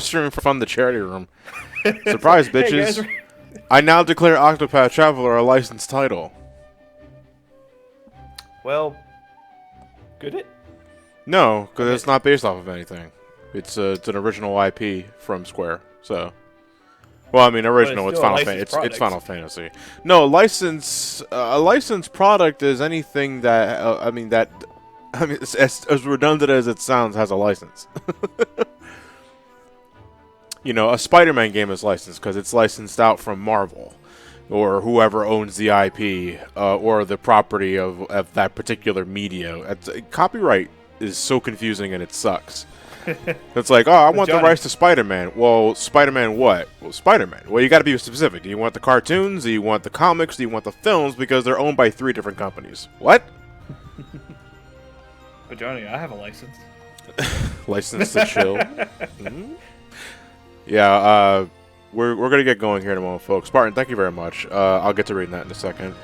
stream from the charity room. Surprise, bitches. Hey I now declare Octopath Traveler a licensed title. well, could it? No, because it's not based off of anything. It's an original IP from Square. So, well, I mean, original. It's Final Fantasy. It's Final Fantasy. No, license. A licensed product is anything that as redundant as it sounds, has a license. You know, a Spider-Man game is licensed because it's licensed out from Marvel, or whoever owns the IP, or the property of that particular media. Copyright is so confusing and it sucks. It's like, oh, I want the rights to Spider-Man. Well, Spider-Man what? Well, Spider-Man. Well, you got to be specific. Do you want the cartoons? Do you want the comics? Do you want the films? Because they're owned by 3 different companies. What? But Johnny, I have a license. License to chill. Mm-hmm. Yeah, we're gonna get going here in a moment, folks. Spartan, thank you very much. I'll get to reading that in a second.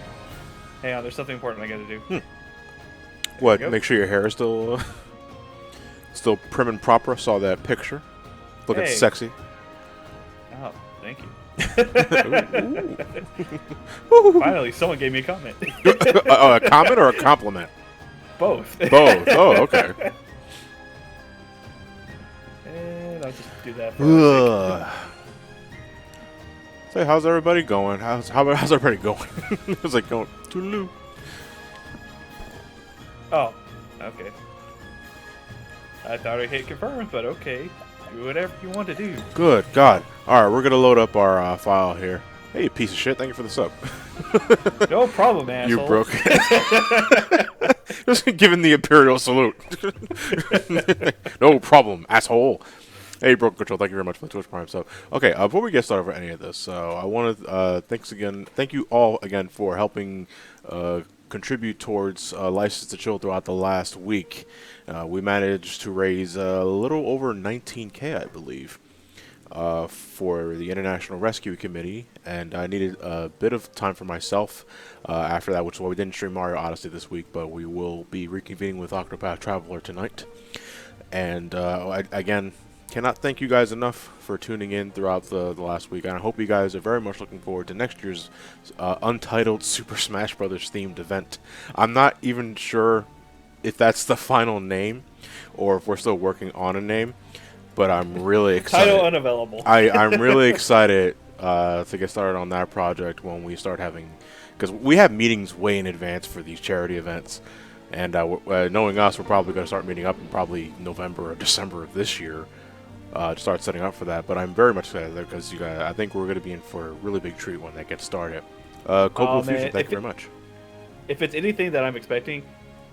Hang on, there's something important I gotta do. What? Make sure your hair is still still prim and proper. I saw that picture. Looking sexy. Oh, thank you. Ooh. Finally, someone gave me a comment. A comment or a compliment? Both. Both. Oh, okay. And I'll just do that for Say, how's everybody going? How's everybody going? It's like going toodaloo. Oh, okay. I thought I hit confirm, but okay. Do whatever you want to do. Good God. Alright, we're gonna load up our file here. Hey, you piece of shit, thank you for the sub. No problem, asshole. You broke it. Just giving the Imperial salute. No problem, asshole. Hey, Broken Control, thank you very much for the Twitch Prime sub. Okay, before we get started with any of this, I want to thank you all again for helping contribute towards License to Chill throughout the last week. We managed to raise a little over 19K, I believe, for the International Rescue Committee, and I needed a bit of time for myself after that, which is why we didn't stream Mario Odyssey this week, but we will be reconvening with Octopath Traveler tonight. And again, cannot thank you guys enough for tuning in throughout the last week, and I hope you guys are very much looking forward to next year's Untitled Super Smash Bros. Themed event. I'm not even sure if that's the final name, or if we're still working on a name, but I'm really excited. Title unavailable. I'm really excited to get started on that project when we start having, because we have meetings way in advance for these charity events, and knowing us, we're probably going to start meeting up in probably November or December of this year. To start setting up for that, but I'm very much excited because I think we're going to be in for a really big treat when that gets started. Cold Blue Fusion, thank you very much. If it's anything that I'm expecting,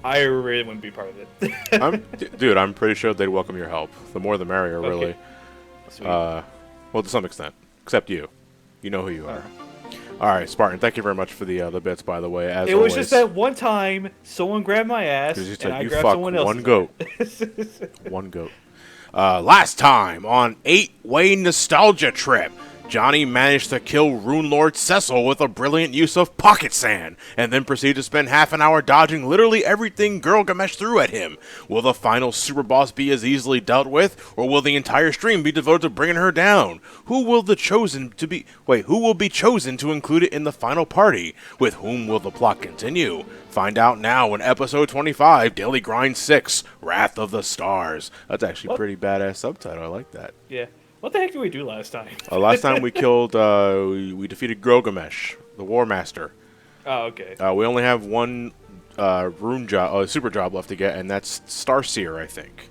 I really wouldn't be part of it. Dude, I'm pretty sure they'd welcome your help. The more the merrier, really. Sweet. Well, to some extent. Except you. You know who you are. Alright, Spartan, thank you very much for the bits, by the way. As it was just that one time someone grabbed my ass, and I grabbed someone else's. One goat. One goat. Last time on 8-Way Nostalgia Trip, Johnny managed to kill Rune Lord Cecil with a brilliant use of pocket sand, and then proceeded to spend half an hour dodging literally everything Gilgamesh threw at him. Will the final super boss be as easily dealt with, or will the entire stream be devoted to bringing her down? Who will be chosen to include it in the final party? With whom will the plot continue? Find out now in episode 25, Daily Grind 6, Wrath of the Stars. That's actually a pretty badass subtitle. I like that. Yeah. What the heck did we do last time? Last time we killed, we defeated Gilgamesh, the War Master. Oh, okay. We only have one super job left to get, and that's Starseer, I think.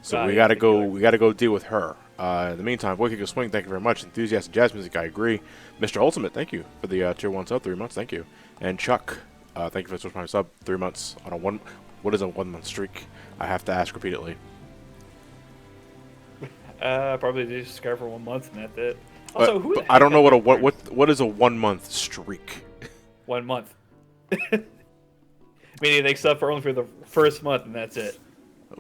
So we gotta go deal with her. In the meantime, Boy Kick Swing, thank you very much. Enthusiastic Jazz Music, I agree. Mr. Ultimate, thank you for the tier 1 sub, 3 months, thank you. And Chuck, thank you for the Switch Prime sub, 3 months on what is a 1 month streak? I have to ask repeatedly. Probably just subscribe for 1 month and that's it. Also, I don't know what is a 1 month streak. 1 month. Meaning they sub for only for the first month and that's it.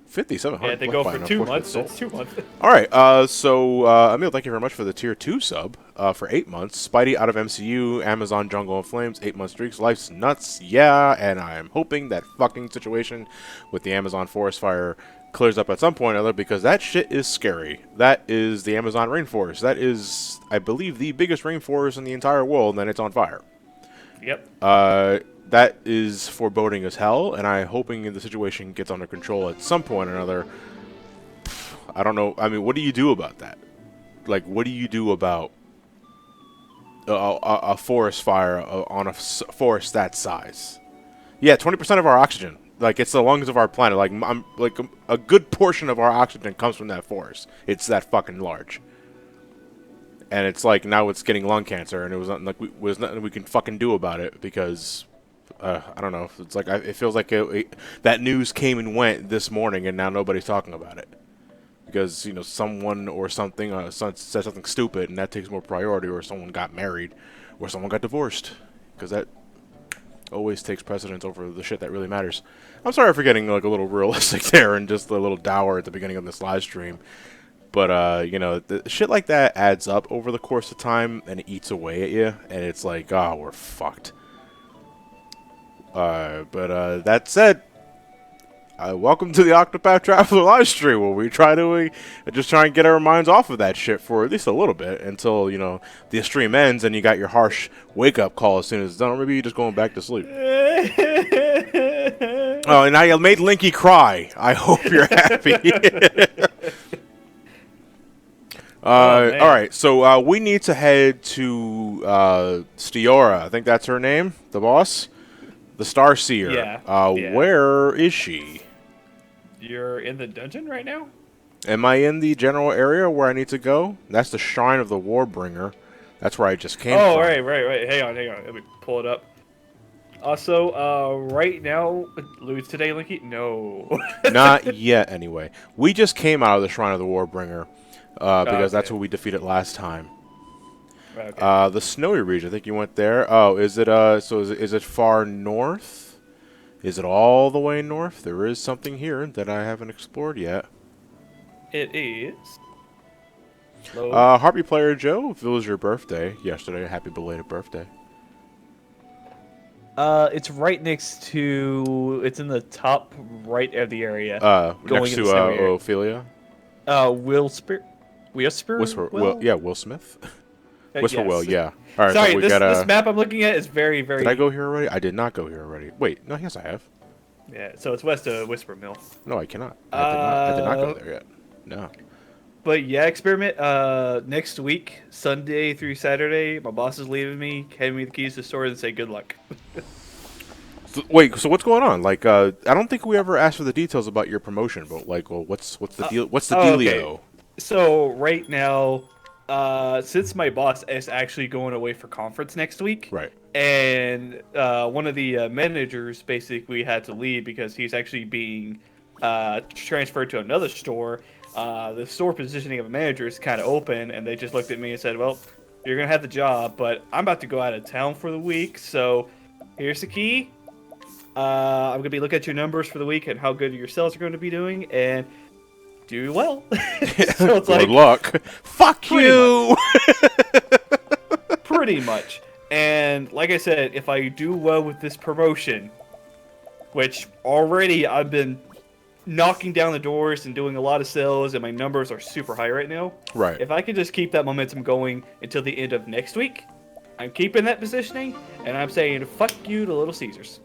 5,700. Yeah, they go for 2 months. That's 2 months. All right. So Emil, thank you very much for the tier 2 sub for 8 months. Spidey out of MCU, Amazon Jungle of Flames, 8 month streaks. Life's nuts, yeah. And I am hoping that fucking situation with the Amazon forest fire clears up at some point or other, because that shit is scary. That is the Amazon rainforest. That is, I believe, the biggest rainforest in the entire world, and then it's on fire. Yep. That is foreboding as hell, and I'm hoping the situation gets under control at some point or another. I don't know. I mean, what do you do about that? Like, what do you do about a forest fire on a forest that size? Yeah, 20% of our oxygen. Like, it's the lungs of our planet. Like, a good portion of our oxygen comes from that forest. It's that fucking large. And it's like, now it's getting lung cancer, and it was nothing, like, was nothing we can fucking do about it, because, I don't know. It's like, it feels like that news came and went this morning, and now nobody's talking about it. Because, you know, someone or something said something stupid, and that takes more priority, or someone got married, or someone got divorced. Because that always takes precedence over the shit that really matters. I'm sorry for getting, like, a little realistic there, and just a little dour at the beginning of this live stream. But, you know, the shit like that adds up over the course of time, and it eats away at you, and it's like, oh, we're fucked. But that said, welcome to the Octopath Traveler live stream, where we try to just try and get our minds off of that shit for at least a little bit until, you know, the stream ends and you got your harsh wake-up call as soon as it's done, or maybe you're just going back to sleep. Oh, and I made Linky cry. I hope you're happy. All right, so we need to head to Stiora. I think that's her name, the boss, the Starseer. Yeah. Where is she? You're in the dungeon right now? Am I in the general area where I need to go? That's the Shrine of the Warbringer. That's where I just came from. Oh, right. Hang on. Let me pull it up. Also, right now, lose today, Linky? No. Not yet, anyway. We just came out of the Shrine of the Warbringer. Because that's what we defeated last time. Okay. The snowy region. I think you went there. Oh, is it? Is it far north? Is it all the way north? There is something here that I haven't explored yet. It is. Harpy Player Joe, if it was your birthday yesterday, happy belated birthday. It's right next to. It's in the top right of the area. Next to Ophelia. Will Smith. Will Smith. Whisper yes. Will, yeah. All right, Sorry, we this map I'm looking at is very, very... Did I go here already? I did not go here already. Wait, no, yes I have. Yeah, so it's west of Whisper Mill. No, I cannot. I did not go there yet. No. But yeah, Experiment, next week, Sunday through Saturday, my boss is leaving me, handing me the keys to the store and say good luck. Wait, so what's going on? Like, I don't think we ever asked for the details about your promotion, but like, well, what's the deal? What's the dealio? Okay. So right now, since my boss is actually going away for conference next week, right, and one of the managers basically had to leave because he's actually being transferred to another store. The store positioning of a manager is kind of open, and they just looked at me and said, "Well, you're gonna have the job, but I'm about to go out of town for the week, so here's the key. I'm gonna be looking at your numbers for the week and how good your sales are going to be doing, and do well." So it's good luck. Fuck you. Pretty much. And like I said, if I do well with this promotion, which already I've been knocking down the doors and doing a lot of sales, and my numbers are super high right now. Right. If I can just keep that momentum going until the end of next week, I'm keeping that positioning, and I'm saying fuck you to Little Caesars.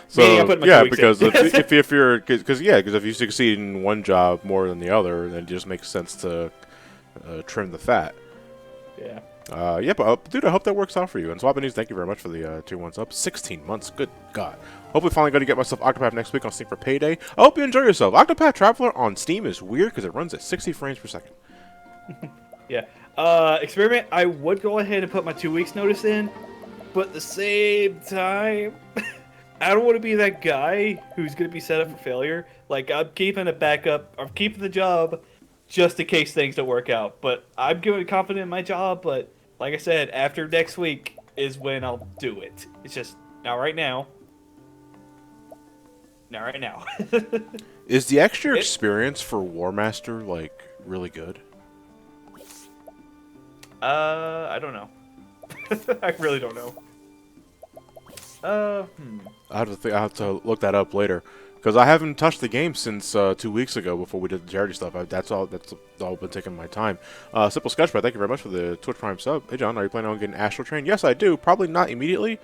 So yeah, because if you succeed in one job more than the other, then it just makes sense to trim the fat. Yeah. Yeah, but dude, I hope that works out for you. And Swap News, thank you very much for the 2 months up. 16 months, good God. Hopefully finally going to get myself Octopath next week on Steam for payday. I hope you enjoy yourself. Octopath Traveler on Steam is weird because it runs at 60 frames per second. Yeah. Experiment, I would go ahead and put my 2 weeks notice in, but at the same time, I don't want to be that guy who's going to be set up for failure. Like, I'm keeping a backup, I'm keeping the job just in case things don't work out. But I'm feeling confident in my job, but like I said, after next week is when I'll do it. It's just not right now. Not right now. Is the extra experience for War Master, like, really good? I don't know. I really don't know. I have to look that up later. Because I haven't touched the game since 2 weeks ago before we did the charity stuff. That's all been taking my time. Simple Sketchpad, thank you very much for the Twitch Prime sub. Hey John, are you planning on getting Astral Train? Yes, I do. Probably not immediately.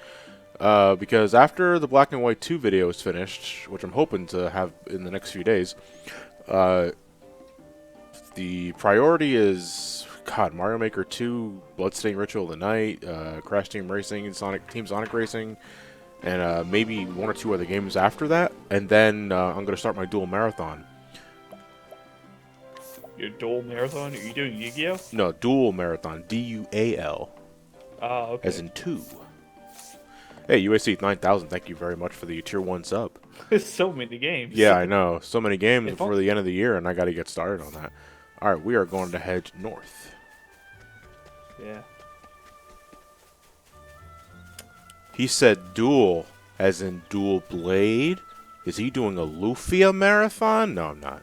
Because after the Black and White 2 video is finished, which I'm hoping to have in the next few days, the priority is, God, Mario Maker 2, Bloodstained Ritual of the Night, Crash Team Racing, Team Sonic Racing, and maybe 1 or 2 other games after that. And then I'm going to start my dual marathon. Your dual marathon? Are you doing Yu-Gi-Oh? No, dual marathon. D-U-A-L. Oh, okay. As in 2. Hey, UAC 9000, thank you very much for the Tier 1 sub. So many games. Yeah, I know. So many games before the end of the year, and I got to get started on that. Alright, we are going to head north. Yeah. He said dual, as in dual blade? Is he doing a Lufia marathon? No, I'm not.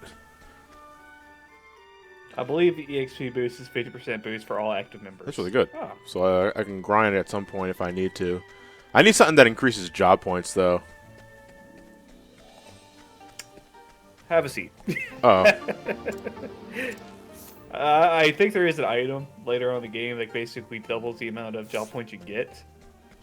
I believe the EXP boost is 50% boost for all active members. That's really good. Oh. So I can grind it at some point if I need to. I need something that increases job points, though. Have a seat. Oh. I think there is an item later on in the game that basically doubles the amount of job points you get.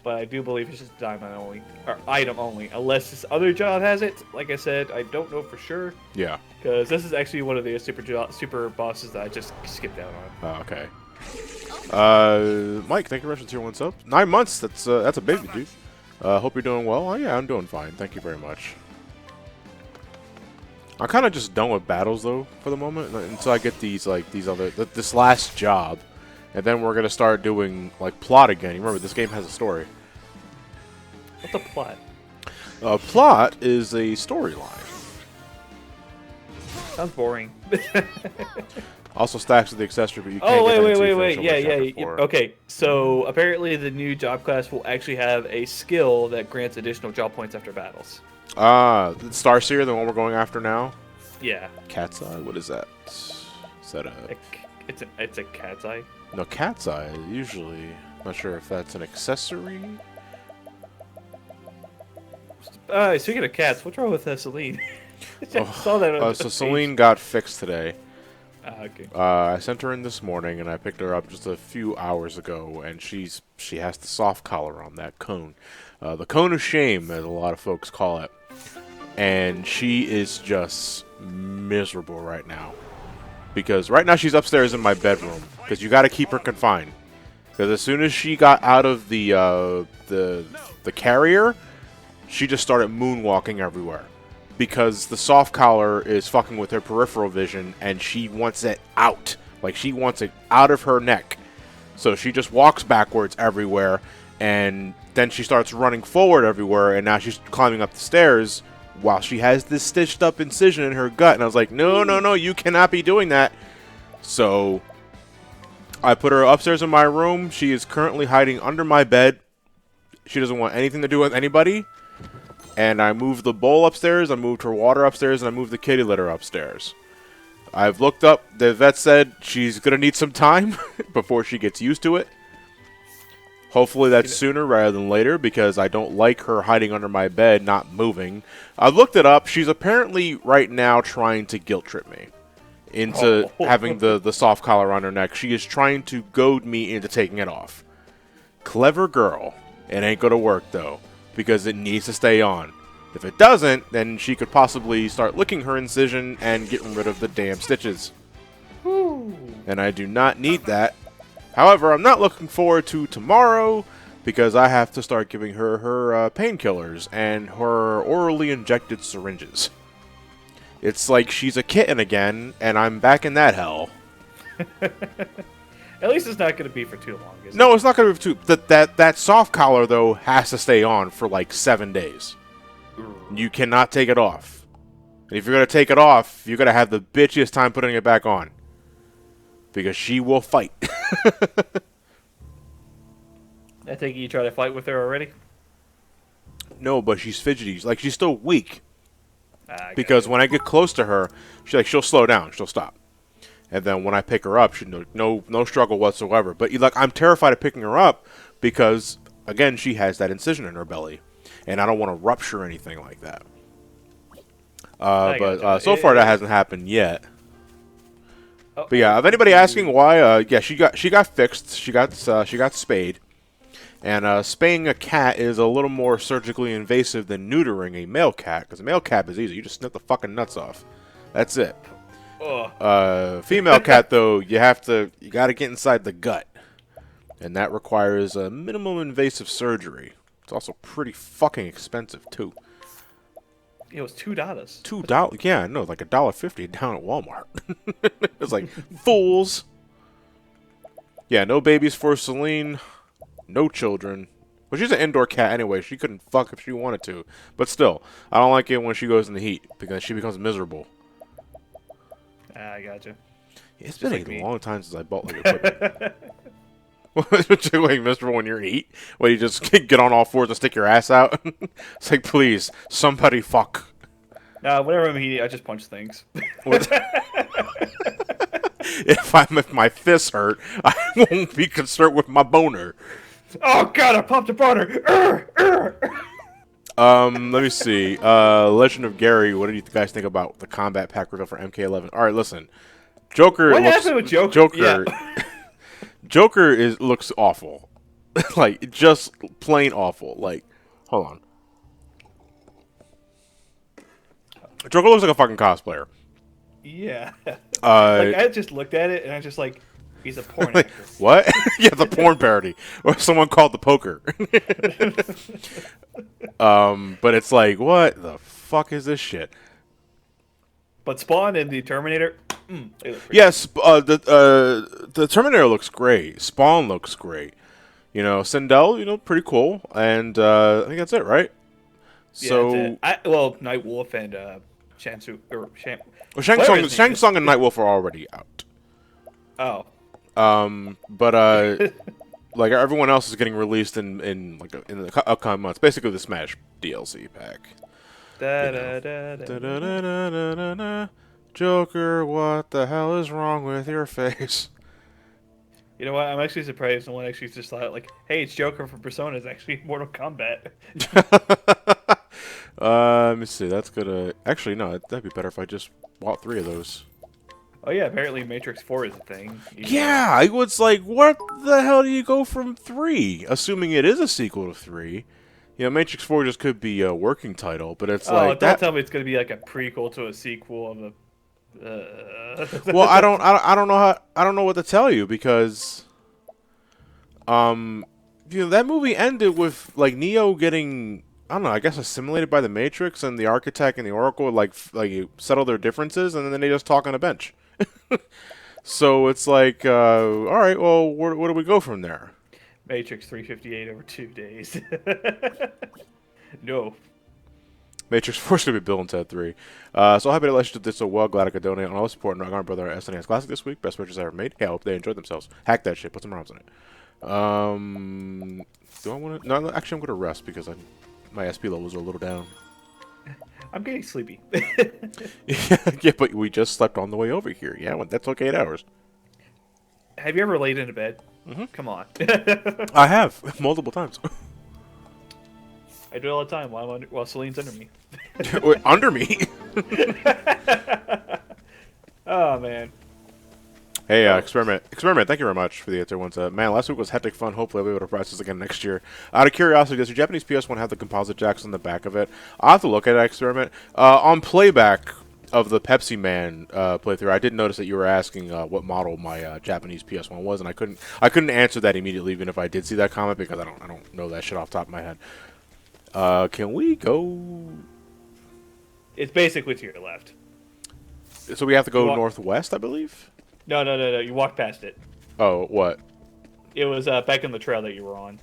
But I do believe it's just diamond only, or item only, unless this other job has it. Like I said, I don't know for sure. Yeah. Because this is actually one of the super bosses that I just skipped out on. Oh, okay. Mike, thank you very much for Tier 1 sub. 9 months, that's a baby, dude. Hope you're doing well. Oh, yeah, I'm doing fine. Thank you very much. I'm kind of just done with battles, though, for the moment, until I get these this last job. And then we're going to start doing, like, plot again. You remember, this game has a story. What's a plot? Plot is a storyline. Sounds boring. Also stacks with the accessory, but you can't get that until you finish wait. Chapter 4. Okay, so apparently the new job class will actually have a skill that grants additional job points after battles. The Starseer, the one we're going after now? Yeah. Cat's Eye? What is that? Is that a... It's a cat's eye. No, Cat's Eye, usually. Not sure if that's an accessory. Speaking of cats, what's wrong with Celine? I saw that on the So page. Celine got fixed today. Okay. I sent her in this morning, and I picked her up just a few hours ago, and she has the soft collar on, that cone. The cone of shame, as a lot of folks call it. And she is just miserable right now. Because right now she's upstairs in my bedroom, because you got to keep her confined. Because as soon as she got out of the carrier, she just started moonwalking everywhere. Because the soft collar is fucking with her peripheral vision, and she wants it out. Like, she wants it out of her neck. So she just walks backwards everywhere, and then she starts running forward everywhere, and now she's climbing up the stairs while she has this stitched up incision in her gut. And I was like, no, you cannot be doing that. So I put her upstairs in my room. She is currently hiding under my bed. She doesn't want anything to do with anybody. And I moved the bowl upstairs, I moved her water upstairs, and I moved the kitty litter upstairs. I've looked up, the vet said she's going to need some time before she gets used to it. Hopefully that's sooner rather than later, because I don't like her hiding under my bed, not moving. I've looked it up. She's apparently right now trying to guilt trip me into having the soft collar on her neck. She is trying to goad me into taking it off. Clever girl. It ain't going to work, though, because it needs to stay on. If it doesn't, then she could possibly start licking her incision and getting rid of the damn stitches. And I do not need that. However, I'm not looking forward to tomorrow, because I have to start giving her her painkillers and her orally injected syringes. It's like she's a kitten again, and I'm back in that hell. At least it's not going to be for too long, is it? No, it's not going to be too... That soft collar, though, has to stay on for like 7 days. You cannot take it off. And if you're going to take it off, you're going to have the bitchiest time putting it back on. Because she will fight. I think you tried to fight with her already? No, but she's fidgety. Like, she's still weak. Because Okay. when I get close to her, she'll slow down. She'll stop. And then when I pick her up, no struggle whatsoever. But I'm terrified of picking her up because, again, she has that incision in her belly. And I don't want to rupture anything like that. I But gotcha. so far that hasn't happened yet. Oh, But yeah, if anybody asking why, yeah, she got fixed. She got spayed. And spaying a cat is a little more surgically invasive than neutering a male cat, because a male cat is easy. You just snip the fucking nuts off. That's it. Female cat though, you got to get inside the gut, and that requires a minimum invasive surgery. It's also pretty fucking expensive too. it was $2. $2, yeah, no, like $1.50 down at Walmart. It's like fools. Yeah, no babies for Celine. No children. Well, she's an indoor cat anyway. She couldn't fuck if she wanted to. But still, I don't like it when she goes in the heat because she becomes miserable. I gotcha. It's been like a me. long time since I bought like equipment. It's like miserable when you're in heat. When you just get on all fours and stick your ass out. It's like, please, somebody fuck. Whenever I'm eating, I just punch things. If my fists hurt, I won't be concerned with my boner. Oh god, I popped a boner! Let me see. Legend of Gary, what do you guys think about the combat pack reveal for MK11? Alright, listen. Joker What looks... happened with Joker? Yeah. Joker looks awful. Like, just plain awful. Like, hold on. Joker looks like a fucking cosplayer. Yeah. Uh, I just looked at it and I just like, he's a porn like, actor. what? Yeah, the porn parody. Or someone called the poker. But it's like, what the fuck is this shit? But Spawn and the Terminator, they look pretty Yes, the Terminator looks great. Spawn looks great. You know, Sindel, pretty cool. And I think that's it, right? Yeah, So, that's it. Well, Night Wolf and Shansu or Shang. well, Shang whatever his name Tsung is. and Nightwolf are already out. Oh, But like everyone else is getting released in the upcoming months. Basically, the Smash DLC pack. da, know. da, da, da. Da-da-da-da-da-da. Joker, what the hell is wrong with your face? You know what? I'm actually surprised no one actually just thought like, hey, it's Joker from Persona. It's actually Mortal Kombat. Let me see. That's gonna actually no. That'd be better if I just bought 3 of those. Oh yeah, apparently Matrix 4 is a thing. Yeah, I was like, what the hell do you go from 3? Assuming it is a sequel to 3. Matrix 4 just could be a working title, but it's Oh, like don't that. tell me it's gonna be like a prequel to a sequel of a. Well, I don't know what to tell you because, that movie ended with like Neo getting, I don't know, I guess assimilated by the Matrix, and the Architect and the Oracle like settle their differences, and then they just talk on a bench. So it's like, all right, well, where do we go from there? Matrix 358 over 2 days. No. Matrix 4 is going to be Bill and Ted 3. So happy that Legend did so well. Glad I could donate on all the support and our brother SNES Classic this week. Best purchase I ever made. Hey, I hope they enjoyed themselves. Hack that shit. Put some ROMs in it. Do I want to? No, actually, I'm going to rest because my SP levels are a little down. I'm getting sleepy. Yeah, but we just slept on the way over here. Yeah, that took 8 hours. Have you ever laid in a bed? Mm-hmm. Come on. I have multiple times. I do it all the time while Celine's under me. Wait, under me. Oh man. Hey, Experiment. Thank you very much for the answer once. Man, last week was hectic fun. Hopefully, I'll be able to practice this again next year. Out of curiosity, does your Japanese PS1 have the composite jacks on the back of it? I'll have to look at it, Experiment. On playback of the Pepsi Man playthrough, I did notice that you were asking what model my Japanese PS1 was, and I couldn't answer that immediately, even if I did see that comment, because I don't know that shit off the top of my head. Can we go? It's basically to your left. So we have to go You want- northwest, I believe. No. You walked past it. Oh, what? It was back in the trail that you were on.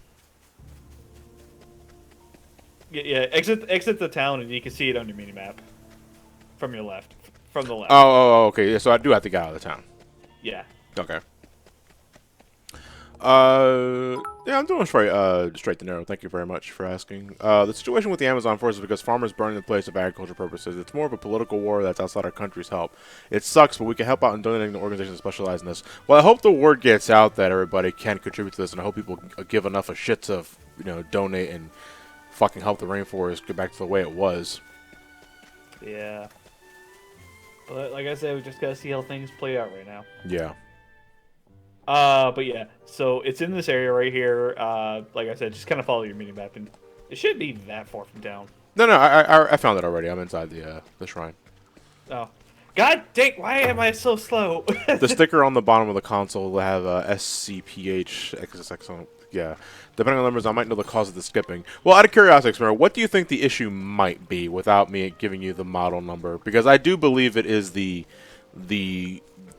Yeah. Exit the town, and you can see it on your mini map. From your left. From the left. Oh, okay. Yeah, so I do have to get out of the town. Yeah. Okay. Yeah, I'm doing straight to narrow. Thank you very much for asking. The situation with the Amazon forest is because farmers burning the place of agriculture purposes. It's more of a political war that's outside our country's help. It sucks, but we can help out in donating to organizations that specialize in this. Well, I hope the word gets out that everybody can contribute to this, and I hope people give enough a shit to, donate and fucking help the rainforest get back to the way it was. Yeah. But like I said, we just gotta see how things play out right now. Yeah. But yeah, so it's in this area right here. Like I said, just kind of follow your mini map, and it shouldn't be that far from town. No, I found it already. I'm inside the shrine. Oh, God dang! Why am I so slow? The sticker on the bottom of the console will have SCPH XXX on it. Yeah. Depending on the numbers, I might know the cause of the skipping. Well, out of curiosity, Experimenter, what do you think the issue might be without me giving you the model number? Because I do believe it is the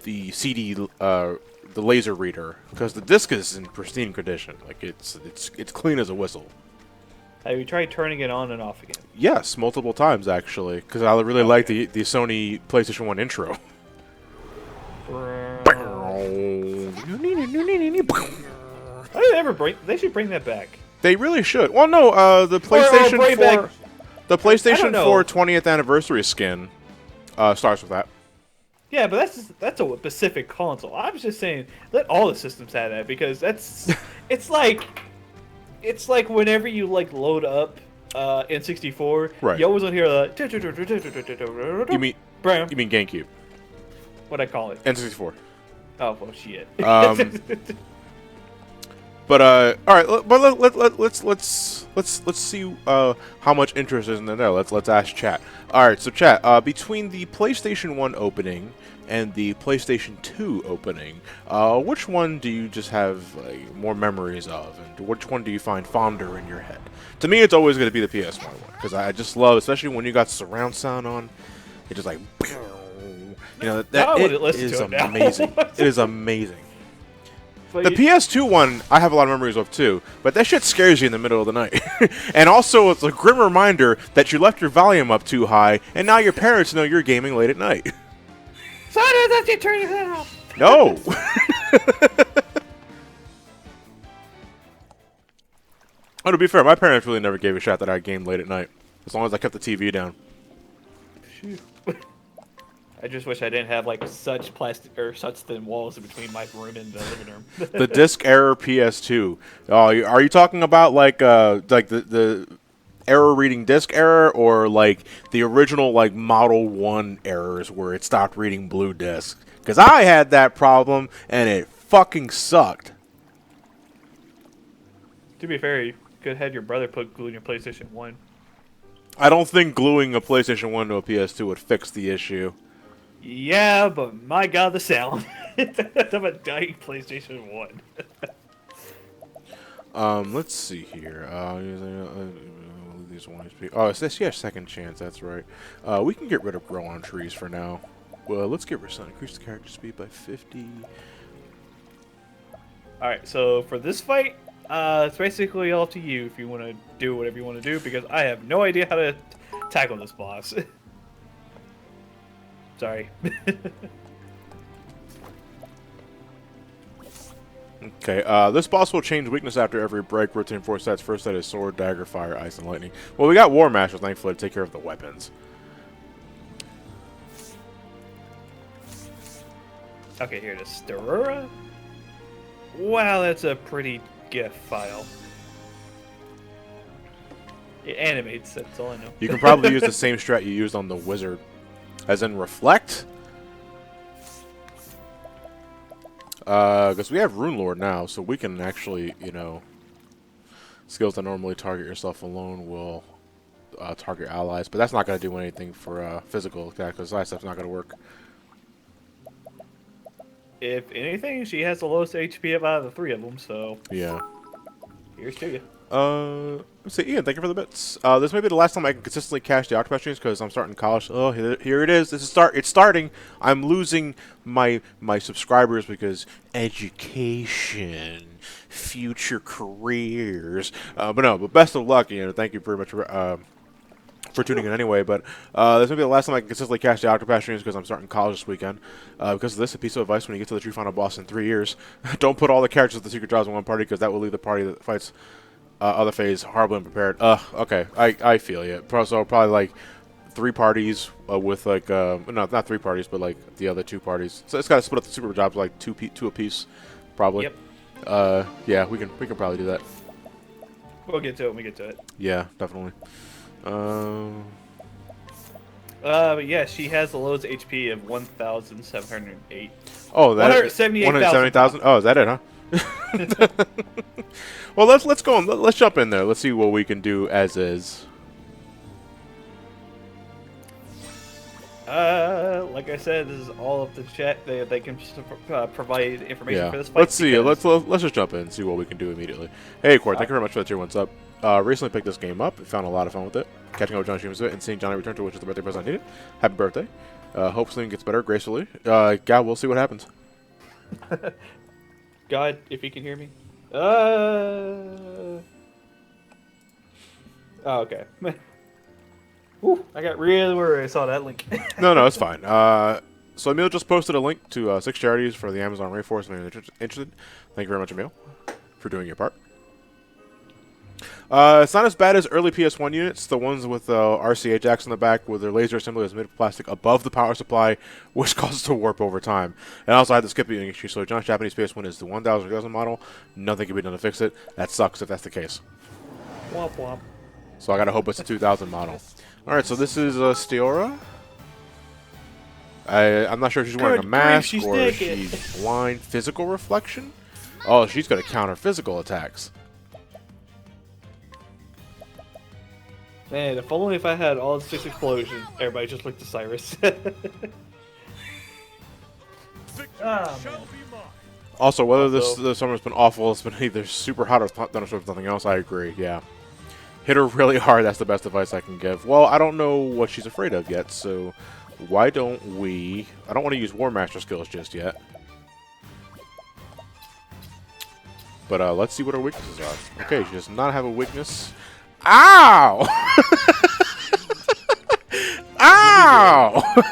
CD, the laser reader. Because the disc is in pristine condition. Like, it's clean as a whistle. Have you tried turning it on and off again? Yes, multiple times, actually. Because I really like the Sony PlayStation 1 intro. Why did they ever bring? They should bring that back. They really should. Well, no, the PlayStation bring 4, back- the PlayStation know. 4 20th anniversary skin starts with that. Yeah, but that's a specific console. I was just saying, let all the systems have that because that's it's like whenever you like load up N64, Right. you always want to hear the. You mean Bram, GameCube, what I call it? N64. Oh well, shit. But all right, but let's see how much interest is in there. Let's ask chat. All right, so chat, between the PlayStation 1 opening and the PlayStation 2 opening, which one do you just have more memories of, and which one do you find fonder in your head? To me, it's always going to be the PS1 one because I just love, especially when you got surround sound on. It's just like, you know, Now I that wanna it listen is to it now. amazing. It is amazing. But The PS2 one, I have a lot of memories of too, but that shit scares you in the middle of the night. And also, it's a grim reminder that you left your volume up too high, and now your parents know you're gaming late at night. So does you turn that off? No! Oh, to be fair, my parents really never gave a shot that I gamed late at night, as long as I kept the TV down. Shoot. I just wish I didn't have like such plastic or such thin walls in between my room and the living room. The disc error PS2. Oh, are you talking about like the error reading disc error, or like the original like Model 1 errors where it stopped reading blue disc? Because I had that problem and it fucking sucked. To be fair, you could have had your brother put glue in your PlayStation 1. I don't think gluing a PlayStation 1 to a PS2 would fix the issue. Yeah, but my god, the sound of a dying PlayStation 1. Let's see here. These ones. Oh, it says yeah, second chance. That's right. We can get rid of grow on trees for now. Well, let's get rid of increase the character speed by 50. Alright, so for this fight, it's basically all up to you if you want to do whatever you want to do, because I have no idea how to tackle this boss. Sorry. Okay, this boss will change weakness after every break, rotating 4 sets. First set is sword, dagger, fire, ice, and lightning. Well, we got War Master, thankfully, to take care of the weapons. Okay, here it is. Starura? Wow, that's a pretty GIF file. It animates, that's all I know. You can probably use the same strat you used on the wizard. As in reflect? Because we have Rune Lord now, so we can actually, you know, skills that normally target yourself alone will target allies, but that's not going to do anything for physical attack, because that stuff's not going to work. If anything, she has the lowest HP out of the three of them, so Yeah. here's to you. Let's see, Ian, thank you for the bits. This may be the last time I can consistently cash the Octopath streams because I'm starting college. Oh, here it is. It's starting. I'm losing my subscribers because education, future careers. But best of luck, Ian. Thank you very much for tuning in anyway. But this may be the last time I can consistently cash the Octopath streams because I'm starting college this weekend. Because of this, a piece of advice when you get to the true final boss in 3 years, don't put all the characters of the secret jobs in one party because that will leave the party that fights other phase horribly unprepared. Okay, I feel you. So probably like 3 parties with like no, not 3 parties, but like the other 2 parties. So it's got to split up the super jobs like 2 apiece, probably. Yep. Yeah, we can probably do that. We'll get to it when we get to it. Yeah, definitely. But yeah, she has the lowest HP of 1,708. Oh, that 178,000. Oh, is that it, huh? Well, let's go on. Let's jump in there. Let's see what we can do as is. Like I said, this is all up to chat. They can provide information Yeah. for this fight. Let's see. because- Let's just jump in and see what we can do immediately. Hey, Court, thank you very much for the tier 1 sub. Recently picked this game up. Found a lot of fun with it. Catching up with John Sheehan's and seeing Johnny return to which is the birthday present I needed. Happy birthday. Hope Sling gets better gracefully. God, we'll see what happens. God, if you can hear me. Oh, okay. Whew, I got really worried I saw that link. No, it's fine. So Emil just posted a link to 6 charities for the Amazon Rainforest if anyone's interested. Thank you very much, Emil, for doing your part. It's not as bad as early PS1 units, the ones with RCA jacks on the back with their laser assembly is made of plastic above the power supply, which causes it to warp over time. And also I had the skip beating issue, so John's Japanese PS1 is the 1000 model. Nothing can be done to fix it. That sucks if that's the case. Womp womp. So I gotta hope it's the 2000 model. Alright, so this is Steora. I'm not sure if she's wearing a Good mask grief, she's or if naked. she's blind. Physical reflection? Oh, she's gonna counter physical attacks. Man, if only if I had all the 6 explosions, everybody just looked to Cyrus. Ah, man. Also, whether this Also- summer's been awful, it's been either super hot or thunderstorms, nothing else, I agree, yeah. Hit her really hard, that's the best advice I can give. Well, I don't know what she's afraid of yet, so why don't we... I don't want to use War Master skills just yet. But let's see what her weaknesses are. Okay, she does not have a weakness. Ow! Ow!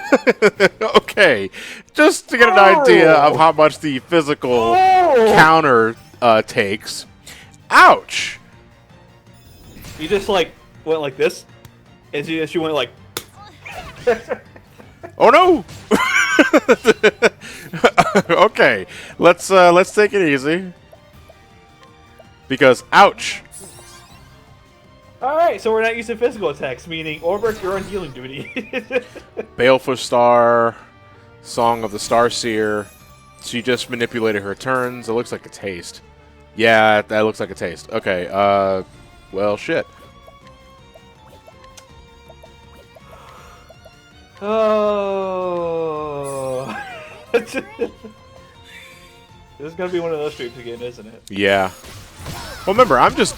Okay, just to get an idea of how much the physical counter takes. Ouch! You just like went like this, and she went like. Oh no! Okay, let's take it easy. Because ouch! All right, so we're not using physical attacks, meaning Orbert, you're on healing duty. Baleful Star, Song of the Starseer. She just manipulated her turns. It looks like a taste. Yeah, that looks like a taste. Okay, well, shit. Oh. This is gonna be one of those streams again, isn't it? Yeah. Well, remember, I'm just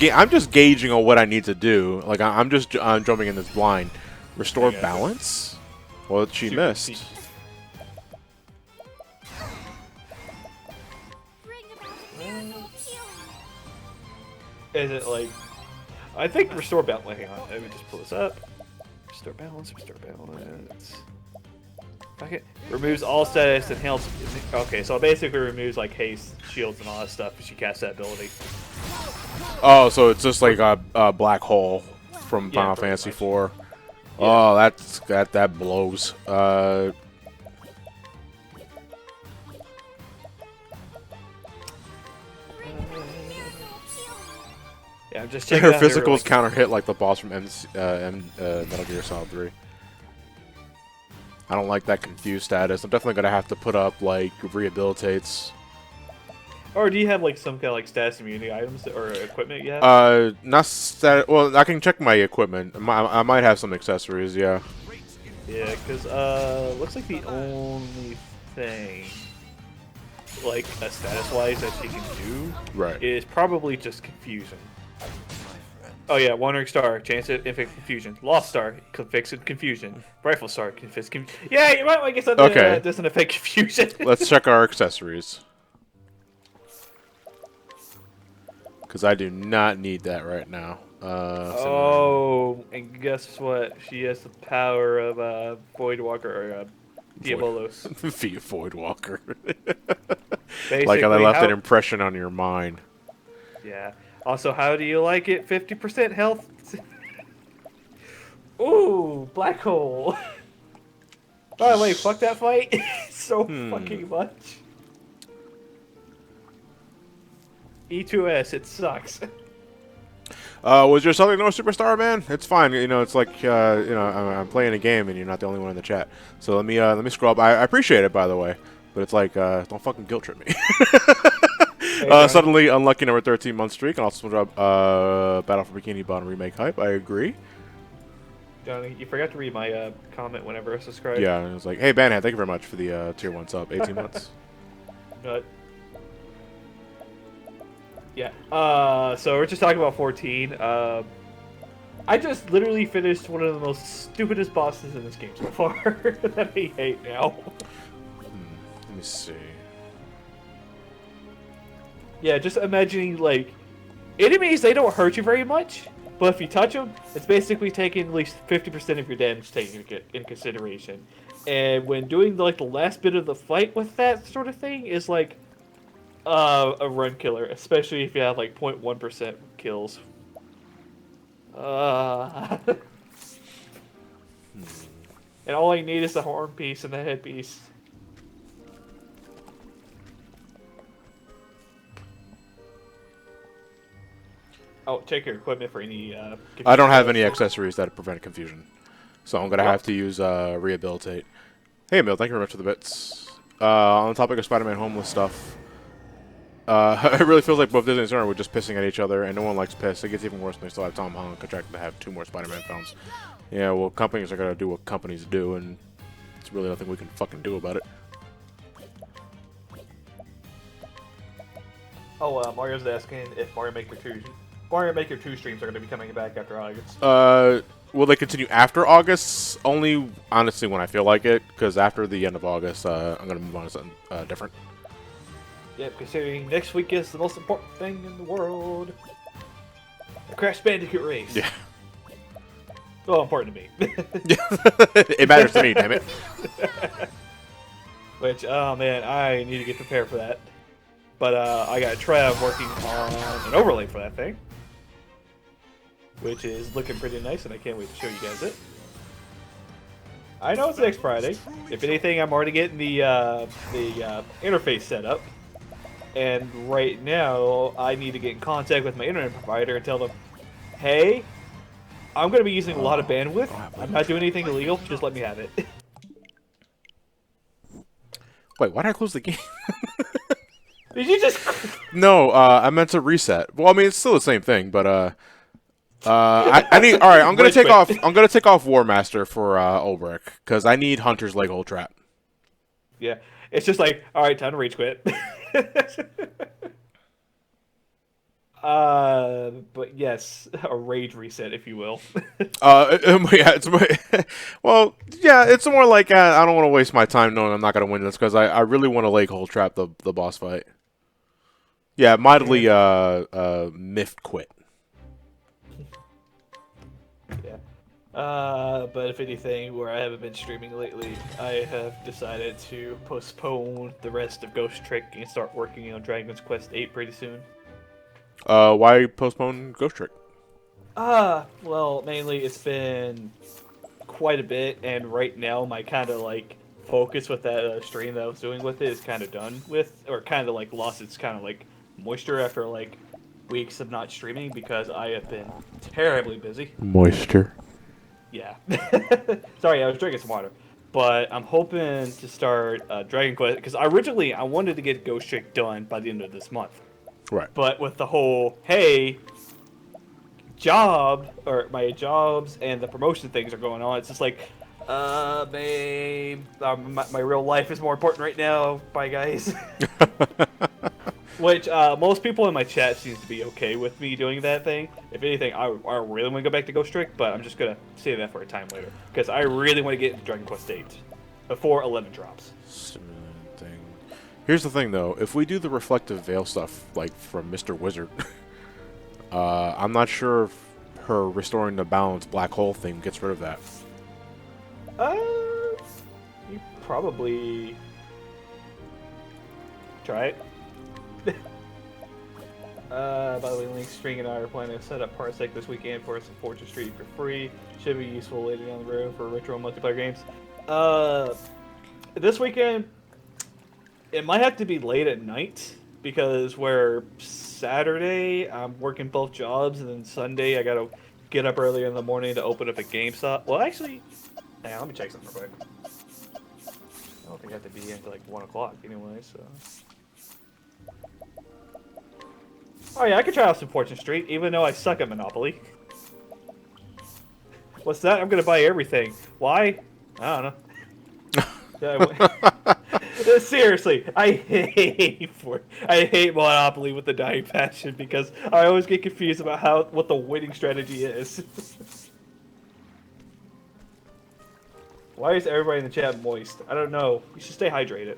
gauging on what I need to do. Like I'm jumping in this blind. Restore Yeah, balance. Well, she Super missed. deep. Is it like? I think restore balance. Hang on, let me just pull this up. Restore balance. Restore balance. Okay. Removes all status and heals. Okay, so it basically removes like haste, shields, and all that stuff if she casts that ability. Oh, so it's just like a black hole from Yeah, Final pretty Fantasy much. 4. Yeah. Oh, that blows. Yeah, I'm just checking Her out her, physicals like- counter hit like the boss from Metal Gear Solid 3. I don't like that confused status. I'm definitely gonna have to put up like rehabilitates. Or do you have like some kind of like status immunity items or equipment you have? Not stat. Well, I can check my equipment. I might have some accessories. Yeah. Yeah, because looks like the only thing like a status wise that she can do Right. is probably just confusion. Oh yeah, Wandering Star, chance to inflict confusion. Lost Star, can fix confusion. Rifle Star, can fix confusion. Yeah, you might want to get something Okay. that doesn't affect confusion. Let's check our accessories. Because I do not need that right now. Oh, and guess what? She has the power of Voidwalker or Diabolos. Via Voidwalker. Basically, Like how they left how- an impression on your mind. Yeah. Also, how do you like it? 50% health. Ooh, black hole. By the way, fuck that fight so fucking much. E2S, it sucks. Was your Southern North superstar, man? It's fine. You know, it's like I'm playing a game and you're not the only one in the chat. So let me scroll up. I appreciate it, by the way, but it's like don't fucking guilt trip me. Hey, Suddenly unlucky number 13-month streak and also drop Battle for Bikini Bottom remake hype. I agree. Johnny, you forgot to read my comment whenever I subscribed. Yeah, and it was like, hey, Banhead, thank you very much for the tier 1 sub, 18 months. Yeah. So we're just talking about 14. I just literally finished one of the most stupidest bosses in this game so far that I hate now. Let me see. Yeah, just imagining, like, enemies, they don't hurt you very much, but if you touch them, it's basically taking at least 50% of your damage taken in consideration. And when doing, like, the last bit of the fight with that sort of thing is, like, a run killer, especially if you have, like, 0.1% kills. And all I need is the horn piece and the headpiece. Oh, check your equipment for any. I don't have any accessories that prevent confusion, so I'm gonna have to use rehabilitate. Hey, Emil, thank you very much for the bits. On the topic of Spider-Man homeless stuff, it really feels like both Disney and Sony were just pissing at each other, and no one likes piss. It gets even worse when they still have Tom Holland contracted to have 2 more Spider-Man films. Yeah, well, companies are gonna do what companies do, and it's really nothing we can fucking do about it. Oh, Mario's asking if Mario Maker 2 streams are going to be coming back after August. Will they continue after August? Only, honestly, when I feel like it, because after the end of August, I'm going to move on to something different. Yep, considering next week is the most important thing in the world. The Crash Bandicoot race. Yeah. Well, important to me. It matters to me, damn it. Which, oh man, I need to get prepared for that. But I got Trev working on an overlay for that thing, which is looking pretty nice, and I can't wait to show you guys it. I know it's next Friday. If anything, I'm already getting the interface set up, and right now I need to get in contact with my internet provider and tell them, hey, I'm going to be using a lot of bandwidth. I'm not doing anything illegal. Just let me have it. Wait, why did I close the game? Did you just? No, I meant to reset. Well, I mean, it's still the same thing, but I need. All right, I'm gonna take off. I'm gonna take off War Master for Ulbrich because I need Hunter's leg hole trap. Yeah, it's just like, all right, time to rage quit. But yes, a rage reset, if you will. Yeah, it's well, yeah, it's more like I don't want to waste my time knowing I'm not gonna win this because I really want to leg hole trap the boss fight. Yeah, mildly miffed quit. Yeah. But if anything, where I haven't been streaming lately, I have decided to postpone the rest of Ghost Trick and start working on Dragon's Quest 8 pretty soon. Why postpone Ghost Trick? Well, mainly it's been quite a bit, and right now my kind of like focus with that stream that I was doing with it is kind of done with, or kind of like lost its kind of like moisture after like weeks of not streaming because I have been terribly busy. Moisture. Yeah. Sorry, I was drinking some water. But I'm hoping to start Dragon Quest because originally I wanted to get Ghost Trick done by the end of this month. Right. But with the whole hey, my jobs and the promotion things are going on, it's just like, babe, my real life is more important right now. Bye, guys. Which most people in my chat seems to be okay with me doing that thing. If anything, I really want to go back to Ghost Trick, but I'm just gonna save that for a time later because I really want to get into Dragon Quest 8 before 11 drops. Here's the thing, though. If we do the reflective veil stuff, like from Mr. Wizard, I'm not sure if her restoring the balance black hole thing gets rid of that. You probably try it. By the way, Link, String, and I are planning to set up Parsec this weekend for some Fortune Street for free. Should be useful later down the road for retro multiplayer games. This weekend, it might have to be late at night because where Saturday I'm working both jobs, and then Sunday I gotta get up earlier in the morning to open up a GameStop. Well, actually, hang on, let me check something real quick. I don't think I have to be in until like 1 o'clock anyway, so. Oh yeah, I could try out some Fortune Street, even though I suck at Monopoly. What's that? I'm gonna buy everything. Why? I don't know. Seriously, I hate Monopoly with the dying passion because I always get confused about what the winning strategy is. Why is everybody in the chat moist? I don't know. You should stay hydrated.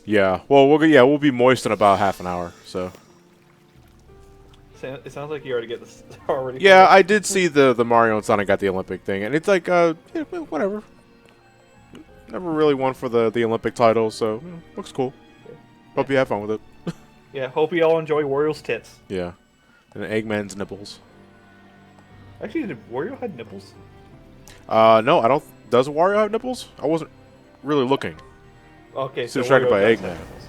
Yeah. Well, we'll be moist in about half an hour. So. It sounds like you already get this already. Yeah, I did see the Mario and Sonic got the Olympic thing, and it's like yeah, whatever. Never really won for the Olympic title, so looks cool. Hope you have fun with it. Yeah, hope you all enjoy Wario's tits. Yeah, and Eggman's nipples. Actually, did Wario have nipples? No, I don't. Does Wario have nipples? I wasn't really looking. Okay, so distracted by Wario does Eggman. have nipples.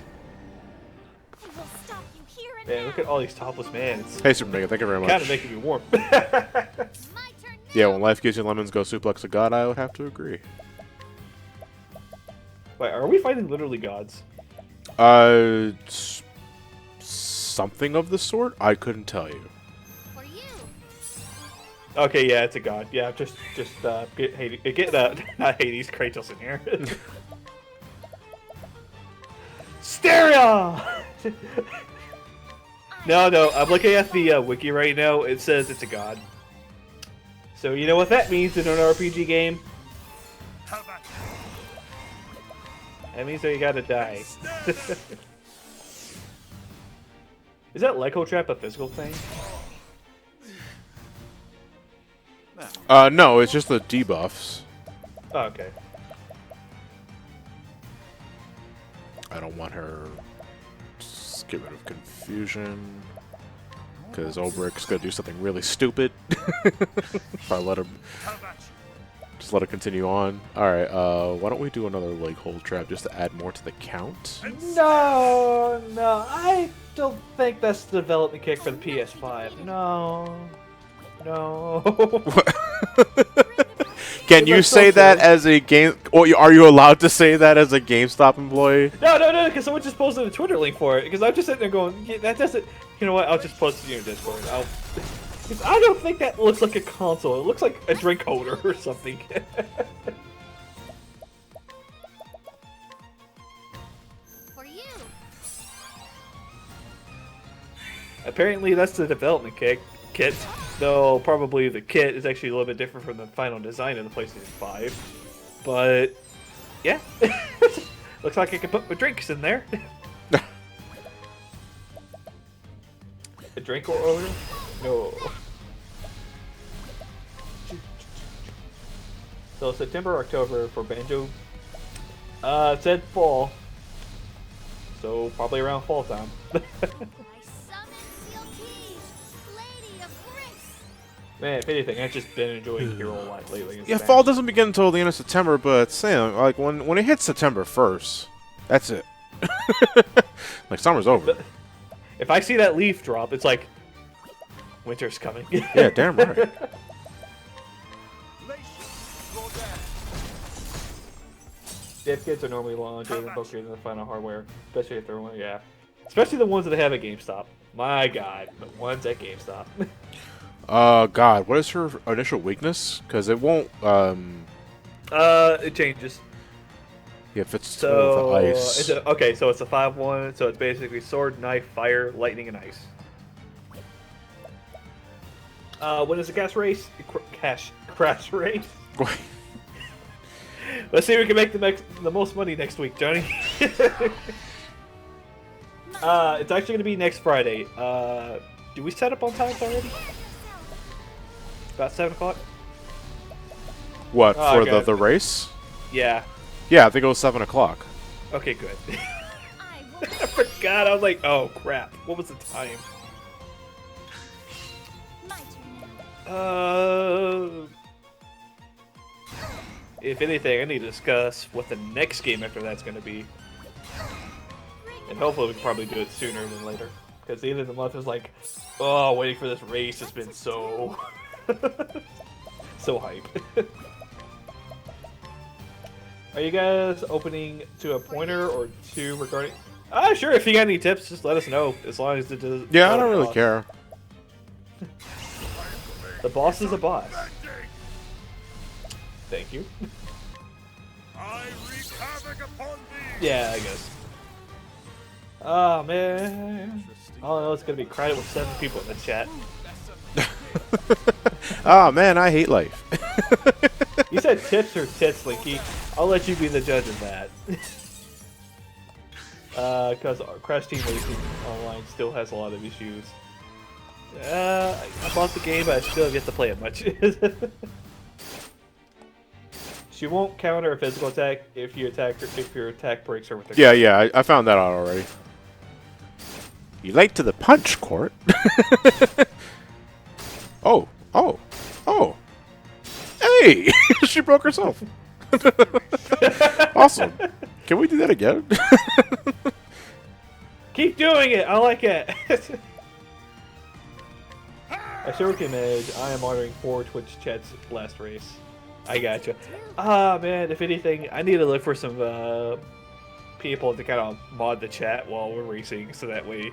Man, look at all these topless men. Hey, Super Nigga, thank you very much. Kind of making me warm. Yeah, when life gives you lemons, go suplex a god. I would have to agree. Wait, are we fighting literally gods? Something of the sort. I couldn't tell you. For you. Okay, yeah, it's a god. Yeah, just get Hades, not Hades, Kratos in here. Stereo. No, I'm looking at the wiki right now. It says it's a god. So you know what that means in an RPG game? That means that you gotta die. Is that Leco Trap a physical thing? No, it's just the debuffs. Oh, okay. I don't want her. Just get rid of confusion. Because Obrick's gonna do something really stupid. If I let him. Just let it continue on. Alright, why don't we do another leg hold trap just to add more to the count? No, I don't think that's the development kick for the PS5. No. Can you say that as a game? Or are you allowed to say that as a GameStop employee? No, because someone just posted a Twitter link for it. Because I'm just sitting there going, yeah, that doesn't. You know what? I'll just post it to you in Discord. I don't think that looks like a console. It looks like a drink holder or something. For you. Apparently, that's the development kit. Though probably the kit is actually a little bit different from the final design of the PlayStation 5. But yeah, looks like I can put my drinks in there. A drink order? No. So September, October for Banjo. It said fall. So probably around fall time. I summon Seal Keys, Lady of Grace. Man, if anything, I've just been enjoying Hero a lot lately. Yeah, fall doesn't begin until the end of September, but Sam, like when it hits September 1st, that's it. Like summer's over. If I see that leaf drop, it's like winter's coming. Yeah, damn right. Dev kits are normally longer than bulkier than the final hardware, especially if they're yeah, especially the ones that they have at GameStop. My God, the ones at GameStop. God, what is her initial weakness? Because it won't. It changes. Yeah, if it's So with ice. okay, so it's a 5-1. So it's basically sword, knife, fire, lightning, and ice. When is the crash race? Crash race. Let's see if we can make the most money next week, Johnny. It's actually going to be next Friday. Do we set up on times already? About 7 o'clock? What, Oh, for okay. the race? Yeah. Yeah, I think it was 7 o'clock. Okay, good. I will. I forgot. I was like, oh, crap. What was the time? My turn now. If anything, I need to discuss what the next game after that's going to be. Bring And hopefully we can probably do it sooner than later. Because the end of the month is like, oh, waiting for this race has been so... so hype. Are you guys opening to a pointer or two regarding... Sure, if you got any tips, just let us know. As long as it does... Yeah, I don't really care. The boss is a boss. Thank you. Yeah, I guess. Oh, man. Oh, no, it's gonna be crowded with 7 people in the chat. Oh, man, I hate life. You said tips or tits, Linky. I'll let you be the judge of that. Because Crash Team Racing Online still has a lot of issues. I bought the game, but I still have yet to play it much. She won't counter a physical attack if your attack breaks her with her. Yeah, I found that out already. You late to the punch, Court? Oh. Hey! She broke herself. Awesome. Can we do that again? Keep doing it! I like it! I sure can manage. I am monitoring 4 Twitch chats last race. I gotcha. Man, if anything, I need to look for some people to kind of mod the chat while we're racing, so that way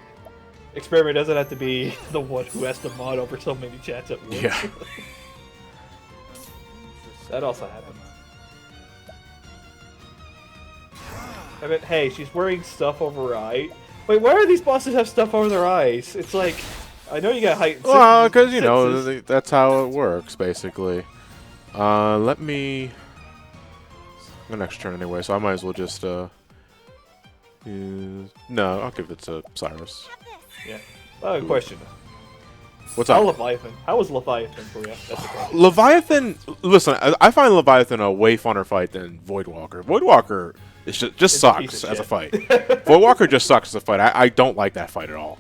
Experiment doesn't have to be the one who has to mod over so many chats at once. Yeah. That also happened. I mean, hey, she's wearing stuff over her eye. Wait, why do these bosses have stuff over their eyes? It's like, I know you got height. Well, because, you know, that's how it works, basically. Let me... I'm going to next turn anyway, so I might as well just, use... No, I'll give it to Cyrus. Yeah. Question. What's up? How was Leviathan for you? That's the question. Leviathan... Listen, I find Leviathan a way funner fight than Voidwalker. Voidwalker is just sucks as a fight. Voidwalker just sucks as a fight. I don't like that fight at all.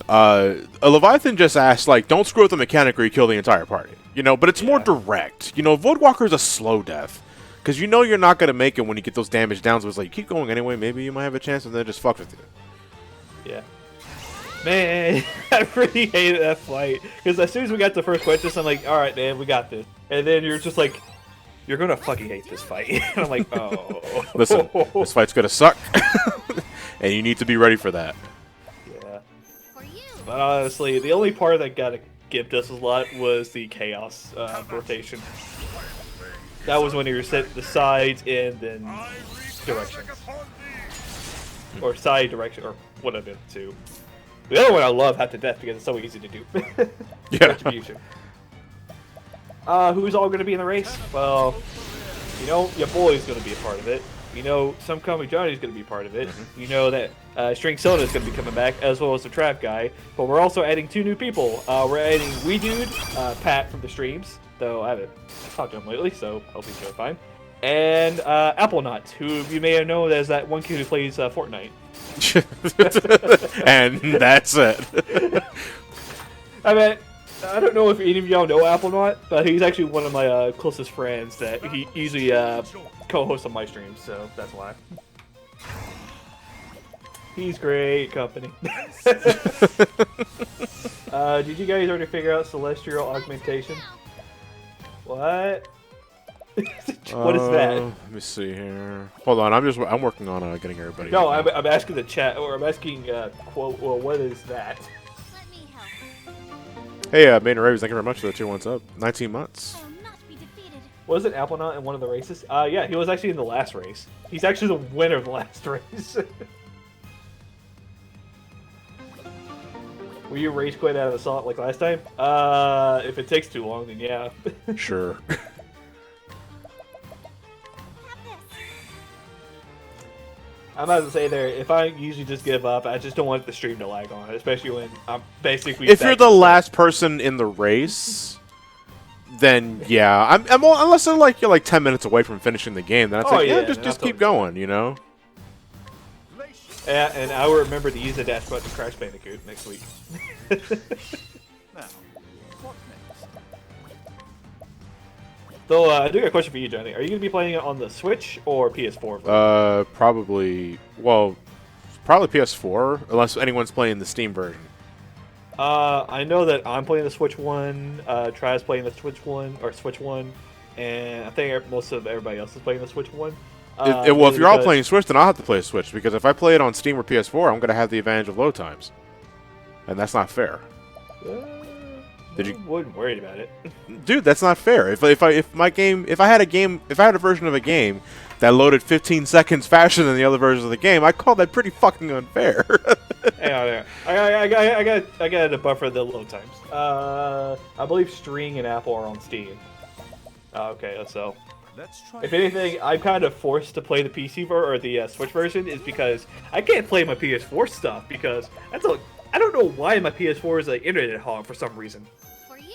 A Leviathan just asks, like, don't screw with the mechanic or you kill the entire party. You know, but it's more direct. You know, Voidwalker is a slow death. Because you know you're not going to make it when you get those damage down, so it's like, keep going anyway, maybe you might have a chance, and then it just fucks with you. Yeah. Man, I really hated that fight. Because as soon as we got the first question, I'm like, alright, man, we got this. And then you're just like, you're going to fucking hate this fight. And I'm like, oh. Listen, this fight's going to suck. And you need to be ready for that. Yeah. But honestly, the only part that got gimped us a lot was the Chaos rotation. That was when you were set the sides and then directions. Or side direction, or what I've been to. The other one I love, Half to Death, because it's so easy to do. Yeah. Retribution. Who's all going to be in the race? Well, you know, your boy's going to be a part of it. You know, Some Comic Johnny's going to be a part of it. You know that String Soda's going to be coming back, as well as the Trap Guy. But we're also adding 2 new people. We're adding Wee Dude, Pat from the streams, though I haven't talked to him lately, so hope he's doing fine. And Apple Nut, who you may have known as that one kid who plays Fortnite. And that's it. I mean, I don't know if any of y'all know Apple Nut, but he's actually one of my closest friends that he usually co-hosts on my streams, so that's why. He's great company. Did you guys already figure out Celestial Augmentation? What? What is that? Let me see here. Hold on, I'm working on getting everybody. No, I'm asking the chat, or I'm asking quote. Well, what is that? Let me help. Hey, Maiden Ravens, thank you very much for the 2 months up. 19 months. I will not be defeated. Was it Applenut in one of the races? Yeah, he was actually in the last race. He's actually the winner of the last race. Will you rage quit out of Assault like last time? If it takes too long, then yeah. Sure. I'm about to say there, if I usually just give up, I just don't want the stream to lag on it, especially when I'm basically... If you're the last person in the race, then yeah. Unless you're like 10 minutes away from finishing the game, then I'd say, yeah, just keep going, you know? Yeah, and I will remember to use the dash button to Crash Bandicoot next week. So, I do got a question for you, Johnny. Are you going to be playing it on the Switch or PS4? Probably, well, Probably PS4, unless anyone's playing the Steam version. I know that I'm playing the Switch one. Travis playing the Switch one or Switch one, and I think most of everybody else is playing the Switch one. Well, if you're all playing Switch, then I'll have to play Switch, because if I play it on Steam or PS4, I'm going to have the advantage of load times. And that's not fair. Did you? I wasn't worried about it. Dude, that's not fair. If I had a version of a game that loaded 15 seconds faster than the other versions of the game, I call that pretty fucking unfair. Hang on. I got to buffer the load times. I believe String and Apple are on Steam. Okay, so if anything, I'm kind of forced to play the PC or the Switch version, is because I can't play my PS4 stuff because I don't know why my PS4 is like internet hog for some reason. For you.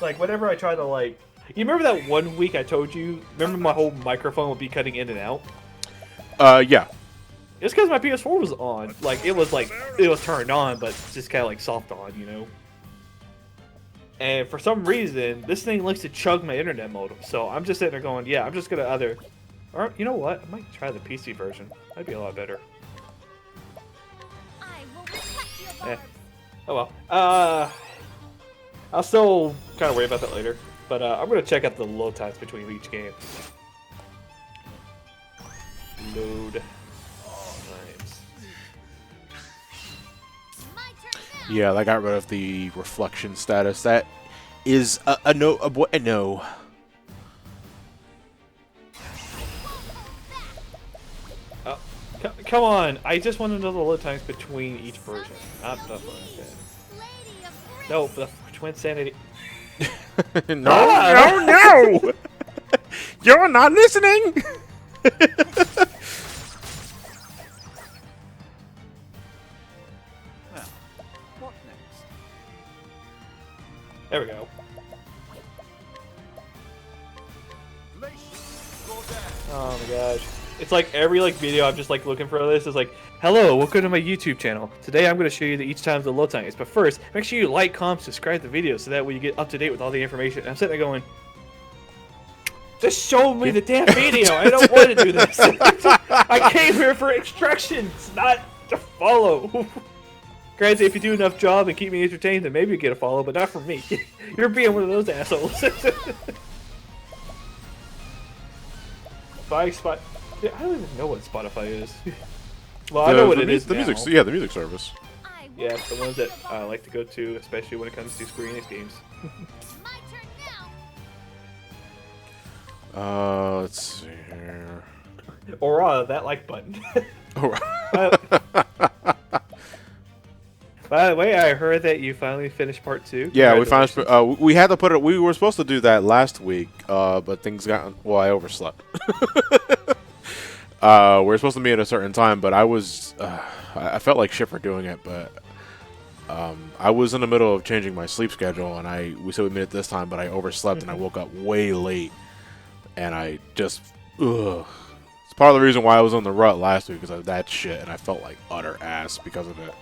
Like whenever I try to like, you remember that one week I told you? Remember my whole microphone would be cutting in and out? Yeah. It's because my PS4 was on. Like it was turned on, but just kind of like soft on, you know. And for some reason, this thing likes to chug my internet modem. So I'm just sitting there going, yeah, I'm just gonna or you know what? I might try the PC version. That'd be a lot better. I will protect your barbs. Oh well. I'll still kind of worry about that later. But I'm gonna check out the load times between each game. Load times. My turn now. Yeah, I got rid of the reflection status. That is a no. A no. Oh, come on! I just want to know the load times between each version. Not the okay. Lady of No, the Twin Sanity. No! You're not listening. What next? There we go. Oh my gosh. It's like every video I'm just like looking for this is like, hello, welcome to my YouTube channel. Today I'm going to show you each time the load time is. But first, make sure you like, comment, subscribe to the video so that way you get up to date with all the information. And I'm sitting there going, just show me the damn video. I don't want to do this. I came here for instructions, not to follow. Granted, if you do enough job and keep me entertained, then maybe you get a follow, but not from me. You're being one of those assholes. Spot. Yeah, I don't even know what Spotify is. Well, I know what it is now. The music service. I will Yeah, it's the ones that I like to go to, especially when it comes to Square Enix games. my turn now. Let's see here. Or that like button. Oh, By the way, I heard that you finally finished part 2. yeah, we finished. We had to put it. We were supposed to do that last week, but things got. Well, I overslept. We were supposed to meet at a certain time, but I was. I felt like shit for doing it, but I was in the middle of changing my sleep schedule, and we said we meet at this time, but I overslept and I woke up way late, and I just. Ugh. It's part of the reason why I was on the rut last week, because of that shit, and I felt like utter ass because of it.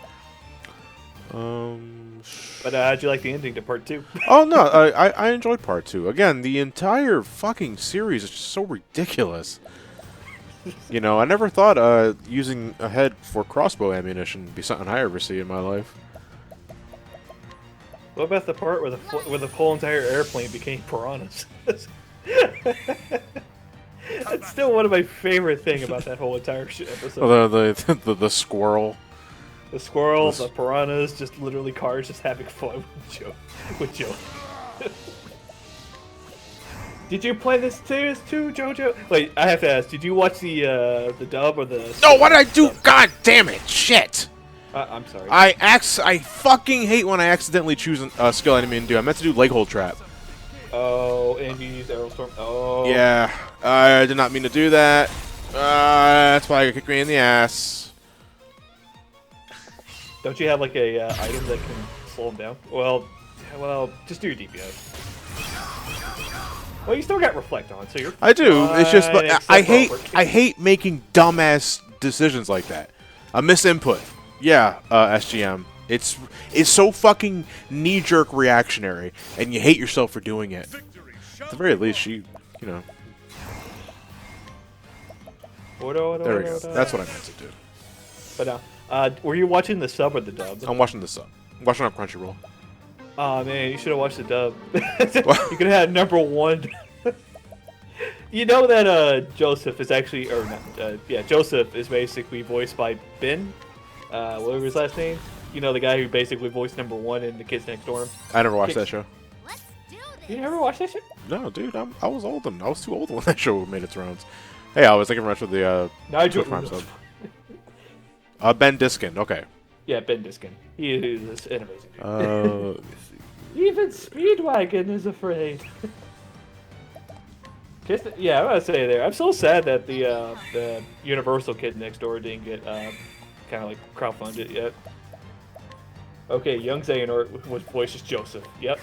But how'd you like the ending to part 2? Oh no, I enjoyed part 2. Again, the entire fucking series is just so ridiculous. You know, I never thought using a head for crossbow ammunition would be something I ever see in my life. What about the part where the whole entire airplane became piranhas? That's still one of my favorite things about that whole entire episode. Oh, the squirrel. The squirrels, the piranhas, just literally cars just having fun with Joe. Did you play this too, Jojo? Wait, I have to ask. Did you watch the dub or the? No, what did I do? God damn it! Shit! I'm sorry. I fucking hate when I accidentally choose a skill I didn't mean to do. I meant to do leg hold trap. Oh, and you used Aerostorm. Oh. Yeah, I did not mean to do that. That's why you kicked me in the ass. Don't you have like a item that can slow him down? Well, just do your DPS. Well, you still got reflect on, so you're. I do. It's just, but except I for hate making dumbass decisions like that. A misinput. Yeah, SGM. It's so fucking knee-jerk reactionary, and you hate yourself for doing it. At the very least, you know. There we go. That's what I meant to do. But were you watching the sub or the dub? I'm watching this up. I'm watching on Crunchyroll. Oh man, you should have watched the dub. You could have had #1. You know that Joseph is actually, or not, yeah, Joseph is basically voiced by Ben. Whatever his last name. You know, the guy who basically voiced #1 in The Kids Next Door. I never watched that show. Let's do this. You never watched that shit? No, dude, I was old. I was too old when that show made its rounds. Hey, I was thinking much of the Nigel. Twitch Prime sub. Ben Diskin. Okay. Yeah, Ben Diskin. He is an amazing. Let me see. Even Speedwagon is afraid. Yeah, I'm gonna say there. I'm so sad that the Universal Kid Next Door didn't get kind of like crowdfunded yet. Okay, young Xehanort was voiced as Joseph. Yep.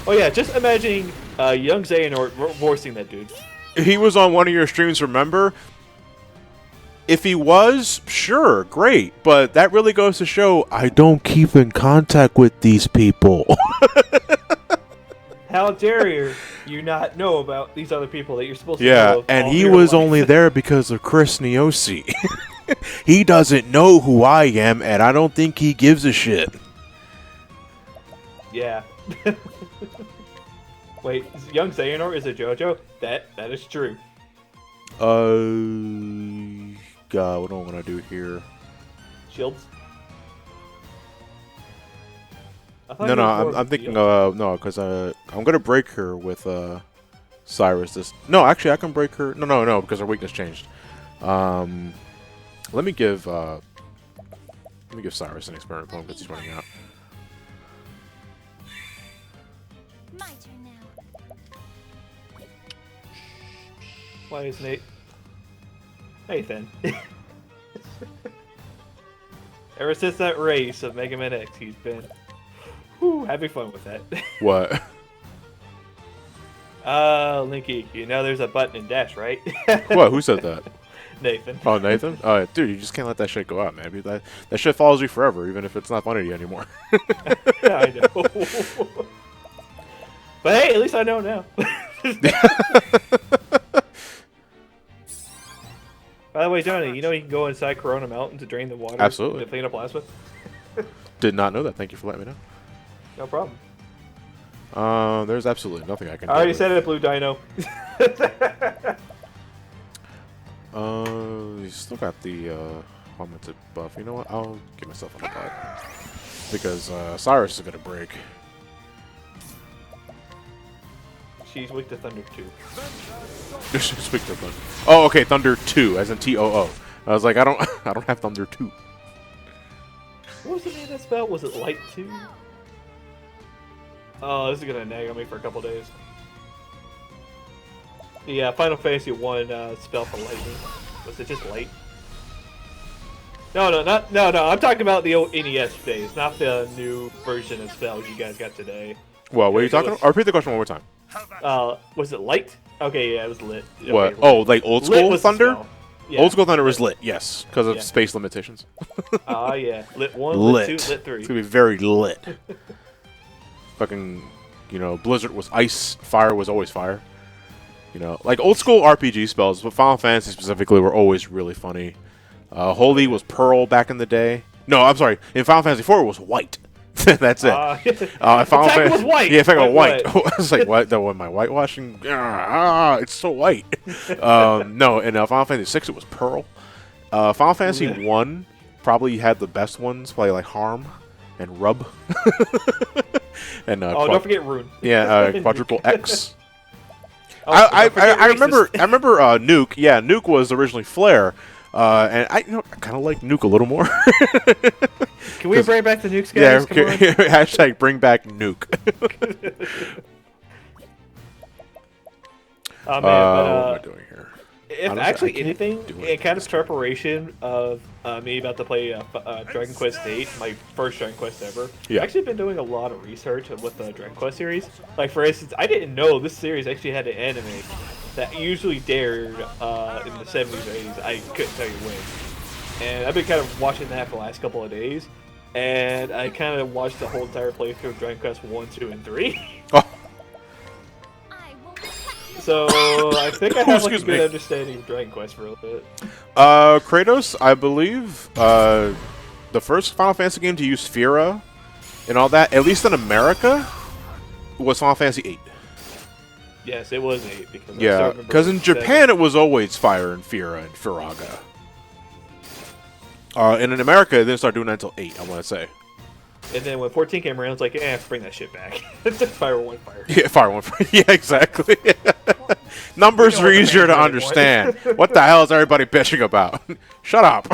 Oh yeah, just imagining young Xehanort voicing that dude. He was on one of your streams, remember? If he was, sure, great. But that really goes to show I don't keep in contact with these people. How dare you not know about these other people that you're supposed to know Yeah, of and all he your was life? only there because of Chris Niosi. He doesn't know who I am, and I don't think he gives a shit. Yeah. Wait, young Xehanort is a JoJo? That is true. God, what do I want to do here? Shields? I thought No, he was more I'm of a thinking, shield. no, because I'm gonna break her with Cyrus. No, actually, I can break her. No, because her weakness changed. Let me give Cyrus an experiment point because he's running out. My turn now. Why is Nate? Nathan. Ever since that race of Mega Man X, he's been having fun with that. What? Linky, you know there's a button in Dash, right? What? Who said that? Nathan. Oh, Nathan? Oh, dude, you just can't let that shit go out, man. That shit follows you forever, even if it's not funny to you anymore. I know. But hey, at least I know now. By the way, Johnny, you know you can go inside Corona Mountain to drain the water Absolutely. to clean up plasma? Did not know that. Thank you for letting me No problem. know. There's absolutely nothing I can I do. already said it, Blue Dino. You still got the augmented buff. You know what? I'll give myself an iPod. Because Cyrus is going to break. She's weak to Thunder 2. Speak to Thunder. Oh, okay, Thunder 2, as in T-O-O. I was like, I don't have Thunder 2. What was the name of that spell? Was it Light 2? Oh, this is gonna nag on me for a couple days. Yeah, Final Fantasy 1 spell for lightning. Was it just light? No, I'm talking about the old NES days, not the new version of spells you guys got today. Well, what are you talking about? Repeat the question one more time. Was it light? Okay, yeah, it was lit. Okay, What? lit. Oh, like old Lit school was the Thunder? spell. Yeah. Old school Thunder was lit, yes, because of Yeah. space limitations. Ah, yeah. Lit 1, lit 2, lit 3. It's gonna be very lit. Fucking, Blizzard was ice, fire was always fire. Like old school RPG spells, but Final Fantasy specifically were always really funny. Holy was Pearl back in the day. No, I'm sorry. In Final Fantasy 4 it was white. That's it. Final Attack was white. Yeah, Attack was white. What? I was like, what? That was my whitewashing? It's so white. No, in Final Fantasy 6 it was Pearl. Final Fantasy 1 probably had the best ones, probably like Harm and Rub. And Don't forget Rune. yeah, Quadruple X. Oh, I don't forget remember Racist. Nuke. Yeah, Nuke was originally Flare, and I kind of like Nuke a little more. Can we bring back the nukes, guys? Yeah, Come on. hashtag bring back Nuke. Oh man, what am I doing here? if Honestly, I actually can't anything, do in it. kind of preparation of me about to play Dragon Quest VIII, my first Dragon Quest ever. Yeah. I've actually been doing a lot of research with the Dragon Quest series. Like for instance, I didn't know this series actually had an anime that usually dared in the 70s or 80s. I couldn't tell you when. And I've been kind of watching that for the last couple of days. And I kind of watched the whole entire playthrough of Dragon Quest 1, 2, and 3. Oh, I will protect you. So I think I have like a Excuse good me. understanding of Dragon Quest for a little bit. Kratos, I believe, the first Final Fantasy game to use Fira and all that, at least in America, was Final Fantasy VIII. Yes, it was 8 because I still Yeah, remember because in 7. Japan it was always Fire and Fira and Firaga. And in America, it didn't start doing that until 8, I want to say. And then when 14 came around, it's like, bring that shit back. It's just Fire 1 Fire. Yeah, Fire 1. Yeah, exactly. Numbers You know are what the easier to man's really understand. want. What the hell is everybody bitching about? Shut up.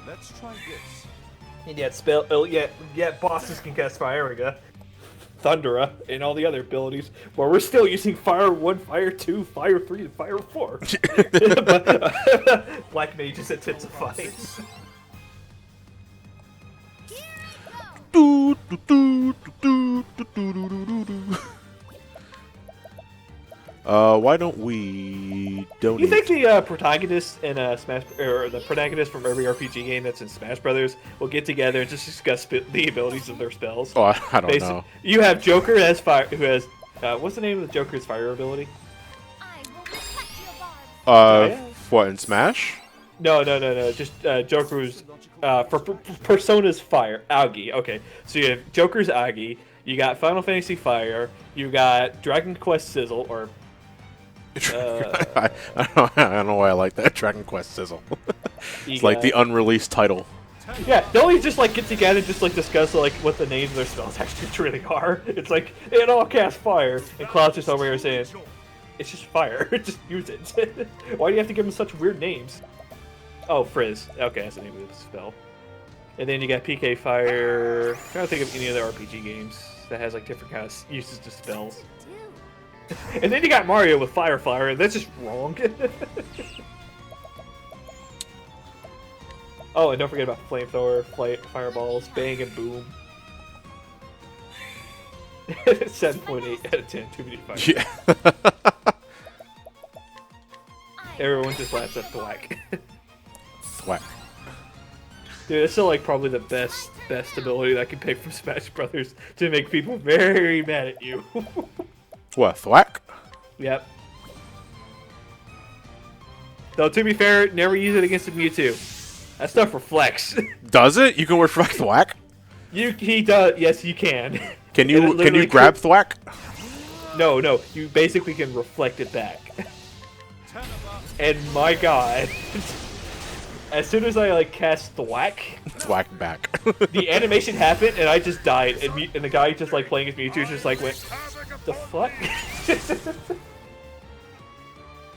Let's try this. And yet bosses can cast Fire, Thundera, and all the other abilities, where we're still using Fire 1, Fire 2, Fire 3, and Fire 4. Black mages intensify. Do, do, do, do, do, do, do, do, do. Why don't we donate? You think the protagonist in Smash, or the protagonist from every RPG game that's in Smash Brothers, will get together and just discuss the abilities of their spells? Oh, I don't know. You have Joker as fire, who has what's the name of the Joker's fire ability? I will respect your barbs. Yeah. What, in Smash? No. Just Joker's for Persona's fire, Augie. Okay, so you have Joker's Augie. You got Final Fantasy Fire. You got Dragon Quest Sizzle, or I don't know why I like that Dragon Quest sizzle. It's like the unreleased title. Yeah, they'll always just like get together and just like discuss like what the names of their spells actually truly are. It's like it all cast fire, and Cloud's just over here saying, "It's just fire. Just use it." Why do you have to give them such weird names? Oh, Frizz. Okay, that's the name of the spell. And then you got PK Fire. I'm trying to think of any other RPG games that has like different kind of uses to spells. And then you got Mario with Fire, and that's just wrong. Oh, and don't forget about Flamethrower, Fireballs, Bang, and Boom. 7.8 out of 10, too many fire. Yeah. Everyone just laughs at Thwack. Thwack. Dude, it's still like probably the best ability that I can pick from Smash Brothers to make people very mad at you. What, Thwack? Yep. Though to be fair, never use it against the Mewtwo. That stuff reflects. Does it? You can reflect Thwack? He does. Yes, you can. Can And it you literally grab Thwack? No. You basically can reflect it back. And my god, as soon as I like cast Thwack, Thwack back. the animation happened and I just died. And the guy just like playing his Mewtwo just like went, the fuck?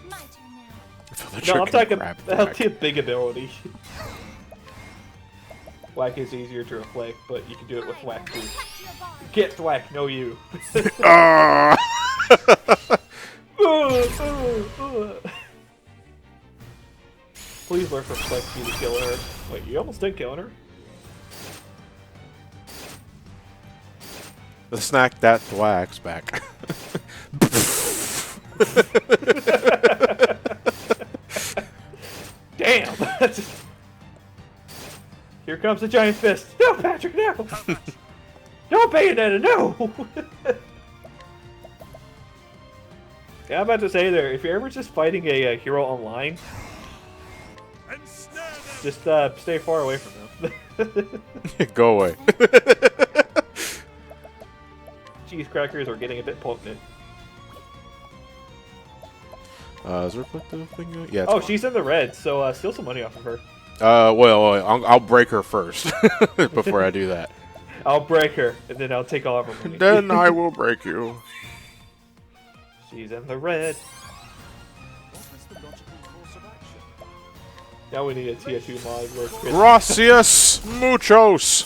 My turn now. No, I'm talking about the big ability. Whack is easier to reflect, but you can do it with Whack too. Respect your barbs. Get Thwack, no you. Please work reflect you to kill her. Wait, you almost did killing her? The snack that Thwack's back. Damn! Here comes the giant fist. No, Patrick, no! No, Bayonetta, no! Yeah, I'm about to say there, if you're ever just fighting a hero online, just stay far away from them. Go away. Cheese crackers are getting a bit potent. Is there a reflective thing? Yeah. Oh, she's in the red, so steal some money off of her. Well, I'll break her first before I do that. I'll break her, and then I'll take all of her money. Then I will break you. She's in the red. What is the logical course of action? Now we need a tier 2 mod where Chris Gracias muchos.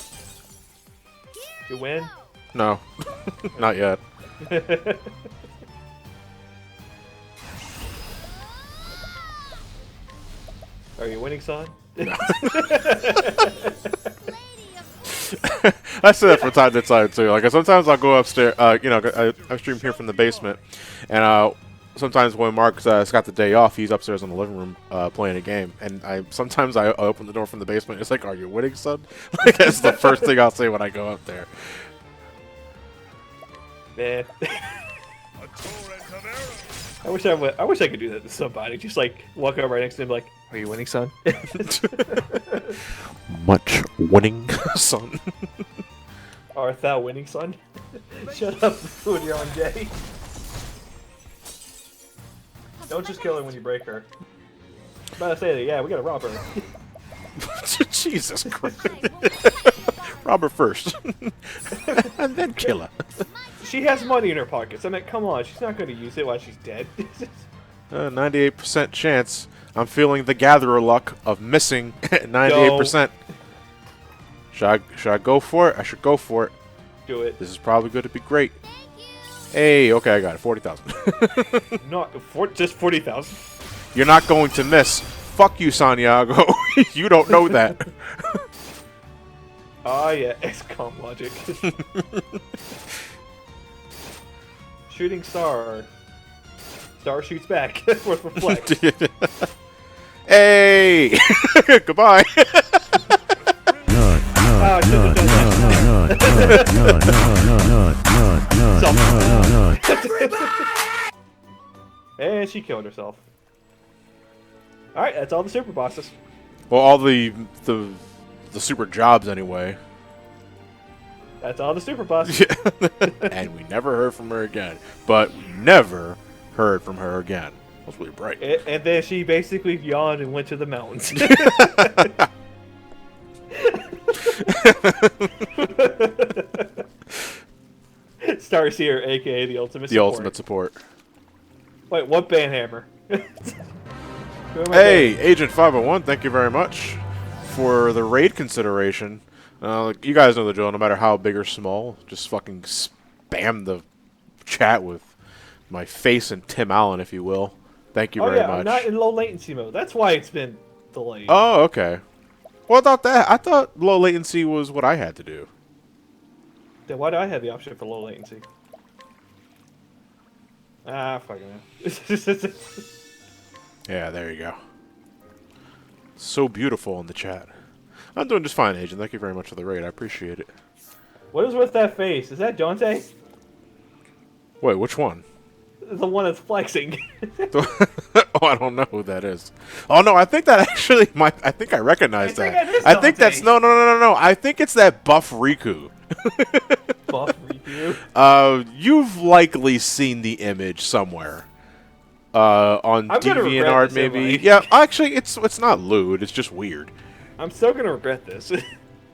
you win. No, not yet. Are you winning, son? Lady of I say that from time to time too. Like sometimes I'll go upstairs. I stream here from the basement, and sometimes when Mark's got the day off, he's upstairs in the living room playing a game. And sometimes I open the door from the basement. It's like, "Are you winning, son?" Like that's the first thing I'll say when I go up there. Man. I wish I could do that to somebody. Just like walk over right next to him, like, "Are you winning, son?" Much winning, son. Art thou winning, son? Shut up, ruin your own day. Don't just kill her when you break her. I'm about to say that, yeah, we gotta rob her. Jesus Christ. Rob her first. And then kill her. She has money in her pockets. I mean, come on, she's not gonna use it while she's dead. 98% chance. I'm feeling the gatherer luck of missing 98%. Should I go for it? I should go for it. Do it. This is probably going to be great. Hey, okay, I got it. 40,000. Not just 40,000. You're not going to miss. Fuck you, Santiago. You don't know that. Ah, yeah, XCOM logic. Shooting star. Star shoots back. Worth reflect. Hey! Goodbye. And she killed herself. Alright, that's all the super bosses. Well, all the super jobs anyway. That's all the super bosses. Yeah. And we never heard from her again. But we never heard from her again. That's really bright. And then she basically yawned and went to the mountains. Starseer, aka the ultimate The support. ultimate support. Wait, what banhammer? Hey, Agent 501, thank you very much for the raid consideration. You guys know the drill. No matter how big or small, just fucking spam the chat with my face and Tim Allen, if you will. Thank you very much. I'm not in low latency mode. That's why it's been delayed. Oh, okay. Well, I thought low latency was what I had to do. Then why do I have the option for low latency? Ah, fucking hell. Yeah, there you go. So beautiful in the chat. I'm doing just fine, Agent. Thank you very much for the raid. I appreciate it. What is with that face? Is that Dante? Wait, which one? The one that's flexing. Oh, I don't know who that is. Oh no, I think that actually I think I recognize that. I think that's no. I think it's that Buff Riku. Buff Riku. You've likely seen the image somewhere. On DeviantArt maybe. Yeah, actually it's not lewd, it's just weird. I'm still gonna regret this.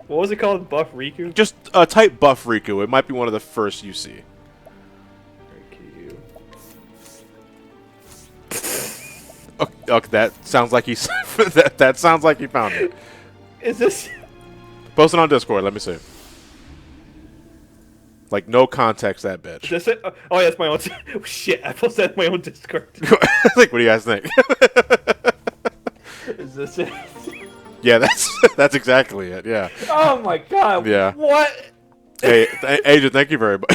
What was it called? Buff Riku? Just type Buff Riku. It might be one of the first you see. Okay, that sounds like he that sounds like he found it. Is this? Post it on Discord. Let me see. Like no context, that bitch. Is this it? Oh, yeah, that's my own. Oh, shit, I posted that in my own Discord. Like, what do you guys think? Is this it? Yeah, that's exactly it. Yeah. Oh my god. Yeah. What? Hey, Agent, thank you very much.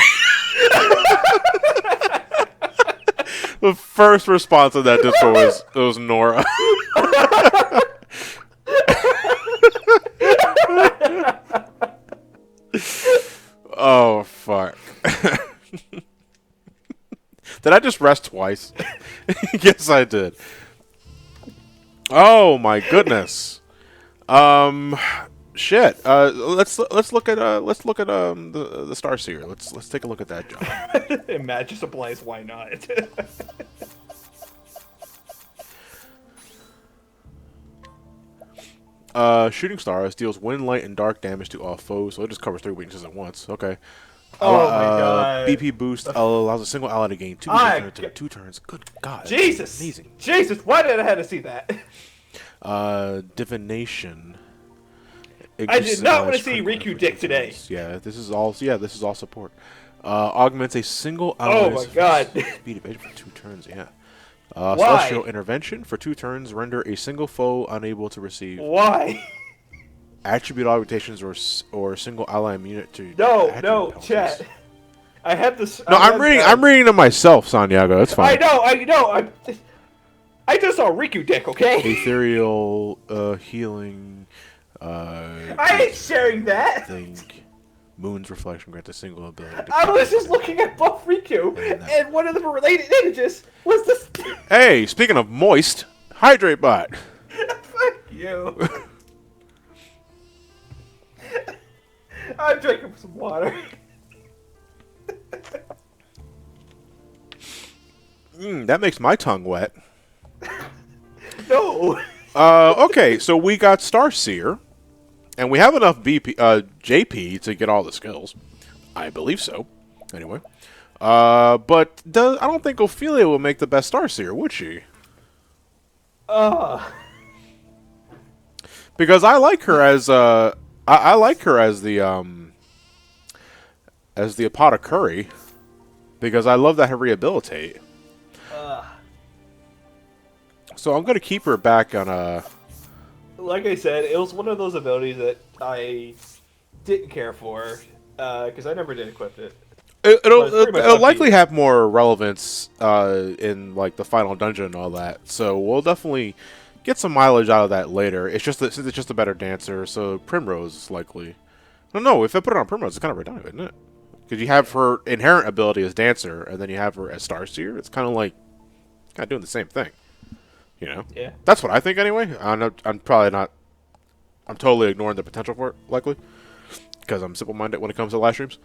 The first response to that Discord was Nora. Oh fuck! Did I just rest twice? Yes, I did. Oh my goodness. Shit. Let's look at the Starseer. Let's take a look at that job. Magic supplies. Why not? Shooting Stars deals wind, light, and dark damage to all foes, so it just covers 3 weaknesses at once. Okay. Oh my god. BP boost allows a single ally to gain 2 turns in 2 turns. Good god. Jesus. Amazing. Jesus, why did I have to see that? Divination. I did not want to see Riku dick today. Yeah, this is all support. Augments a single ally's Oh my god. speed of 8 for 2 turns, yeah. Why? Celestial Intervention. For 2 turns, render a single foe unable to receive Why? attribute augmentations or single ally immune to No, penalties. chat. I have this. No, I'm reading them myself, Santiago. That's fine. I know. I just saw Riku dick, okay? Ethereal healing. I ain't sharing that. Think Moon's reflection grants a single ability. To I was just looking at Buff Riku, and one of the related images was this. Hey, speaking of moist, Hydrate Bot. Fuck you. I'm drinking some water. That makes my tongue wet. No. Okay, so we got Starseer, and we have enough JP to get all the skills. I believe so. Anyway. But I don't think Ophelia will make the best Starseer, would she? Because I like her as I like her as the apothecary, because I love that her rehabilitate. So I'm gonna keep her back on Like I said, it was one of those abilities that I didn't care for because I never did equip it. It'll likely have more relevance in like the final dungeon and all that. So we'll definitely get some mileage out of that later. It's just that since it's just a better dancer, so Primrose is likely. No, if I put it on Primrose, it's kind of redundant, isn't it? Because you have her inherent ability as dancer, and then you have her as Starseer. It's kind of like doing the same thing. You know? Yeah. That's what I think anyway. I'm probably not. I'm totally ignoring the potential for it, likely, because I'm simple-minded when it comes to live streams.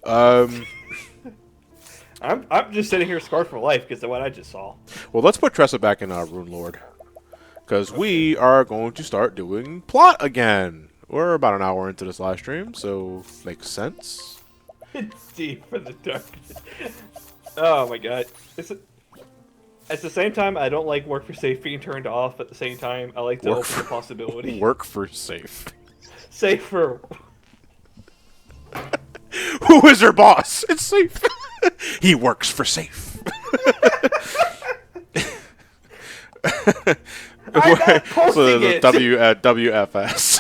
I'm just sitting here scarred for life because of what I just saw. Well, let's put Tressa back in Rune Lord, because we are going to start doing plot again. We're about an hour into this live stream, so makes sense. It's deep for the darkness. Oh my god. At the same time, I don't like work for safe being turned off. At the same time, I like to open the possibility. Work for safe. Safe for... Who is her boss? It's safe. He works for safe. I'm not posting So the it. WFS.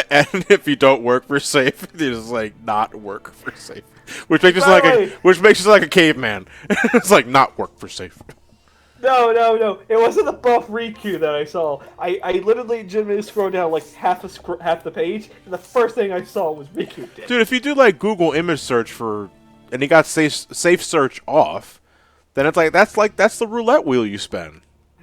And if you don't work for safe, it is like not work for safe, which makes you like a caveman. It's like not work for safe. No. It wasn't the buff Riku that I saw. I literally legitimately scrolled down like half the page, and the first thing I saw was Riku dead. Dude, if you do like Google image search and you got safe search off, then it's that's the roulette wheel you spin.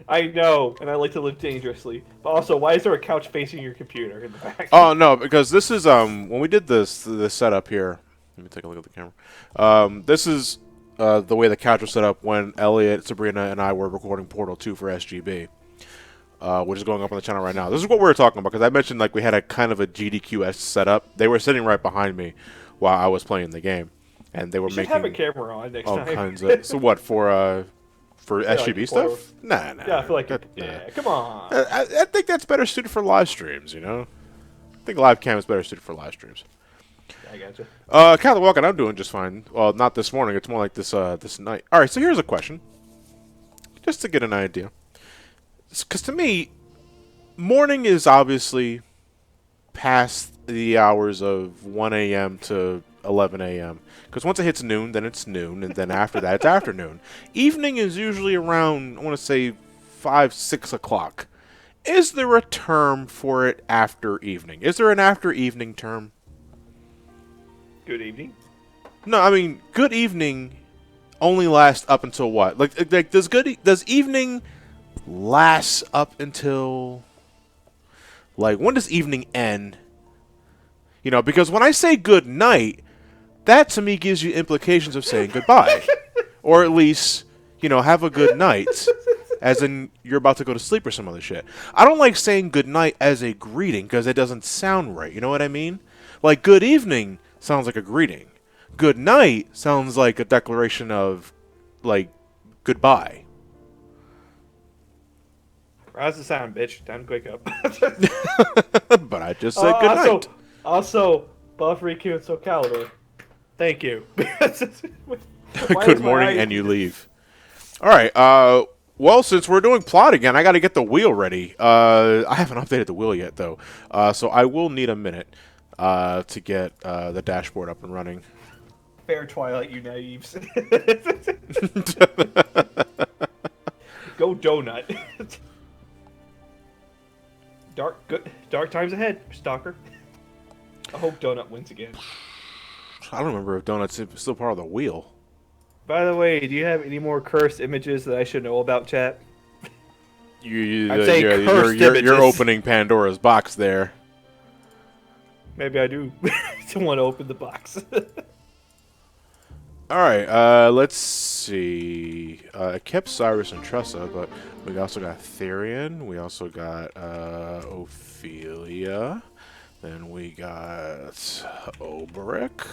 I know, and I like to live dangerously. But also, why is there a couch facing your computer in the back? Oh no, because this is when we did this setup here. Let me take a look at the camera. This is the way the couch was set up when Elliot, Sabrina, and I were recording Portal 2 for SGB, which is going up on the channel right now. This is what we were talking about, because I mentioned like we had a kind of a GDQS setup. They were sitting right behind me while I was playing the game, and they were you should making have a camera on next all time. kinds of. So what for SGB like stuff? Nah. Yeah, I feel like nah. come on. I think that's better suited for live streams. You know, I think live cam is better suited for live streams. I gotcha. Captain Welkin, I'm doing just fine. Well, not this morning. It's more like this night. All right, so here's a question, just to get an idea. Because to me, morning is obviously past the hours of 1 a.m. to 11 a.m. Because once it hits noon, then it's noon, and then after that, it's afternoon. Evening is usually around, I want to say, 5, 6 o'clock. Is there a term for it after evening? Is there an after evening term? Good evening. No, I mean, good evening only lasts up until what? Like does evening last up until, like, when does evening end? You know, because when I say good night, that to me gives you implications of saying goodbye. Or at least, you know, have a good night. As in, you're about to go to sleep or some other shit. I don't like saying good night as a greeting because it doesn't sound right. You know what I mean? Like, good evening sounds like a greeting. Good night sounds like a declaration of, like, goodbye. How's the sound, bitch? Time to wake up. But I just said good night. Also, Buff Riku and Soul Calibur. Thank you. Good morning, and you leave. All right. Well, since we're doing plot again, I got to get the wheel ready. I haven't updated the wheel yet, though, so I will need a minute to get the dashboard up and running. Fair Twilight, you naives. Go donut. Dark times ahead, stalker. I hope Donut wins again. I don't remember if Donut's still part of the wheel. By the way, do you have any more cursed images that I should know about, chat? I'm saying cursed you're images. opening Pandora's box there. Maybe I do. Want to open the box. All right, let's see. I kept Cyrus and Tressa, but we also got Therian. We also got Ophelia. Then we got Oberic.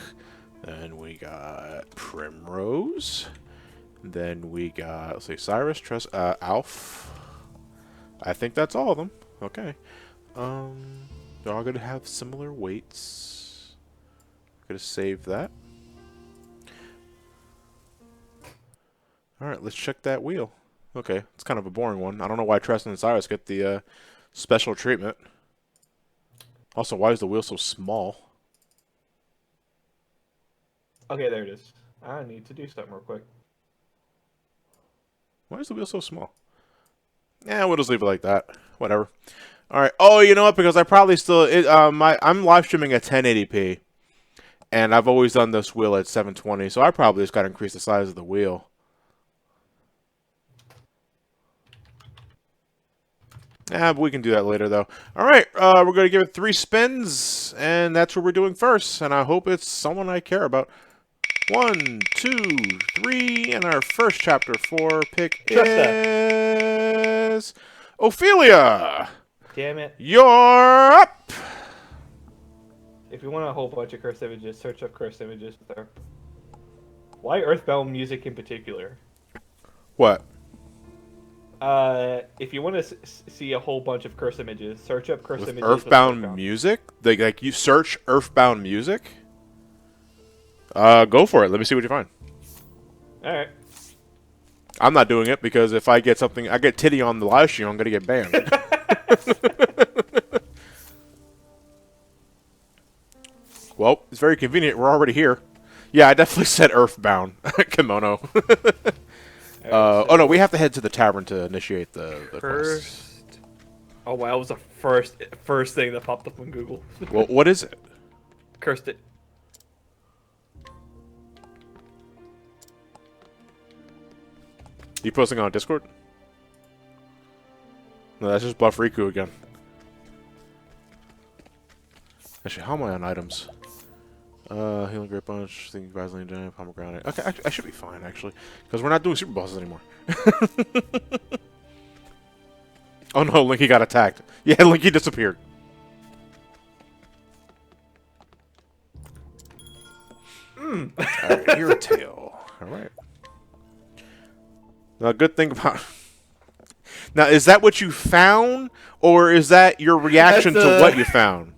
Then we got Primrose. Then we got, let's see, Cyrus, Tressa, Alf. I think that's all of them. Okay. They're all going to have similar weights. Going to save that. Alright, let's check that wheel. Okay, it's kind of a boring one. I don't know why Tressa and Cyrus get the special treatment. Also, why is the wheel so small? Okay, there it is. I need to do something real quick. Why is the wheel so small? Yeah, we'll just leave it like that. Whatever. Alright. Oh, you know what? Because I probably still... I'm live streaming at 1080p. And I've always done this wheel at 720. So I probably just got to increase the size of the wheel. Yeah, but we can do that later, though. Alright, we're going to give it 3 spins. And that's what we're doing first. And I hope it's someone I care about. 1, 2, 3, and our first chapter 4 pick is Ophelia. Damn it. You're up. If you want a whole bunch of cursed images, search up cursed images there. Why Earthbound music in particular? What? If you want to see a whole bunch of cursed images, search up cursed With images. Earthbound music? Like you search Earthbound music? Go for it. Let me see what you find. Alright. I'm not doing it because if I get something, I get titty on the live stream, I'm going to get banned. Well, it's very convenient. We're already here. Yeah, I definitely said Earthbound. Kimono. Oh, no, we have to head to the tavern to initiate the quest. First. Oh, wow, that was the first thing that popped up on Google. Well, what is it? Cursed it. You posting on Discord? No, that's just Buff Riku again. Actually, how am I on items? Healing Great Bunch, Thinking Vaseline, Giant, Pomegranate. Okay, I should be fine, actually. Because we're not doing super bosses anymore. Oh no, Linky got attacked. Yeah, Linky disappeared. Alright, your tail. Alright. Now, good thing about... Now, is that what you found? Or is that your reaction to what you found?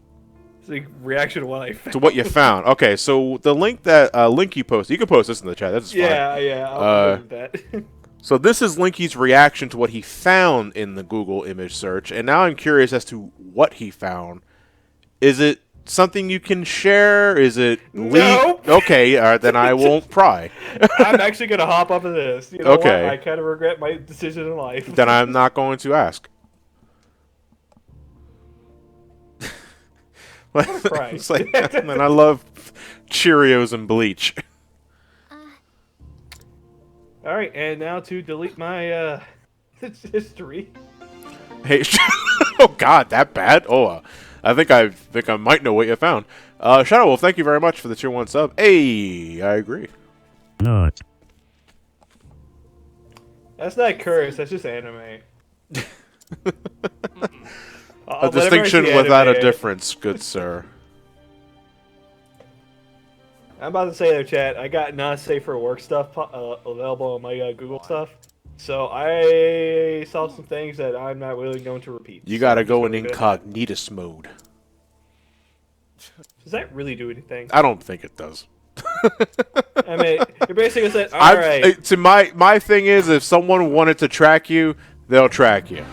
It's a reaction to what I found. To what you found. Okay, so the link that Linky posted, you can post this in the chat. That's fine. Yeah, I'll do that. So this is Linky's reaction to what he found in the Google image search, and now I'm curious as to what he found. Is it something you can share? Is it Nope. Okay, then I won't pry. I'm actually gonna hop up into this. You know Okay. what? I kind of regret my decision in life. Then I'm not going to ask. Right. It's like, man, I love Cheerios and bleach. All right, and now to delete my history. Hey, oh God, that bad? Oh, I think I might know what you found. Shadow Wolf, thank you very much for the tier 1 sub. Hey, I agree. Not. That's not curse. That's just anime. A distinction without a difference, good sir. I'm about to say there, chat. I got not safe for work stuff available on my Google stuff, so I saw some things that I'm not really going to repeat. You So gotta I'm go just in gonna go ahead. incognitus mode. Does that really do anything? I don't think it does. I mean, you're basically saying, all right. So my thing is, if someone wanted to track you, they'll track you.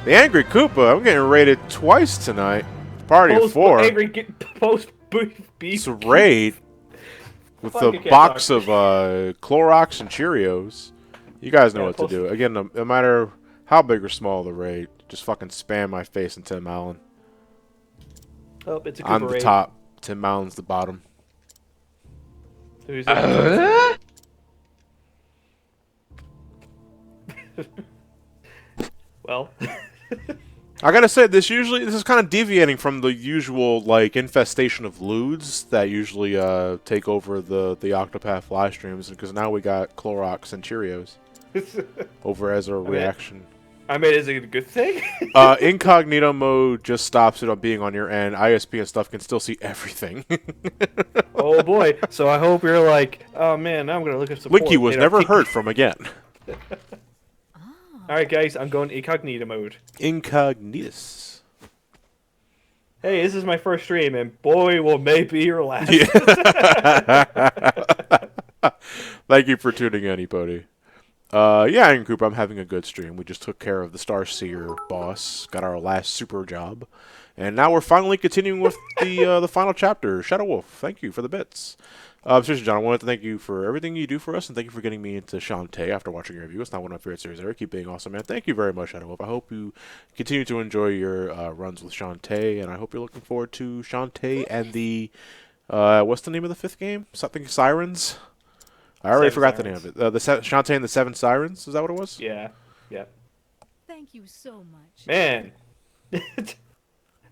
The Angry Koopa, I'm getting raided twice tonight. Party of 4. Post beef. It's a raid with Fuck, I the can't box talk. of Clorox and Cheerios. You guys know Yeah, what to do. Again, no matter how big or small the raid, just fucking spam my face and Tim Allen. Oh, it's a I'm Cooper the eight. top. Tim Mountain's the bottom. Who's it? Well, I gotta say, this is kind of deviating from the usual like infestation of lewds that usually take over the Octopath live streams, because now we got Clorox and Cheerios over as a reaction. I mean, is it a good thing? Incognito mode just stops it on being on your end. ISP and stuff can still see everything. Oh boy! So I hope you're like, oh man, now I'm gonna look up support. Winky was You know, never kick- heard from again. All right, guys, I'm going incognito mode. Incognitus. Hey, this is my first stream, and boy, will may be your last. Thank you for tuning in, Epody. Yeah, in group, I'm having a good stream. We just took care of the Starseer boss, got our last super job, and now we're finally continuing with the final chapter, Shadow Wolf. Thank you for the bits. Seriously, John, I wanted to thank you for everything you do for us, and thank you for getting me into Shantae after watching your review. It's not one of my favorite series ever. Keep being awesome, man. Thank you very much, Shadow Wolf. I hope you continue to enjoy your runs with Shantae, and I hope you're looking forward to Shantae and the what's the name of the 5th game? Something Sirens. I already forgot the name of it. Shantae and the 7 Sirens. Is that what it was? Yeah. Thank you so much. Man,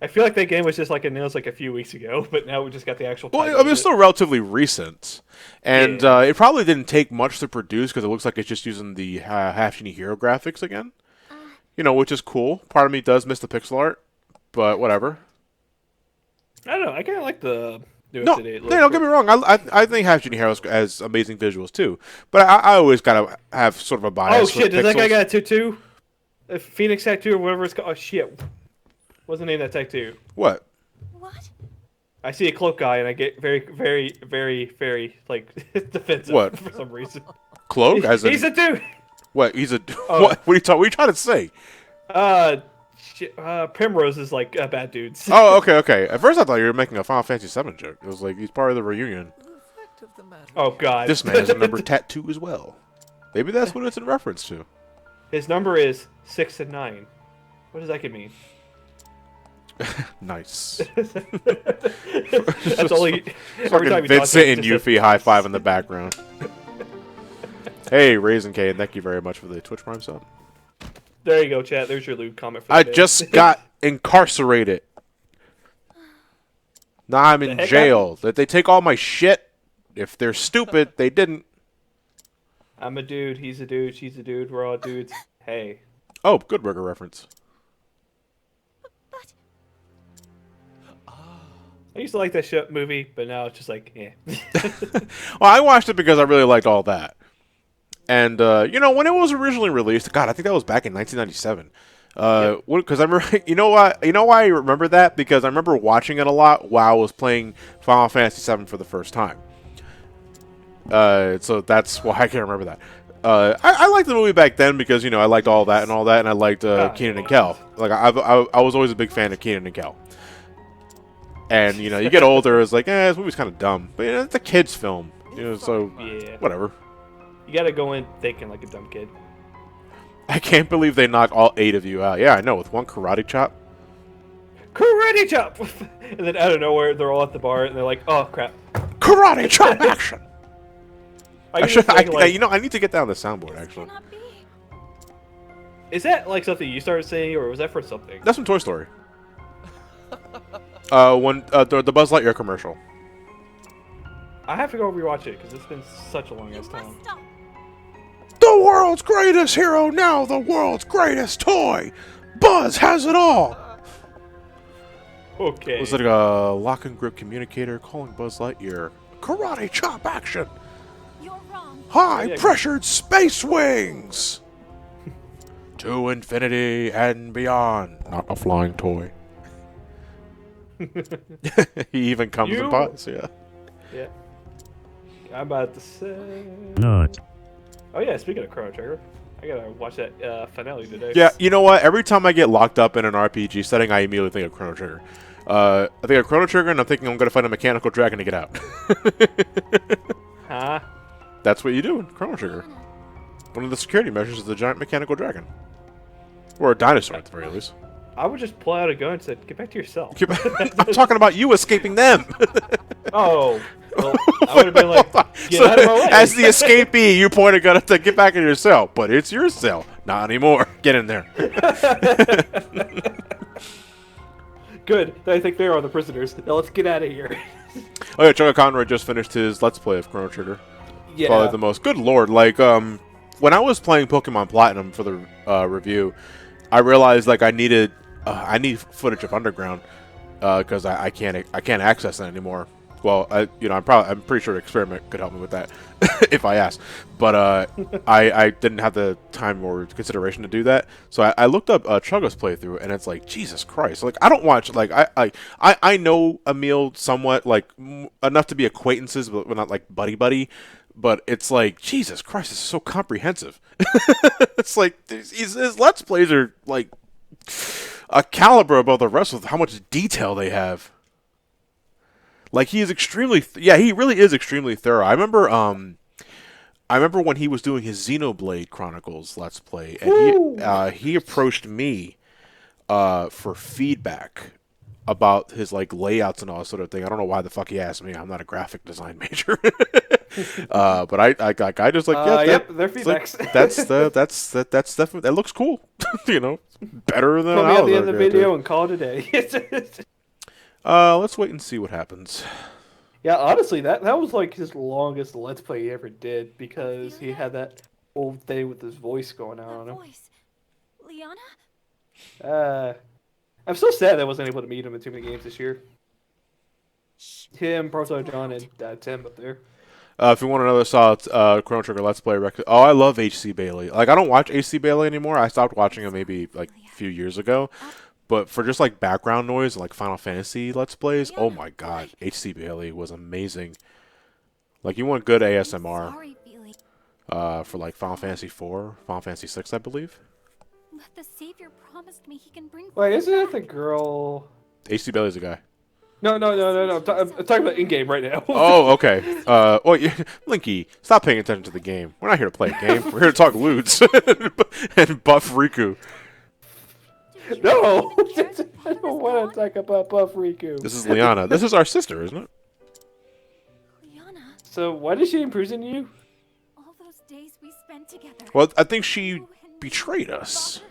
I feel like that game was just like announced like a few weeks ago, but now we just got the actual. Well, title I mean, of it's it. still relatively recent, and Yeah. it probably didn't take much to produce because it looks like it's just using the Half Genie Hero graphics again. You know, which is cool. Part of me does miss the pixel art, but whatever. I don't know. I kind of like the new No, up-to-date look. don't get me wrong. I think Half Genie Hero has amazing visuals too, but I always gotta have sort of a bias. Oh shit! with Does that guy pixels. got a tattoo? A Phoenix tattoo or whatever it's called? Oh shit! What's the name of that tattoo? What? What? I see a cloak guy and I get very, very, very, very like defensive. What? For some reason? Cloak? As in, He's a dude. what? He's a Oh. what? What are you talking? What are you trying to say? Primrose is like bad dudes. Oh, okay. At first, I thought you were making a Final Fantasy VII joke. It was like he's part of the reunion. Oh god. This man has a number tattoo as well. Maybe that's what it's in reference to. His number is 6 and 9. What does that could mean? Nice. That's all he. Every Fucking time he talks, Vincent he and just Yuffie high five in the background. Hey, Raisin Kane, thank you very much for the Twitch Prime sub. There you go, chat. There's your Luke comment for the I day. just got incarcerated. Now I'm in heck jail. That they take all my shit. If they're stupid, they didn't. I'm a dude. He's a dude. She's a dude. We're all dudes. Hey. Oh, Good Burger reference. But I used to like that movie, but now it's just like, yeah. Well, I watched it because I really liked all that. And, you know, when it was originally released, God, I think that was back in 1997. Because I remember, you know why I remember that? Because I remember watching it a lot while I was playing Final Fantasy VII for the first time. So that's why I can remember that. I liked the movie back then because, you know, I liked all that, and I liked Keenan and Kel. Like, I was always a big fan of Keenan and Kel. And, you know, you get older, it's like, this movie's kind of dumb. But, you know, it's a kid's film. You know, so, Yeah. whatever. You gotta go in thinking like a dumb kid. I can't believe they knocked all 8 of you out. Yeah, I know, with one karate chop. Karate chop! And then out of nowhere, they're all at the bar, and they're like, oh, crap. Karate chop action! I I can should, just think, like, you know, I need to get down the soundboard, actually. cannot be. is that like something you started saying, or was that for something? That's from Toy Story. The Buzz Lightyear commercial. I have to go rewatch it, because it's been such a long You ass must time. stop. The world's greatest hero, now the world's greatest toy. Buzz has it all. Okay. It was like a lock and grip communicator calling Buzz Lightyear. Karate chop action. You're wrong. High pressured space wings. To infinity and beyond. Not a flying toy. He even comes in You- pots, yeah. Yeah. I'm about to say... Not. Oh yeah, speaking of Chrono Trigger, I gotta watch that finale today. Yeah, you know what? Every time I get locked up in an RPG setting, I immediately think of Chrono Trigger. I think of Chrono Trigger, and I'm thinking I'm going to find a mechanical dragon to get out. Huh? That's what you do in Chrono Trigger. One of the security measures is the giant mechanical dragon. Or a dinosaur, at the very least. I would just pull out a gun and say, "Get back to yourself." I'm talking about you escaping them. Oh, well, I would have been like, "Get out of my way." As the escapee, you point a gun at the get back in your cell, but it's your cell. Not anymore. Get in there. Good. I think they are the prisoners. Now let's get out of here. Oh yeah, Chuck Conroy just finished his Let's Play of Chrono Trigger. Yeah. Probably the most. Good lord, like when I was playing Pokemon Platinum for the review, I realized like I need footage of Underground because I can't access it anymore. Well, I'm pretty sure Experiment could help me with that if I asked, but I didn't have the time or consideration to do that. So I looked up Chugga's playthrough, and it's like Jesus Christ! Like I don't watch like I know Emil somewhat like enough to be acquaintances, but not like buddy. But it's like Jesus Christ! This is so comprehensive. It's like his Let's Plays are like a caliber above the rest with how much detail they have. Like he is extremely, he really is extremely thorough. I remember when he was doing his Xenoblade Chronicles Let's Play, and he approached me for feedback about his like layouts and all that sort of thing. I don't know why the fuck he asked me. I'm not a graphic design major, but I just like yep, they're feedbacks. Like, that's definitely that looks cool. Better than Put me I at was the end of the gonna do. video and call it a day. Let's wait and see what happens. Yeah, honestly, that was like his longest Let's Play he ever did because he had that old thing with his voice going out on him. Voice. Liana? I'm so sad that I wasn't able to meet him in too many games this year. Him, Proto John, and Tim up there. If you want another solid Chrono Trigger Let's Play I love H.C. Bailey. Like, I don't watch H.C. Bailey anymore. I stopped watching him maybe like a few years ago. But for just like background noise and like Final Fantasy Let's Plays, oh my god, H.C. Bailey was amazing. Like, you want good ASMR Sorry, Billy. for like Final Fantasy 4, Final Fantasy 6, I believe. But the Savior promised me he can bring. Wait, isn't that the girl? H.C. Bailey's a guy. No. I'm talking about in-game right now. Oh, okay. Linky, stop paying attention to the game. We're not here to play a game. We're here to talk lewds and buff Riku. No! I don't want to talk about Buff Riku. This is Liana. This is our sister, isn't it? Liana, So why did she imprison you? all those days we spent together. Well, I think she betrayed us.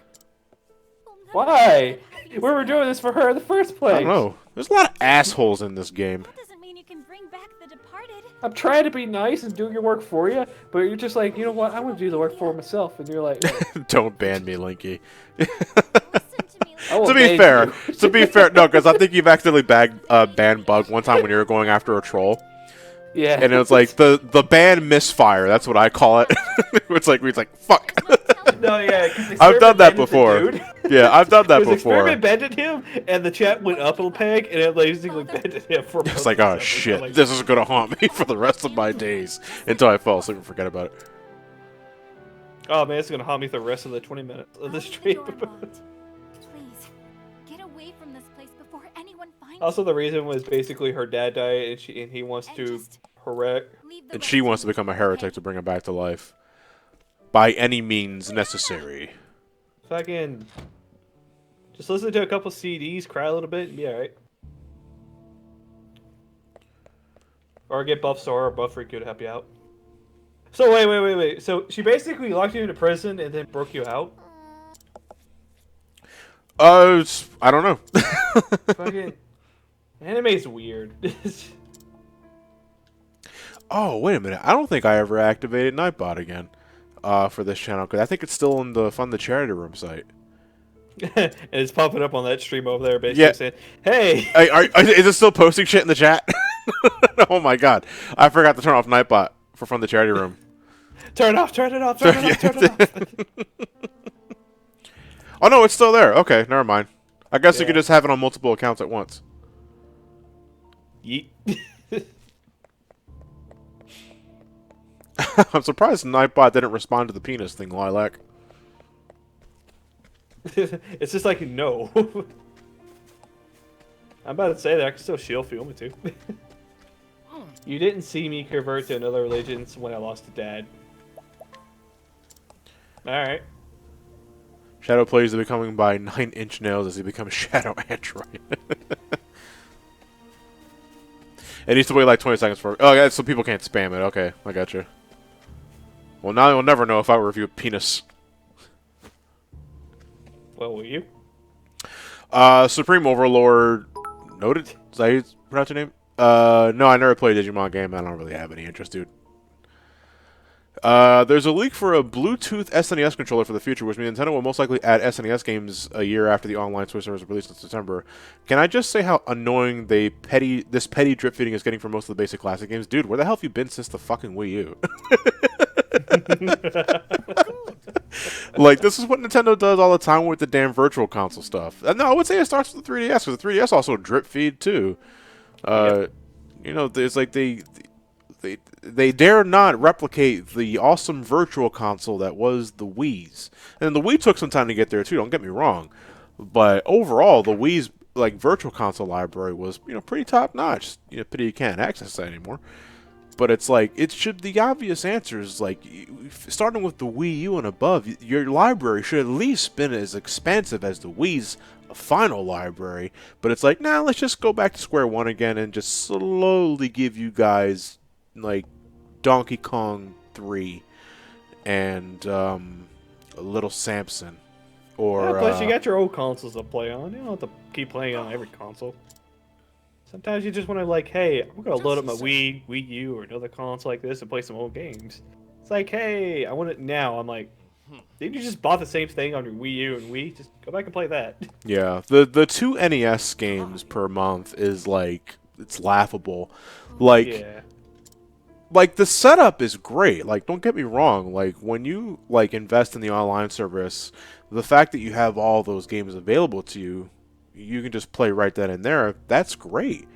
Why? We were doing this for her in the first place. I don't know. There's a lot of assholes in this game. That doesn't mean you can bring back the departed. I'm trying to be nice and do your work for you, but you're just like, you know what? I want to do the work for myself, and you're like, Don't ban me, Linky. Listen to me. I will To ban be you. fair, no, because I think you've accidentally banned Bug one time when you were going after a troll, Yeah. and it was like the ban misfire. That's what I call it. It's like fuck. No, yeah. 'cause I've done that Experiment banded the before. dude. Yeah, I've done that 'Cause before. Experiment banded him, and the chat went up a peg, and it basically banded him for. It's like, oh shit, this is gonna haunt me for the rest of my days until I fall asleep and forget about it. Oh man, it's gonna haunt me for the rest of the 20 minutes of the stream. Please, get away from this place before anyone finds Also, the reason was basically her dad died, and he wants And to just correct. leave the And she rest wants to become a heretic to bring him back to life. By any means necessary. Fucking. Just listen to a couple CDs, cry a little bit, and be alright. Or get Buff Sora or Buff Riku to help you out. So, wait. So, she basically locked you into prison and then broke you out? I don't know. Fucking. Anime's weird. Oh, wait a minute. I don't think I ever activated Nightbot again for this channel, because I think it's still in the Fund the Charity Room site. And it's popping up on that stream over there, basically saying, "Hey, Hey, is it still posting shit in the chat? Oh my god. I forgot to turn off Nightbot for Fund the Charity Room. turn it off, turn it off." Oh no, it's still there. Okay, never mind. I guess you Yeah. could just have it on multiple accounts at once. Yeet. I'm surprised Nightbot didn't respond to the penis thing, Lilac. It's just like no. I'm about to say that I can still shield feel me too. You didn't see me convert to another religion when I lost a dad. All right. Shadow plays the becoming by 9-inch nails as he becomes Shadow Android. It needs to wait like 20 seconds for. Oh, yeah, so people can't spam it. Okay, I got you. Well, now you'll never know if I review penis. Well, will you? Supreme Overlord. Noted? Is that how you pronounce your name? No, I never played a Digimon game. I don't really have any interest, dude. There's a leak for a Bluetooth SNES controller for the future, which means Nintendo will most likely add SNES games a year after the online Switch service is released in September. Can I just say how annoying this petty drip feeding is getting for most of the basic classic games? Dude, where the hell have you been since the fucking Wii U? Like, this is what Nintendo does all the time with the damn virtual console stuff. No, I would say it starts with the 3DS, because the 3DS also drip feed, too. You know, it's like they dare not replicate the awesome virtual console that was the Wii's. And the Wii took some time to get there, too, don't get me wrong. But overall, the Wii's, like, virtual console library was, you know, pretty top-notch. You know, pity you can't access that anymore. But it's like, the obvious answer is, like, starting with the Wii U and above, your library should at least been as expansive as the Wii's final library. But it's like, nah, let's just go back to square one again and just slowly give you guys, like, Donkey Kong 3 and a Little Samson. Or, Yeah, plus you got your old consoles to play on. You don't have to keep playing on every console. Sometimes you just want to, like, hey, I'm going to load up my Wii U, or another console like this and play some old games. It's like, hey, I want it now. I'm like, didn't you just bought the same thing on your Wii U and Wii? Just go back and play that. Yeah, the 2 NES games per month is, like, it's laughable. Like, Yeah. like, the setup is great. Like, don't get me wrong. Like, when you, like, invest in the online service, the fact that you have all those games available to you, you can just play right then and there. That's great.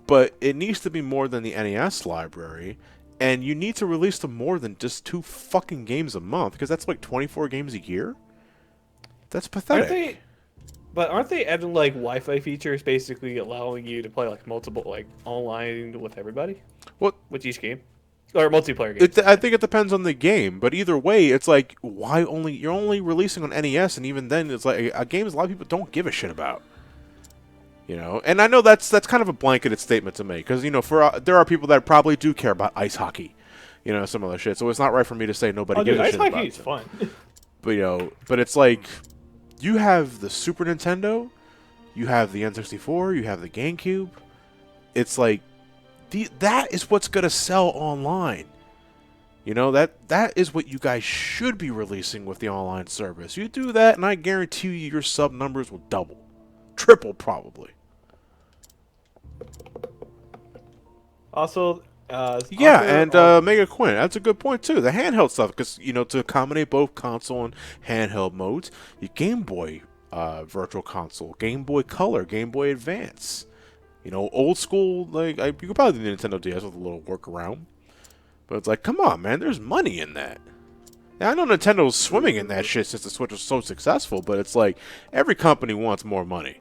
But it needs to be more than the NES library. And you need to release them more than just 2 fucking games a month. Because that's like 24 games a year? That's pathetic. Aren't they adding, like, Wi-Fi features, basically allowing you to play, like, multiple, like, online with everybody? What? With each game? Or multiplayer games? I think it depends on the game, but either way, it's like, why only you're only releasing on NES, and even then, it's like a game a lot of people don't give a shit about. You know, and I know that's kind of a blanketed statement to make, because, you know, there are people that probably do care about ice hockey, you know, some other shit. So it's not right for me to say nobody gives a shit about it. Ice hockey is fun. But, you know, but it's like, you have the Super Nintendo, you have the N64, you have the GameCube. It's like, that is what's gonna sell online. You know, that is what you guys should be releasing with the online service. You do that, and I guarantee you your sub numbers will double. Triple, probably. Also, yeah, and Mega Quinn, that's a good point too. The handheld stuff, because, you know, to accommodate both console and handheld modes, your Game Boy Virtual Console, Game Boy Color, Game Boy Advance. You know, old school, like, you could probably do the Nintendo DS with a little workaround. But it's like, come on, man, there's money in that. And I know Nintendo's swimming in that shit since the Switch was so successful, but it's like, every company wants more money.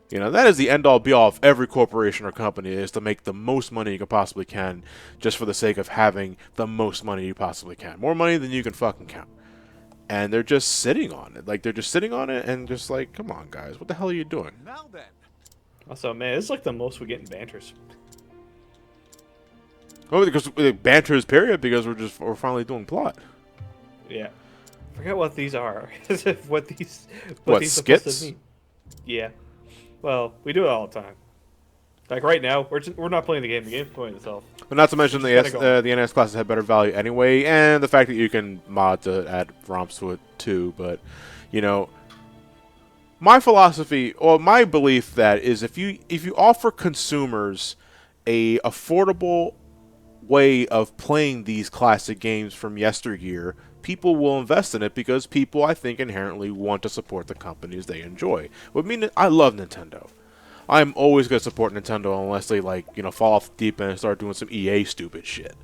You know, that is the end-all, be-all of every corporation or company, is to make the most money you possibly can, just for the sake of having the most money you possibly can. More money than you can fucking count. And they're just sitting on it. Like, they're just sitting on it and just like, come on, guys, what the hell are you doing? Now then. Also, man, it's like the most we get in banters. Well, because banters, period, because we're finally doing plot. Yeah. Forget what these are. what these skits? supposed to mean. Yeah. Well, we do it all the time. Like right now, we're not playing the game. The game's playing itself. But not to mention the NS classes have better value anyway, and the fact that you can mod to add ROMs to it too. But, you know, my philosophy, or my belief, that is, if you offer consumers a affordable way of playing these classic games from yesteryear, people will invest in it, because people, I think, inherently want to support the companies they enjoy. But I love Nintendo. I'm always going to support Nintendo unless they, like, you know, fall off the deep end and start doing some EA stupid shit.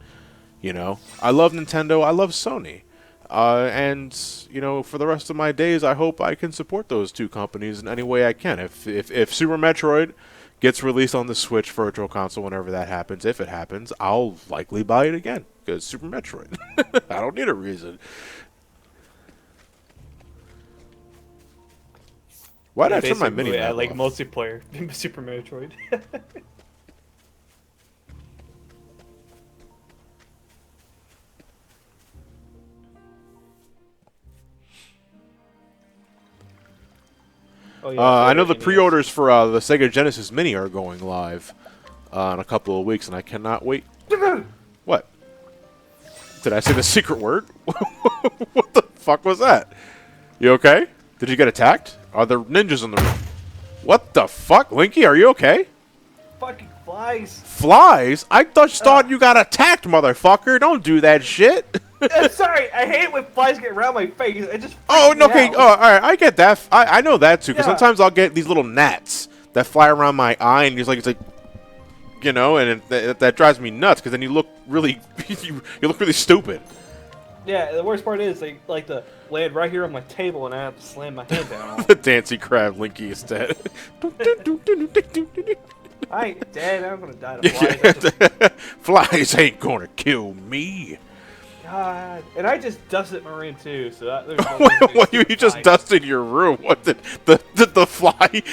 You know? I love Nintendo. I love Sony. And, you know, for the rest of my days, I hope I can support those two companies in any way I can. If Super Metroid gets released on the Switch Virtual Console whenever that happens, if it happens, I'll likely buy it again, because Super Metroid. I don't need a reason. Why did I turn my basically, mini map like off? multiplayer Super Metroid. Oh, yeah, I know the NES. pre-orders for the Sega Genesis Mini are going live in a couple of weeks, and I cannot wait. What? Did I say the secret word? What the fuck was that? You okay? Did you get attacked? Are there ninjas in the room? What the fuck? Linky, are you okay? Fucking flies. Flies? I just thought you got attacked, motherfucker. Don't do that shit. Sorry, I hate when flies get around my face. It just Oh, freaks me okay. out. Oh, all right. I get that. I know that too. Because Yeah. sometimes I'll get these little gnats that fly around my eye, and it's like, you know, and that drives me nuts. Because then you look really, you look really stupid. Yeah, the worst part is they like to land right here on my table, and I have to slam my head down. The Dancy Crab Linky is dead. I ain't dead. I'm gonna die to flies. I just- Flies ain't gonna kill me. God, and I just dusted my room too, so there's no What, you just dusted your room? What did the fly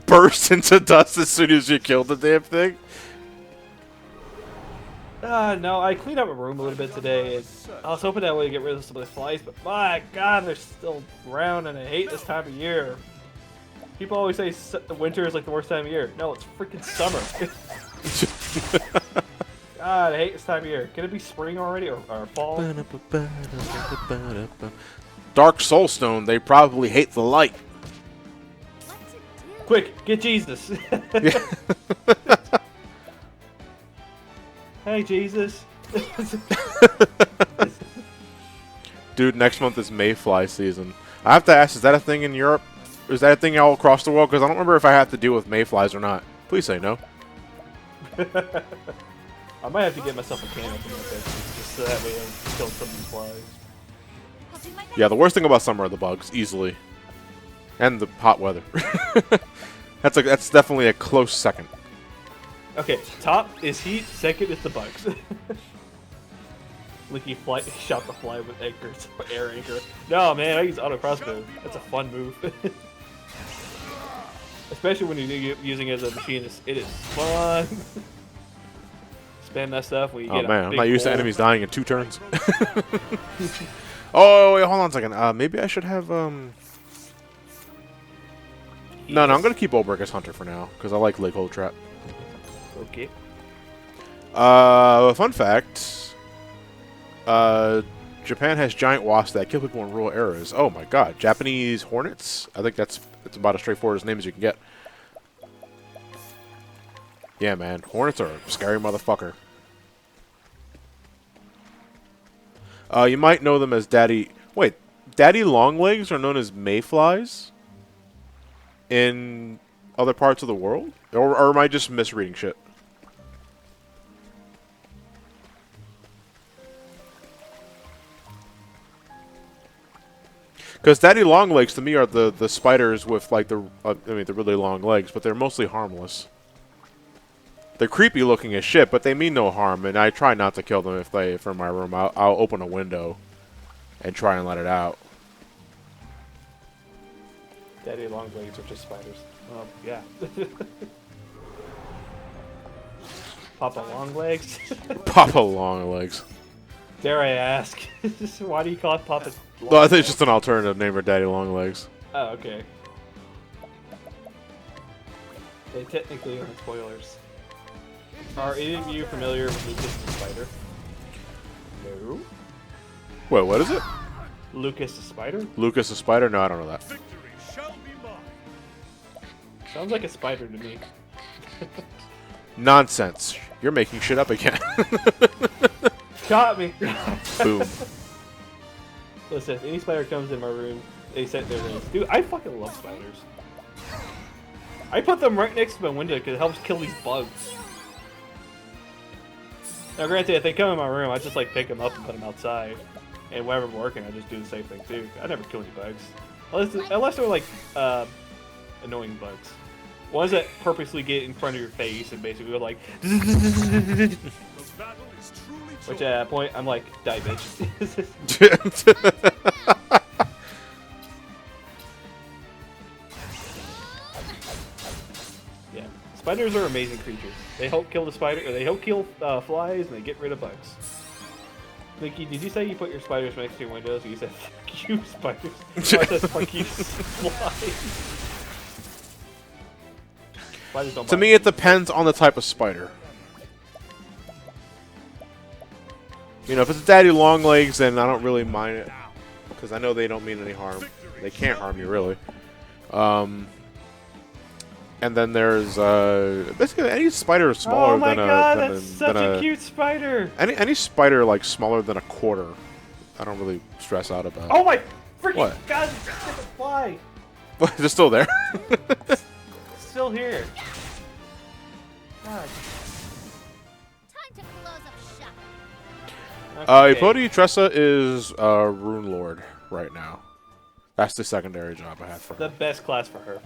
burst into dust as soon as you killed the damn thing? No, I cleaned up my room a little bit today, and I was hoping that way to get rid of some of the flies, but my God, they're still around, and I hate this time of year. People always say the winter is like the worst time of year. No, it's freaking summer. God, I hate this time of year. Can it be spring already or fall? Dark Soulstone, they probably hate the light. What's it do? Quick, get Jesus. Hey, Jesus. Dude, next month is Mayfly season. I have to ask, is that a thing in Europe? Is that a thing all across the world? Because I don't remember if I have to deal with mayflies or not. Please say no. I might have to get myself a can opener just so that way I can kill some of these flies. I'll do my best. Yeah, the worst thing about summer are the bugs, easily. And the hot weather. That's definitely a close second. Okay, top is heat, second is the bugs. Licky fly shot the fly with anchors, air anchor. No man, I use auto crossbow. That's a fun move. Especially when you're using it as a machinist. It is fun. Spam that stuff when you Oh get man, a I'm big not used to hole. enemies dying in 2 turns. Oh wait, hold on a second. Maybe I should have No, I'm gonna keep Olberg as Hunter for now because I like Lake Hole Trap. Okay. Fun fact. Japan has giant wasps that kill people in rural areas. Oh my god, Japanese hornets? I think it's about as straightforward as name as you can get. Yeah, man, hornets are a scary motherfucker. You might know them as daddy longlegs are known as mayflies in other parts of the world? Or am I just misreading shit? Because daddy longlegs to me are the spiders with like the really long legs, but they're mostly harmless. They're creepy looking as shit, but they mean no harm, and I try not to kill them if they're in my room. I'll open a window and try and let it out. Daddy long legs are just spiders. Yeah. Papa long legs. Papa longlegs. Dare I ask? Why do you call it Papa? No, I think it's just an alternative name for daddy longlegs. Oh, okay. They technically aren't spoilers. Are any of you familiar with Lucas the Spider? No. Wait, what is it? Lucas the Spider? Lucas the Spider? No, I don't know that. Victory shall be mine. Sounds like a spider to me. Nonsense. You're making shit up again. Got me! Boom. Listen, if any spider comes in my room, they set their rings. Dude, I fucking love spiders. I put them right next to my window because it helps kill these bugs. Now, granted, if they come in my room, I just like pick them up and put them outside. And whenever I'm working, I just do the same thing too. I never kill any bugs, unless they're like annoying bugs, ones that purposely get in front of your face and basically go like. The battle is truly Which at that point, I'm like, die, bitch. Yeah, spiders are amazing creatures. They help kill the spider, or they help kill flies, and they get rid of bugs. Mickey, did you say you put your spiders next to your windows? Or you said fuck you, spiders. Oh, I said fuck you, flies. Spiders don't To bite me, it depends on the type of spider. You know, if it's daddy long legs, then I don't really mind it. Because I know they don't mean any harm. They can't harm you, really. And then there's basically any spider smaller Oh my than god, a that's such a cute spider! any spider like smaller than a quarter. I don't really stress out about. Oh my freaking What? god, it's a freaking fly! But it's still there. It's still here. God. Time to close up shop. Okay. Ipodi Tressa is Rune Lord right now. That's the secondary job I have for her. The best class for her.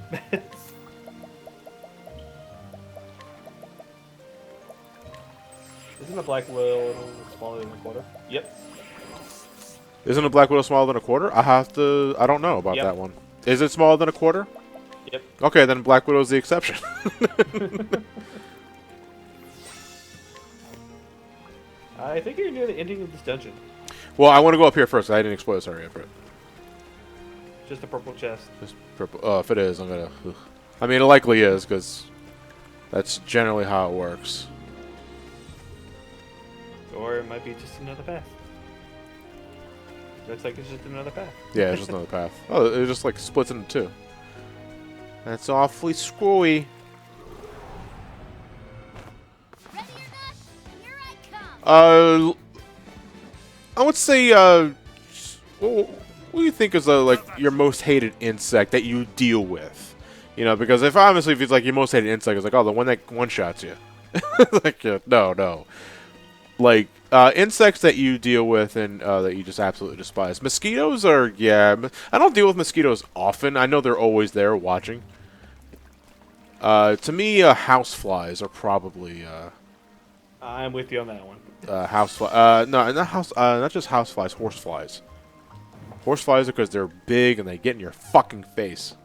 Isn't a black widow smaller than a quarter? Yep. Isn't a Black Widow smaller than a quarter? I don't know about Yep. that one. Is it smaller than a quarter? Yep. Okay, then Black Widow's the exception. I think you're near the ending of this dungeon. Well, I want to go up here first. I didn't explore this area yet. Just a purple chest. Just purple. Oh, if it is, I'm gonna. Ugh. I mean, it likely is because that's generally how it works. Or it might be just another path. Looks like it's just another path. Yeah, it's just another path. Oh, it just like splits into two. That's awfully screwy. Ready or not, here I come. I would say, what do you think is like your most hated insect that you deal with? You know, because if it's like your most hated insect is like, oh, the one that one shots you. Like, no. Like insects that you deal with and that you just absolutely despise. Mosquitoes are, yeah. I don't deal with mosquitoes often. I know they're always there watching. To me, houseflies are probably. I'm with you on that one. Housefly. No, not just houseflies. Horseflies. Horseflies are because they're big and they get in your fucking face.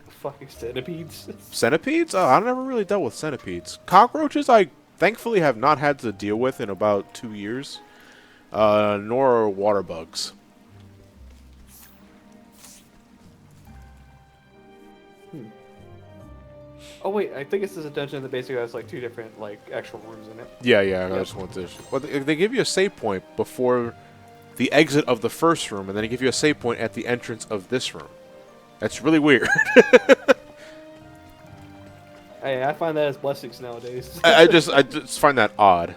Fucking centipedes. Centipedes? Oh, I never really dealt with centipedes. Cockroaches, I thankfully have not had to deal with in about 2 years. Nor water bugs. Oh wait, I think this is a dungeon that basically has like two different like actual rooms in it. Yeah. I Yep. just want to. Well, they give you a save point before the exit of the first room, and then they give you a save point at the entrance of this room. That's really weird. Hey, I find that as blessings nowadays. I just find that odd.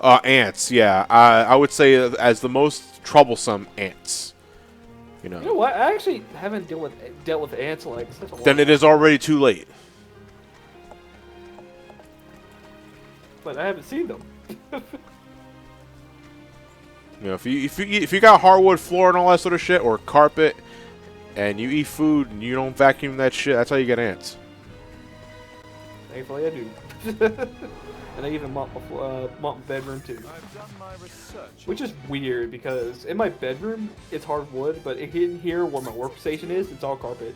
Ants, yeah. I would say as the most troublesome ants. You know. You know what? I actually haven't dealt with ants like such a long Then it is already too late. but I haven't seen them. You know, if you got hardwood floor and all that sort of shit, or carpet, and you eat food and you don't vacuum that shit, that's how you get ants. Thankfully, I do. And I even mop my bedroom too. I've done my research. Which is weird because in my bedroom it's hardwood, but in here where my workstation is, it's all carpet.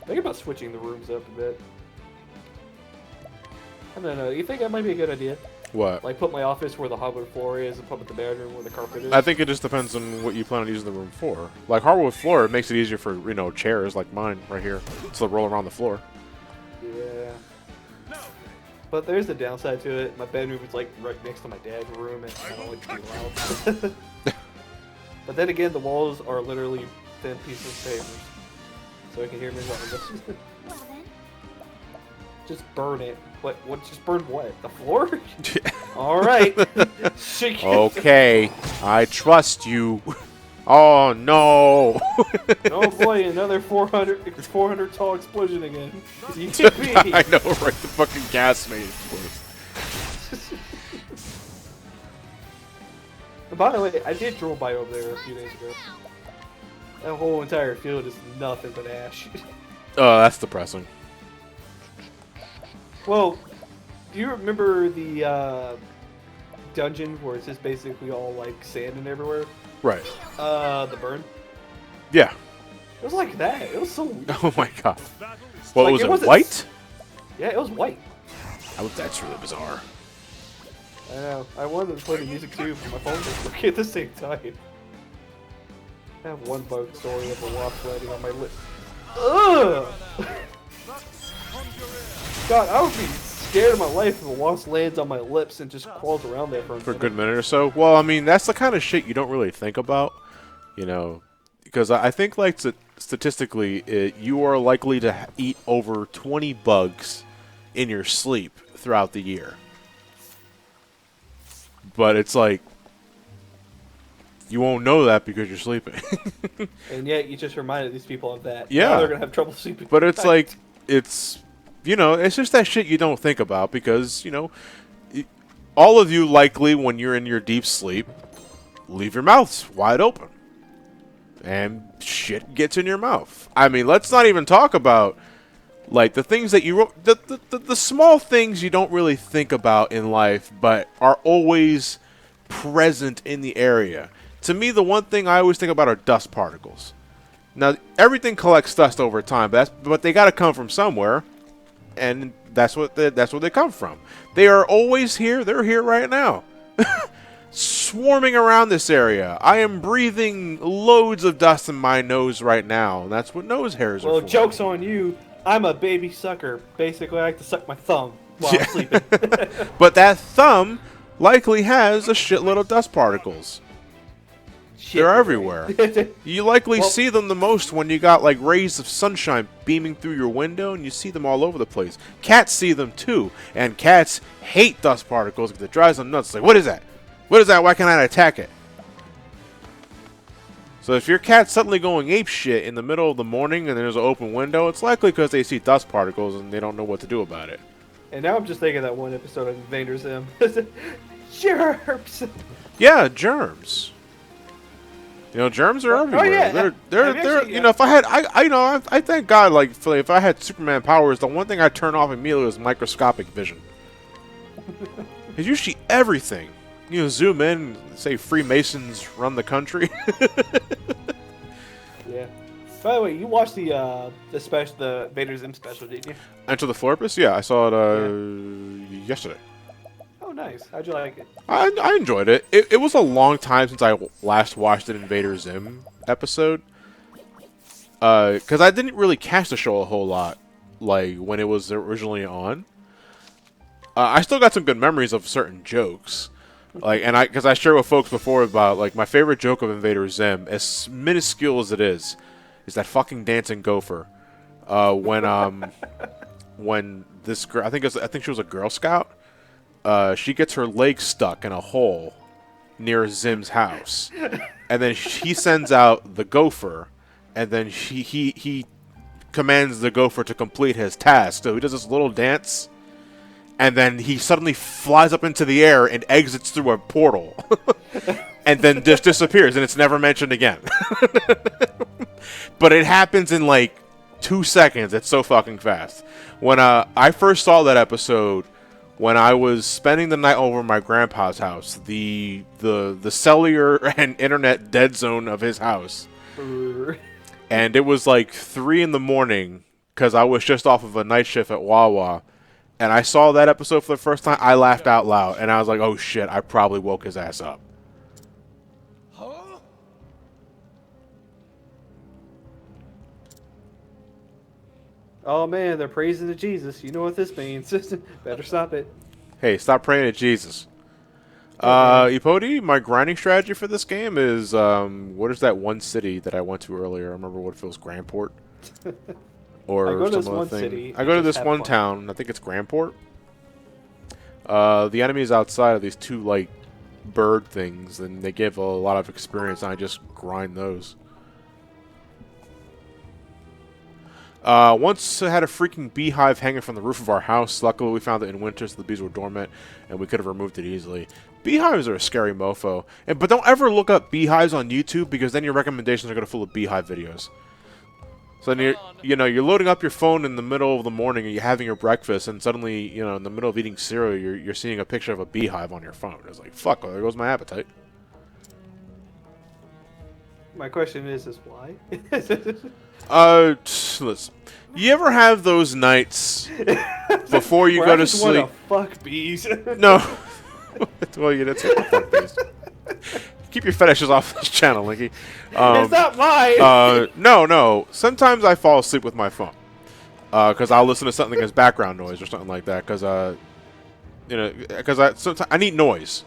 Think about switching the rooms up a bit. I don't know. You think that might be a good idea? What? Like put my office where the hardwood floor is, and put the bedroom where the carpet is. I think it just depends on what you plan on using the room for. Like hardwood floor, it makes it easier for chairs like mine right here, so they roll around the floor. Yeah. But there's a downside to it. My bedroom is like right next to my dad's room, and I don't like to be loud. But then again, the walls are literally thin pieces of paper, so I can hear me running. Well then, Just burn it. What? Just burn what? The floor? All right. Shake it. Okay, I trust you. Oh no! Oh boy, another 400 tall explosion again. You can't be. I know, right? The fucking gas main explode. By the way, I did drove by over there a few days ago. That whole entire field is nothing but ash. Oh, that's depressing. Well, do you remember the dungeon where it's just basically all like sand and everywhere? Right. The burn? Yeah. was like that. It was so weird. Oh my god. Well, Like, was it it wasn't white? Yeah, it was white. Oh, that's really bizarre. I know. I wanted to play the music too, but my phone was working at the same time. I have one bug story of a wasp landing on my lip. Ugh! God, I would be scared of my life if a wasp lands on my lips and just crawls around there for a For a minute. good minute or so. Well, I mean, that's the kind of shit you don't really think about, you know, because I think, like, statistically, you are likely to eat over 20 bugs in your sleep throughout the year. But it's like, you won't know that because you're sleeping. And yet, you just reminded these people of that. Yeah. Now they're gonna have trouble sleeping. But it's like, it's, you know, it's just that shit you don't think about because, you know, all of you likely, when you're in your deep sleep, leave your mouths wide open. And shit gets in your mouth. I mean, let's not even talk about, like, the things that you, the small things you don't really think about in life, but are always present in the area. To me, the one thing I always think about are dust particles. Now, everything collects dust over time, but they got to come from somewhere, and that's where they come from. They are always here. They're here right now, swarming around this area. I am breathing loads of dust in my nose right now, and that's what nose hairs are Well, for. joke's on you. I'm a baby sucker. Basically, I like to suck my thumb while Yeah. I'm sleeping. But that thumb likely has a shitload of dust particles. Shit, They're you're everywhere. right. You likely Well- see them the most when you got, like, rays of sunshine beaming through your window, and you see them all over the place. Cats see them too, and cats hate dust particles because it drives them nuts. It's like, what is that? What is that? Why can't I attack it? So if your cat's suddenly going ape shit in the middle of the morning and there's an open window, it's likely because they see dust particles and they don't know what to do about it. And now I'm just thinking of that one episode of Invader Zim. Germs! Yeah, germs. You know, germs are everywhere. yeah. They're I've actually, you know, if I had, I thank God, like, if I had Superman powers, the one thing I'd turn off immediately was microscopic vision. Because you see everything. You know, zoom in, say Freemasons run the country. Yeah. By the way, you watched the Vader Zim special, didn't you? Enter the Florpus? Yeah, I saw it yesterday. Oh, nice. How'd you like it? I enjoyed it. It was a long time since I last watched an Invader Zim episode. Because I didn't really catch the show a whole lot, like, when it was originally on. I still got some good memories of certain jokes. Like, and because I shared with folks before about, like, my favorite joke of Invader Zim, as minuscule as it is that fucking dancing gopher. When this girl, I think she was a Girl Scout. She gets her leg stuck in a hole near Zim's house, and then he sends out the gopher, and then he commands the gopher to complete his task. So he does this little dance, and then he suddenly flies up into the air and exits through a portal, and then just disappears, and it's never mentioned again. But it happens in like 2 seconds. It's so fucking fast. When I first saw that episode, when I was spending the night over at my grandpa's house, the cellular and internet dead zone of his house, and it was like 3 in the morning because I was just off of a night shift at Wawa, and I saw that episode for the first time. I laughed out loud, and I was like, "Oh shit! I probably woke his ass up." Oh man, they're praising to Jesus. You know what this means. Better stop it. Hey, stop praying to Jesus. Ipodi, my grinding strategy for this game is, what is that one city that I went to earlier? I remember what it feels, Grandport? Or I go to some this other one thing. city I and go to just this have one fun. town, I think it's Grandport. The enemy is outside of these 2, like, bird things, and they give a lot of experience, and I just grind those. Once I had a freaking beehive hanging from the roof of our house. Luckily, we found it in winter, so the bees were dormant, and we could have removed it easily. Beehives are a scary mofo. But don't ever look up beehives on YouTube, because then your recommendations are going to full of beehive videos. So then you're loading up your phone in the middle of the morning, and you're having your breakfast, and suddenly, in the middle of eating cereal, you're seeing a picture of a beehive on your phone. It's like, fuck, well, there goes my appetite. My question is why? Listen. You ever have those nights before you Where go I to just wanna sleep? fuck bees. No. Well, you didn't say fuck these. Keep your fetishes off this channel, Linky. It's not mine. No. Sometimes I fall asleep with my phone. Because I'll listen to something as background noise or something like that. Because, I need noise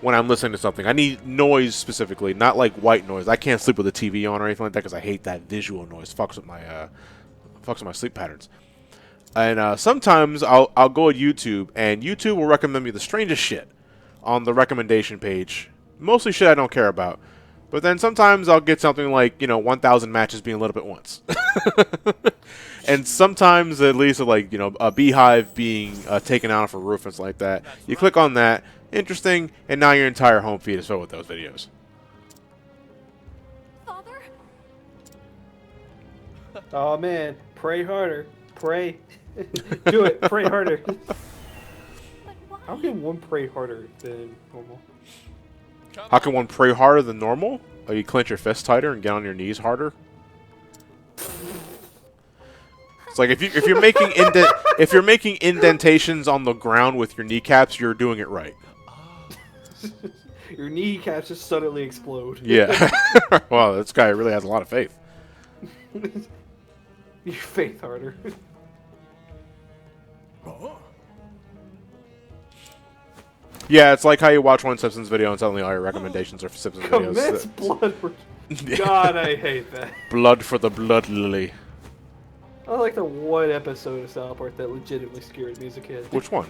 when I'm listening to something. I need noise specifically, not like white noise. I can't sleep with the TV on or anything like that because I hate that visual noise. Fucks with my sleep patterns. And sometimes I'll go to YouTube, and YouTube will recommend me the strangest shit on the recommendation page. Mostly shit I don't care about. But then sometimes I'll get something like, 1,000 matches being lit up at once. And sometimes at least like, a beehive being taken out off a roof and stuff like that. You click on that, interesting, and now your entire home feed is filled with those videos. Father? Oh man, pray harder. Pray. Do it. Pray harder. But why? How can one pray harder than normal? How can one pray harder than normal? Oh, you clench your fists tighter and get on your knees harder? It's like if you're making indentations on the ground with your kneecaps, you're doing it right. Your kneecaps just suddenly explode. Yeah. Wow, this guy really has a lot of faith. Your faith harder. Yeah, it's like how you watch one Simpsons video and suddenly all your recommendations are for Simpsons Commits videos. blood. God, I hate that. Blood for the blood lily. I like the one episode of South Park that legitimately scared me as a kid. Which one?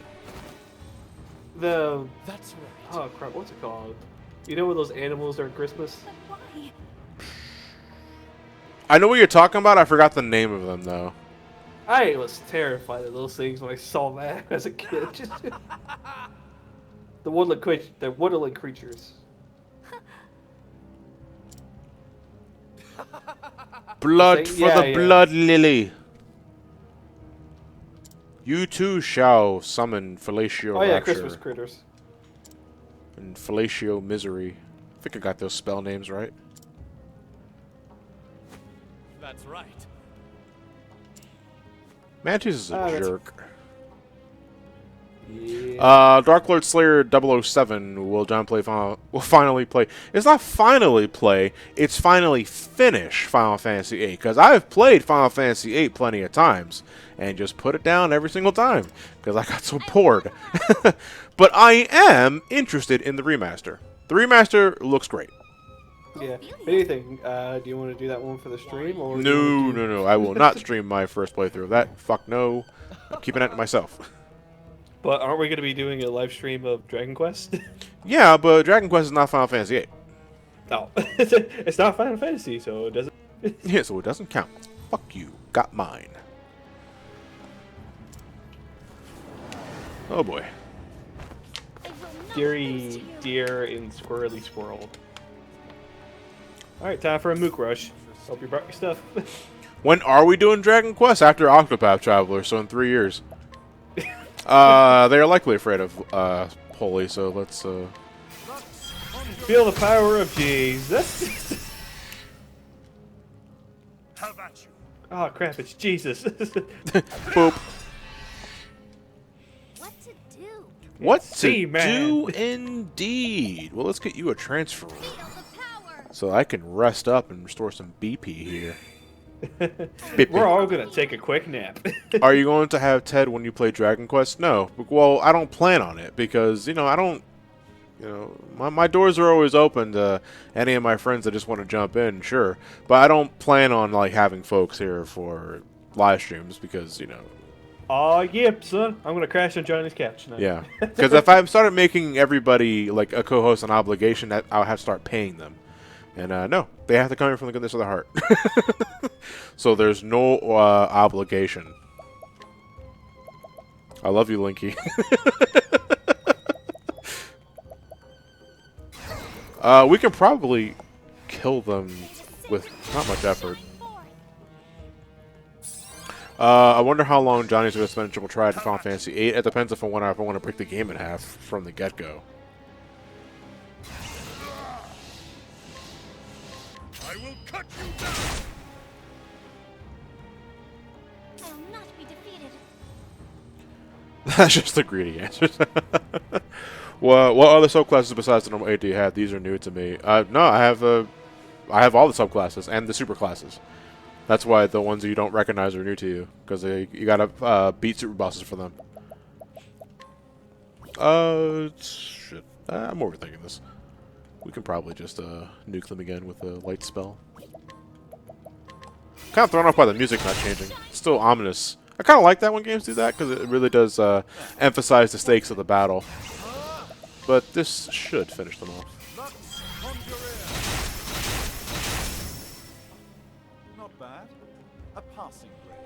The That's right. oh crap, what's it called? You know where those animals during Christmas? But why? I know what you're talking about. I forgot the name of them though. I was terrified of those things when I saw that as a kid. The woodland creatures. Blood Say- for yeah, the yeah. blood lily. You too shall summon fellatio Oh yeah, rapture Christmas critters. and fellatio misery. I think I got those spell names right. That's right. Mantis is a That's- jerk. Yeah. Dark Lord Slayer 007 will finally play. It's not finally play. It's finally finish Final Fantasy VIII. Because I've played Final Fantasy VIII plenty of times and just put it down every single time because I got so bored. But I am interested in the remaster. The remaster looks great. Yeah. If anything, do you want to do that one for the stream or? do you No, wanna do- no, no. I will not stream my first playthrough of that. Fuck no. I'm keeping that to myself. But aren't we going to be doing a live stream of Dragon Quest? Yeah, but Dragon Quest is not Final Fantasy VIII. No, it's not Final Fantasy, so it doesn't. Yeah, so it doesn't count. Fuck you. Got mine. Oh boy. I will not lose Deary to you. deer and squirrely squirrel. All right, time for a mook rush. Hope you brought your stuff. When are we doing Dragon Quest? After Octopath Traveler, so in 3 years. They are likely afraid of Holy, so let's Feel the power of Jesus. How about you? Oh crap! It's Jesus. boop. What to do? What See, to man. do indeed? Well, let's get you a transfer Feel the power. so I can rest up and restore some BP here. We're all gonna take a quick nap. Are you going to have Ted when you play Dragon Quest? No. Well, I don't plan on it because, I don't, my doors are always open to any of my friends that just want to jump in, sure. But I don't plan on, like, having folks here for live streams because, Oh yep, son. I'm gonna crash on Johnny's couch tonight. yeah. Because if I started making everybody, like, a co-host an obligation, that I'll have to start paying them. And, no, they have to come in from the goodness of their heart. So there's no obligation. I love you, Linky. We can probably kill them with not much effort. I wonder how long Johnny's going to spend in Triple Triad in Final Fantasy VIII. It depends if I want to break the game in half from the get-go. I will cut you down. shall not be defeated. That's just the greedy answers. What other subclasses besides the normal 8 do you have? These are new to me. No, I have all the subclasses and the superclasses. That's why the ones that you don't recognize are new to you, because you gotta beat super bosses for them. Shit. I'm overthinking this. We can probably just nuke them again with a light spell. Kind of thrown off by the music not changing. It's still ominous. I kind of like that when games do that, because it really does emphasize the stakes of the battle. But this should finish them off. Lux Conjurer. Not bad. A passing grade.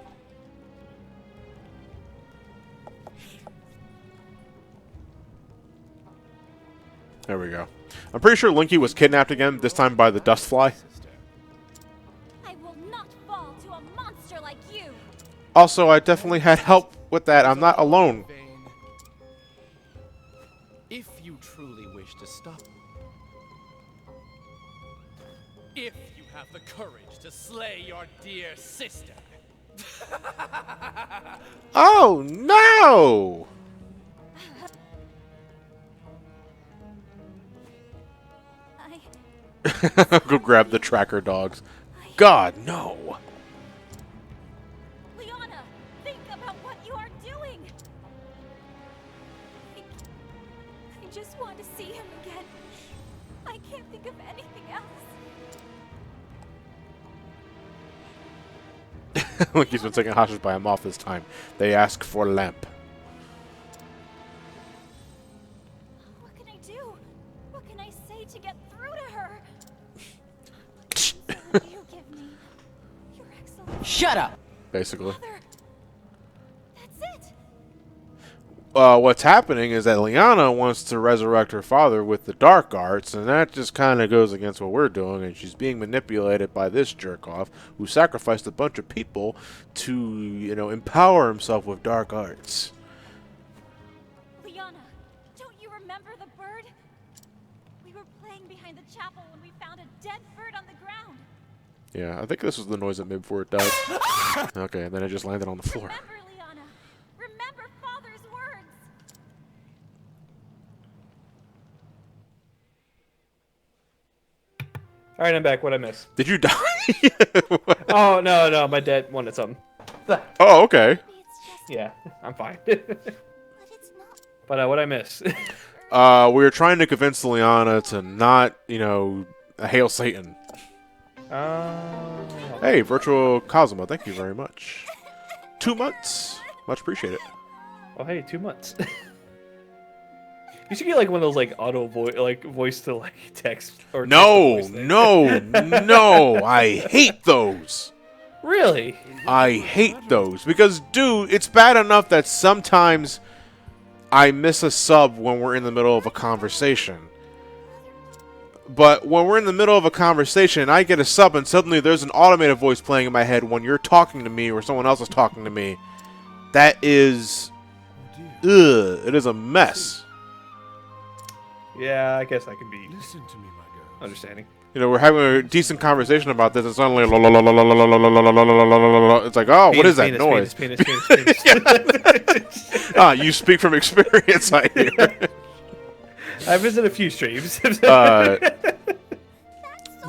There we go. I'm pretty sure Linky was kidnapped again, this time by the dust fly. I will not fall to a monster like you. Also, I definitely had help with that. I'm not alone. If you truly wish to stop, if you have the courage to slay your dear sister, Oh, no! I Go grab the tracker dogs. God, no. Leona, think about what you are doing. I just want to see him again. I can't think of anything else. Linky's been taken hostage by a moth this time. They ask for lamp. What can I do? What can I say to get through to her? What do you give me? Your excellent Shut up! Basically. mother. That's it. What's happening is that Liana wants to resurrect her father with the dark arts, and that just kind of goes against what we're doing, and she's being manipulated by this jerk-off who sacrificed a bunch of people to, you know, empower himself with dark arts. Leona, don't you remember the bird? We were playing behind the chapel when we found a dead bird on the ground. Yeah, I think this was the noise it made before it died. Okay, and then it just landed on the floor. Remember, Leona. Remember Father's words. All right, I'm back. What I miss? Did you die? Oh no, my dad wanted something. Oh, okay. Maybe it's just, Yeah, I'm fine. but it's not. But what I miss? We were trying to convince Liana to not, you know, hail Satan. Hey, Virtual Cosmo, thank you very much. 2 months. Much appreciated. Oh hey, 2 months. You should get like one of those like auto voice to like text or No, text to voice thing. no, I hate those. Really? I hate those because, dude, it's bad enough that sometimes I miss a sub when we're in the middle of a conversation. But when we're in the middle of a conversation, I get a sub and suddenly there's an automated voice playing in my head when you're talking to me or someone else is talking to me. That is, it is a mess. Yeah, I guess I can be Listen to me, my girl. understanding. You know, we're having a decent conversation about this, and suddenly, it's like, oh, what is that noise? Penis. Ah, you speak from experience, I hear. I visited a few streams.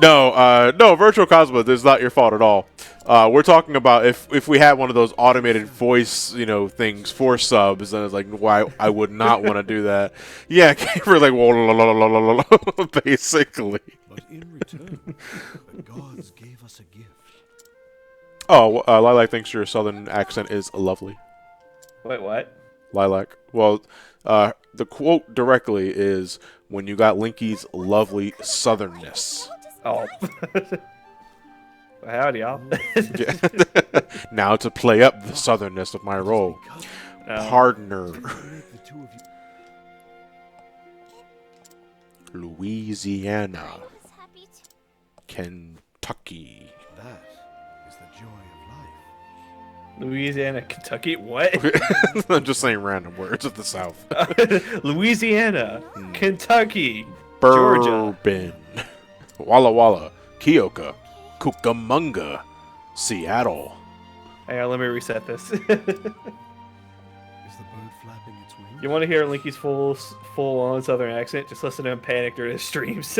No, Virtual Cosmo, this is not your fault at all. We're talking about if we had one of those automated voice, you know, things for subs, and it's like, why I would not want to do that. Yeah, we're like, basically. But in return, the gods gave us a gift. Oh, Lilac thinks your southern accent is lovely. Wait, what? Lilac. Well, the quote directly is, when you got Linky's lovely southernness. Oh. Howdy, y'all. Yeah. Now to play up the southernness of my role. Partner. The two of you. Louisiana. I was happy to. Kentucky. That is the joy of life. Louisiana, Kentucky, what? I'm just saying random words of the South. Louisiana, Kentucky, Georgia. Bourbon. Walla Walla. Keokuk. Cucamonga. Seattle. Hang on, let me reset this. Is the bird flapping its wings? You want to hear Linky's full-on Southern accent? Just listen to him panic during his streams.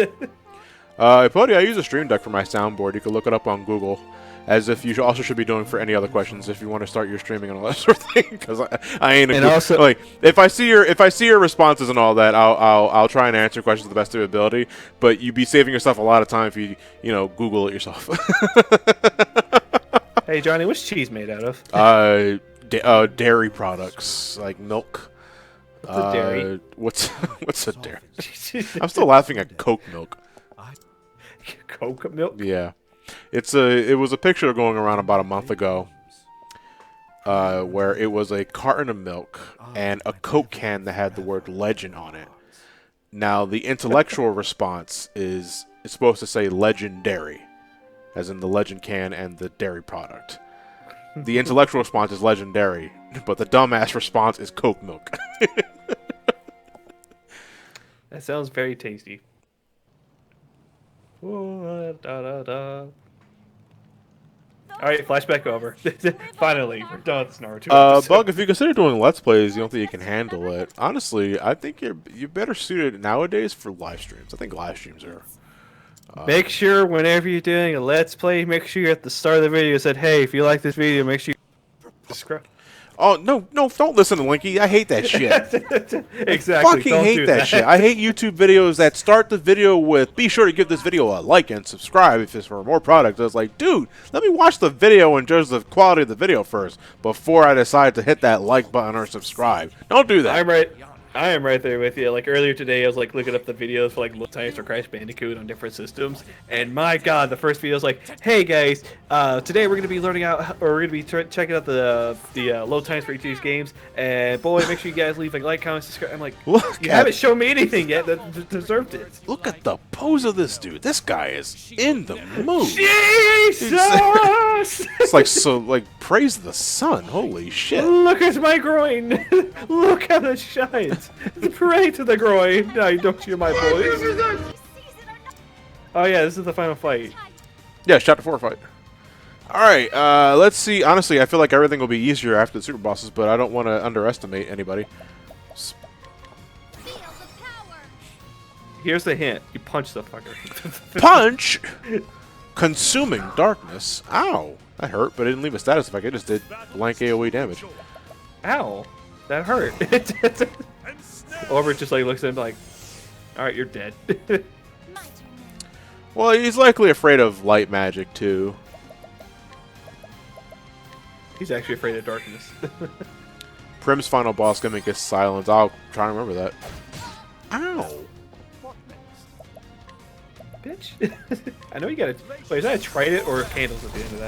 Pody, I use a stream deck for my soundboard. You can look it up on Google. As if you also should be doing for any other questions if you want to start your streaming and all that sort of thing. Because I ain't a And good, also- like if I see your responses and all that, I'll try and answer questions to the best of my ability. But you'd be saving yourself a lot of time if you Google it yourself. Hey, Johnny, what's cheese made out of? Dairy products like milk. What's a dairy? What's a dairy? I'm still laughing at Coke milk. Coke milk? Yeah. It was a picture going around about a month ago where it was a carton of milk and a Coke can that had the word legend on it. Now, the intellectual response is it's supposed to say legendary, as in the legend can and the dairy product. The intellectual response is legendary, but the dumbass response is Coke milk. That sounds very tasty. Whoa, da, da, da. All right, flashback over. Finally, we're done with this Naruto episode. Bug, if you consider doing Let's Plays, you don't think you can handle it. Honestly, I think you're better suited nowadays for live streams. I think live streams are... Make sure whenever you're doing a Let's Play, make sure at the start of the video said, hey, if you like this video, make sure you subscribe. Oh, no, don't listen to Linky. I hate that shit. Exactly. Fucking don't hate do that shit. I hate YouTube videos that start the video with, be sure to give this video a like and subscribe if it's for more products. It's like, dude, let me watch the video and judge the quality of the video first before I decide to hit that like button or subscribe. Don't do that. I am right there with you. Like earlier today, I was like looking up the videos for like Low Times or Crash Bandicoot on different systems, and my God, the first video was like, "Hey guys, today we're gonna be learning out, or we're gonna be checking out the load times for each of these games, and boy, make sure you guys leave a like, comment, subscribe." I'm like, you haven't shown me anything yet that deserved it. Look at the pose of this dude. This guy is in the mood. Jesus! It's like praise the sun. Holy shit. Look at my groin! Look how it shines! Pray to the groin! Now you don't hear my voice. Oh yeah, this is the final fight. Yeah, chapter 4 fight. Alright, let's see. Honestly, I feel like everything will be easier after the super bosses, but I don't want to underestimate anybody. Here's the hint. You punch the fucker. Punch! Consuming darkness. Ow! That hurt, but it didn't leave a status effect. It just did blank AoE damage. Ow! That hurt. Orbit just like looks at him like, alright, you're dead. Well, he's likely afraid of light magic, too. He's actually afraid of darkness. Prim's final boss gimmick is silence. I'll try and remember that. Ow! Bitch. I know you gotta... Wait, is that a trident or candles at the end of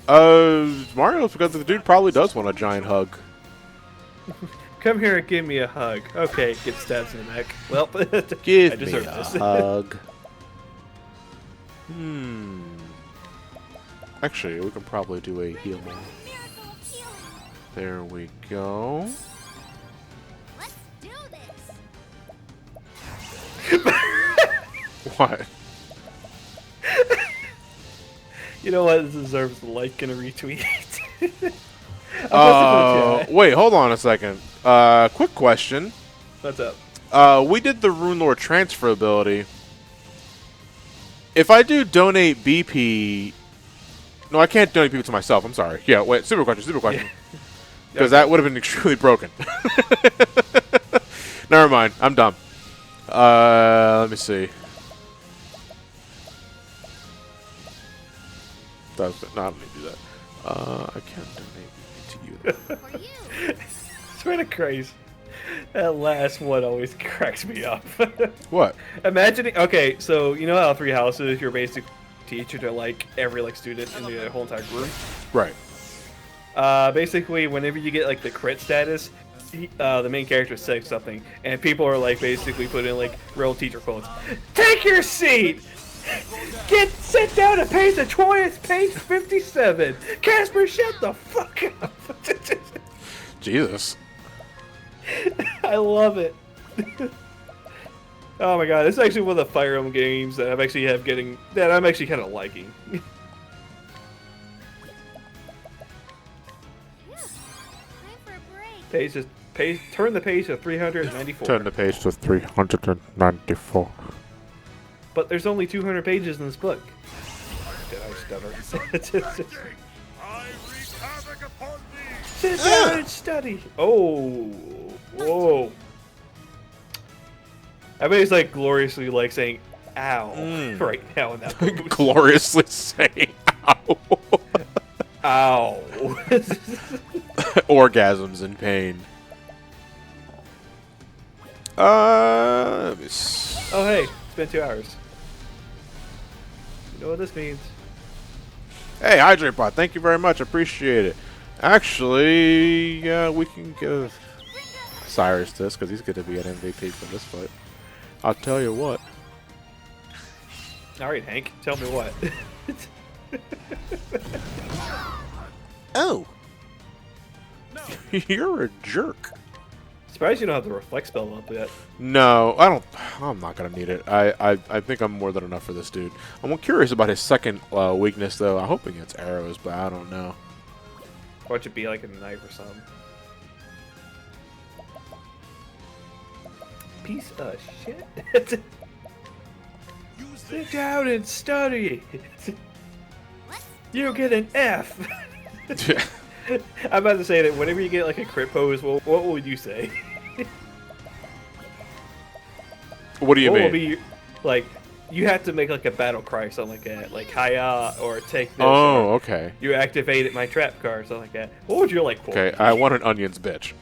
that? Mario's because the dude probably does want a giant hug. Come here and give me a hug. Okay, get stabs in the neck. Well, Give I me deserve a this. hug. Actually, we can probably do a heal move. There we go. Let's do this. What? You know what? This deserves a like and a retweet. Wait, hold on a second. Quick question. What's up? We did the Rune Lord transfer ability. If I do donate BP... No, I can't donate BP to myself. I'm sorry. Yeah, wait. Super question. Because that would have been extremely broken. Never mind. I'm dumb. Let me see. No, I don't need to do that. I can't donate BP to you. Swear to Christ. That last one always cracks me up. What? Imagining, okay, so you know how 3 houses, you're basically teacher to like every like student in the whole entire group. Right. Basically, whenever you get like the crit status, the main character says something, and people are like basically putting like real teacher quotes. Take your seat. Sit down and page the 20th, page 57. Casper, shut the fuck up. Jesus. I love it. Oh my god, this is actually one of the Fire Emblem games that I'm actually kind of liking. Turn the page to 394. Turn the page to 394. But there's only 200 pages in this book. Did I stutter? I wreak havoc upon thee! Sit down and study. Oh, whoa. Everybody's like gloriously like saying "ow" right now in that movie. Gloriously saying ow. Ow. Orgasms in pain. Let me Oh hey, it's been 2 hours. You know what this means? Hey, Hydrate Bot, thank you very much. Appreciate it. Actually, we can give Cyrus this because he's going to be an MVP for this fight. I'll tell you what. All right, Hank, tell me what. Oh. You're a jerk. Surprised you don't have the reflect spell up yet. No, I don't. I'm not gonna need it. I think I'm more than enough for this dude. I'm curious about his second weakness though. I'm hoping it's arrows, but I don't know. Why don't you be like a knife or something? Piece of shit. Sit down and study. You get an F. I'm about to say that whenever you get like a crit pose, well, what would you say? What do you What mean? will be like? You have to make like a battle cry or something like that, like hiya or take this. Oh, or okay. You activated my trap card or something like that. What would your like quote? Okay, I want an onions, bitch.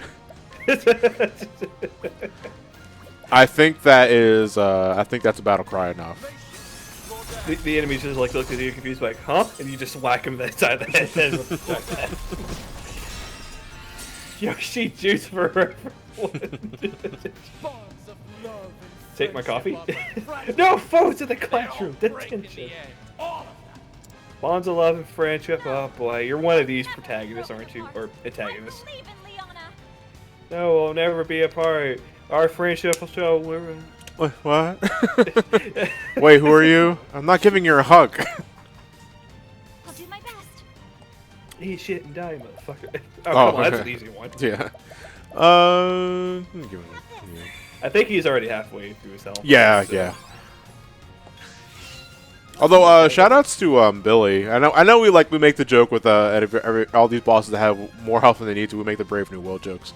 I think that is. I think that's a battle cry enough. The enemies just like look at you confused, like, huh? And you just whack him that side of the head. Yoshi juice for her. Take my coffee? No phones in the classroom. Detention. Bonds of love and friendship. Oh boy, you're one of these protagonists, aren't you? Or antagonists. Leave it, Leona. No, we'll never be apart. Our friendship will show. Wait, what? Wait, who are you? I'm not giving you a hug. I'll do my best. Eat shit and die, motherfucker. Oh, Oh, come on, that's an okay. easy one. Yeah. Give me- yeah. I think he's already halfway through his health. Yeah, so- yeah. Although, shout outs to Billy. I know we make the joke with all these bosses that have more health than they need to. We make the Brave New World jokes.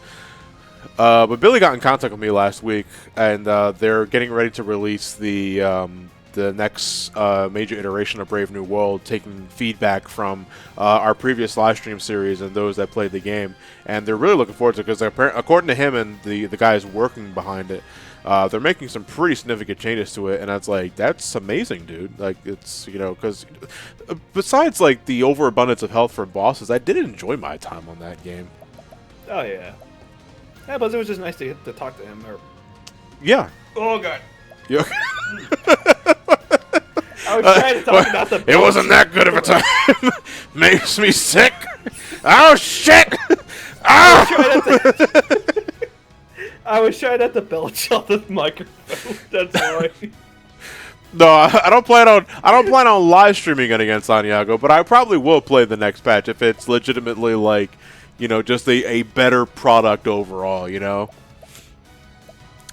But Billy got in contact with me last week, and they're getting ready to release the next major iteration of Brave New World, taking feedback from our previous live stream series and those that played the game. And they're really looking forward to it because, according to him and the guys working behind it, they're making some pretty significant changes to it. And it's like, that's amazing, dude. Like, it's, because besides, like, the overabundance of health for bosses, I did enjoy my time on that game. Oh, yeah. Yeah, but it was just nice to get to talk to him. Or... Yeah. Oh, God. Yeah. I was trying to talk about the... It wasn't that good of a time. Makes me sick. Oh, shit. Oh! I was trying not to belch on the microphone. That's why. No, I don't plan on live streaming it against Santiago, but I probably will play the next patch if it's legitimately just a better product overall,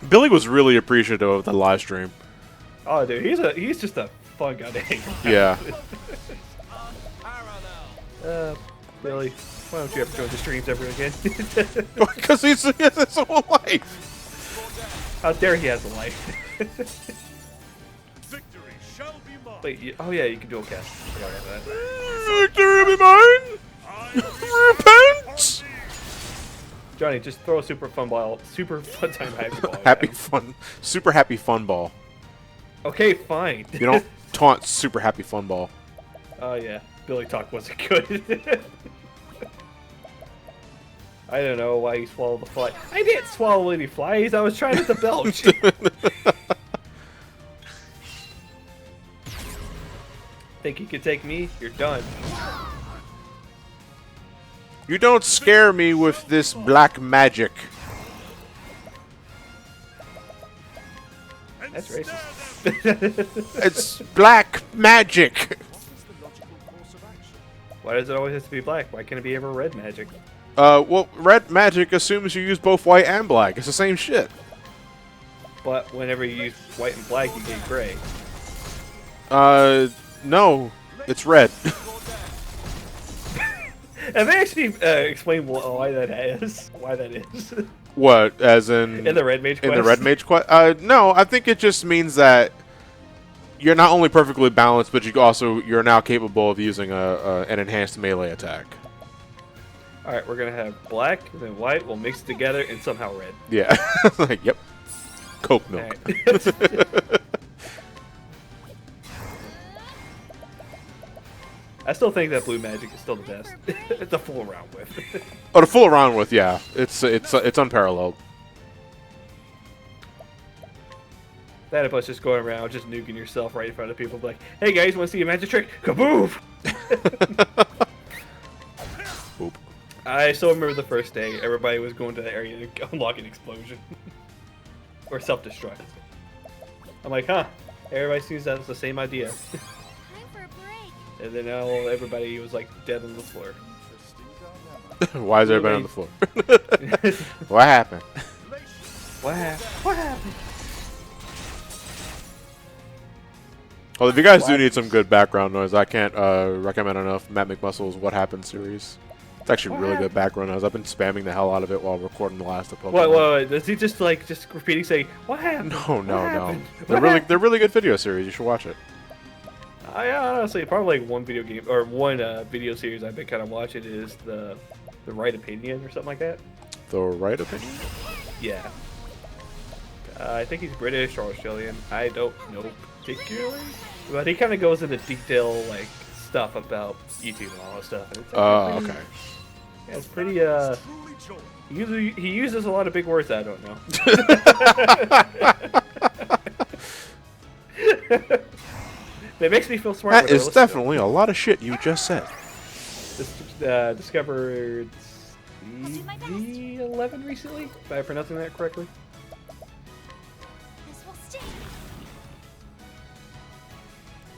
Billy was really appreciative of the live stream. Oh, dude, he's just a fun guy to hang around. Yeah. Billy, why don't you ever join the streams ever again? Because he has his whole life. How dare he has a life? Victory shall be mine! Wait, oh yeah, you can dual cast. Forgot about that. Victory be mine. Repent. Johnny, just throw a super fun time happy ball. Happy fun, super happy fun ball. Okay, fine. You don't taunt super happy fun ball. Oh yeah, Billy talk wasn't good. I don't know why he swallowed the fly. I didn't swallow any flies. I was trying not to belch. Think you can take me? You're done. You don't scare me with this black magic. That's racist. It's black magic. What is the logical course of action? Why does it always have to be black? Why can't it be ever red magic? Well, red magic assumes you use both white and black. It's the same shit. But whenever you use white and black, you get gray. No. It's red. Have they actually explained why that is? Why that is? What? As in... In the Red Mage quest? In the Red Mage quest? No, I think it just means that you're not only perfectly balanced, but you're now capable of using an enhanced melee attack. Alright, we're gonna have black and then white. We'll mix it together and somehow red. Yeah. Like, yep. Coke milk. Alright. I still think that blue magic is still the best. It's a full around with. Oh, to fool around with, yeah. It's unparalleled. That if I was just going around just nuking yourself right in front of people, like, hey guys, want to see a magic trick? Kaboof! Oop. I still remember the first day. Everybody was going to the area to unlock an explosion. Or self-destruct. I'm like, huh. Everybody seems that's the same idea. Time for a break. And then now everybody was like dead on the floor. Why is everybody on the floor? What happened? What happened? What happened? Well, if you guys do need some good background noise, I can't recommend enough Matt McMuscle's What Happened series. It's actually really good background noise. I've been spamming the hell out of it while recording the last of Pokemon. What? Does he just repeating saying, what happened? No. They're really good video series. You should watch it. I honestly, probably like one video game, or one video series I've been kind of watching is the Right Opinion or something like that. The Right Opinion? Yeah. I think he's British or Australian. I don't know particularly. But he kind of goes into detail, like, stuff about YouTube and all that stuff. And it's Okay. Yeah, it's pretty, he uses a lot of big words I don't know. It makes me feel smart. That is definitely a lot of shit you just said. Discovered CV11 recently, if I'm pronouncing that correctly. This will sting.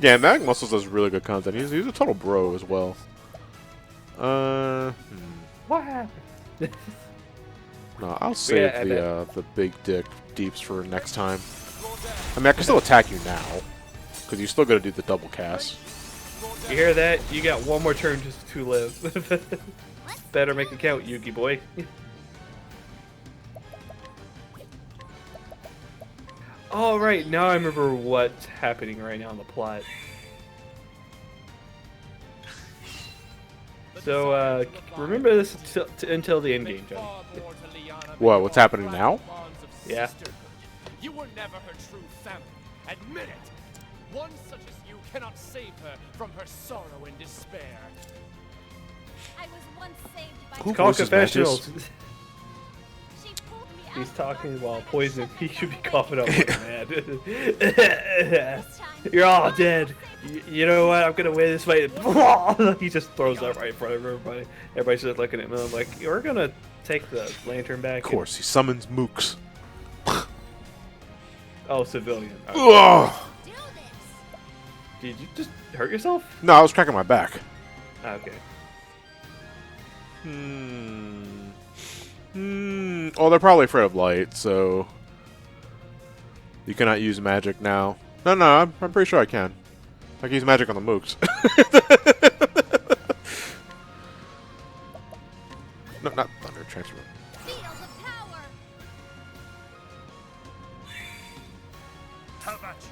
Yeah, Matt McMuscle does really good content. He's a total bro as well. What happened? No, I'll save Yeah, the big dick deeps for next time. I mean, I can still attack you now, because you still got to do the double cast. You hear that? You got one more turn just to live. Better make it count, Yugi boy. All right, now I remember what's happening right now in the plot. So, remember this until the end game, Johnny. What? What's happening now? Yeah. You were never her true family. Admit it. One such as you cannot save her from her sorrow and despair. I was once saved by Who It's called voices confessionals. Matches? She pulled me out He's of talking the while darkness poisoned. He should be coughing up like mad. this time. You're all dead. You know what? I'm gonna win this fight. He just throws that right in front of everybody. Everybody's just looking at me. I'm like, we're gonna take the lantern back. Of course, he summons mooks. Oh, civilian. Okay. Ugh. Do this. Did you just hurt yourself? No, I was cracking my back. Okay. Oh, they're probably afraid of light, so you cannot use magic now. No, I'm pretty sure I can. I can use magic on the mooks. No, not thunder transfer. Field of power. How about you?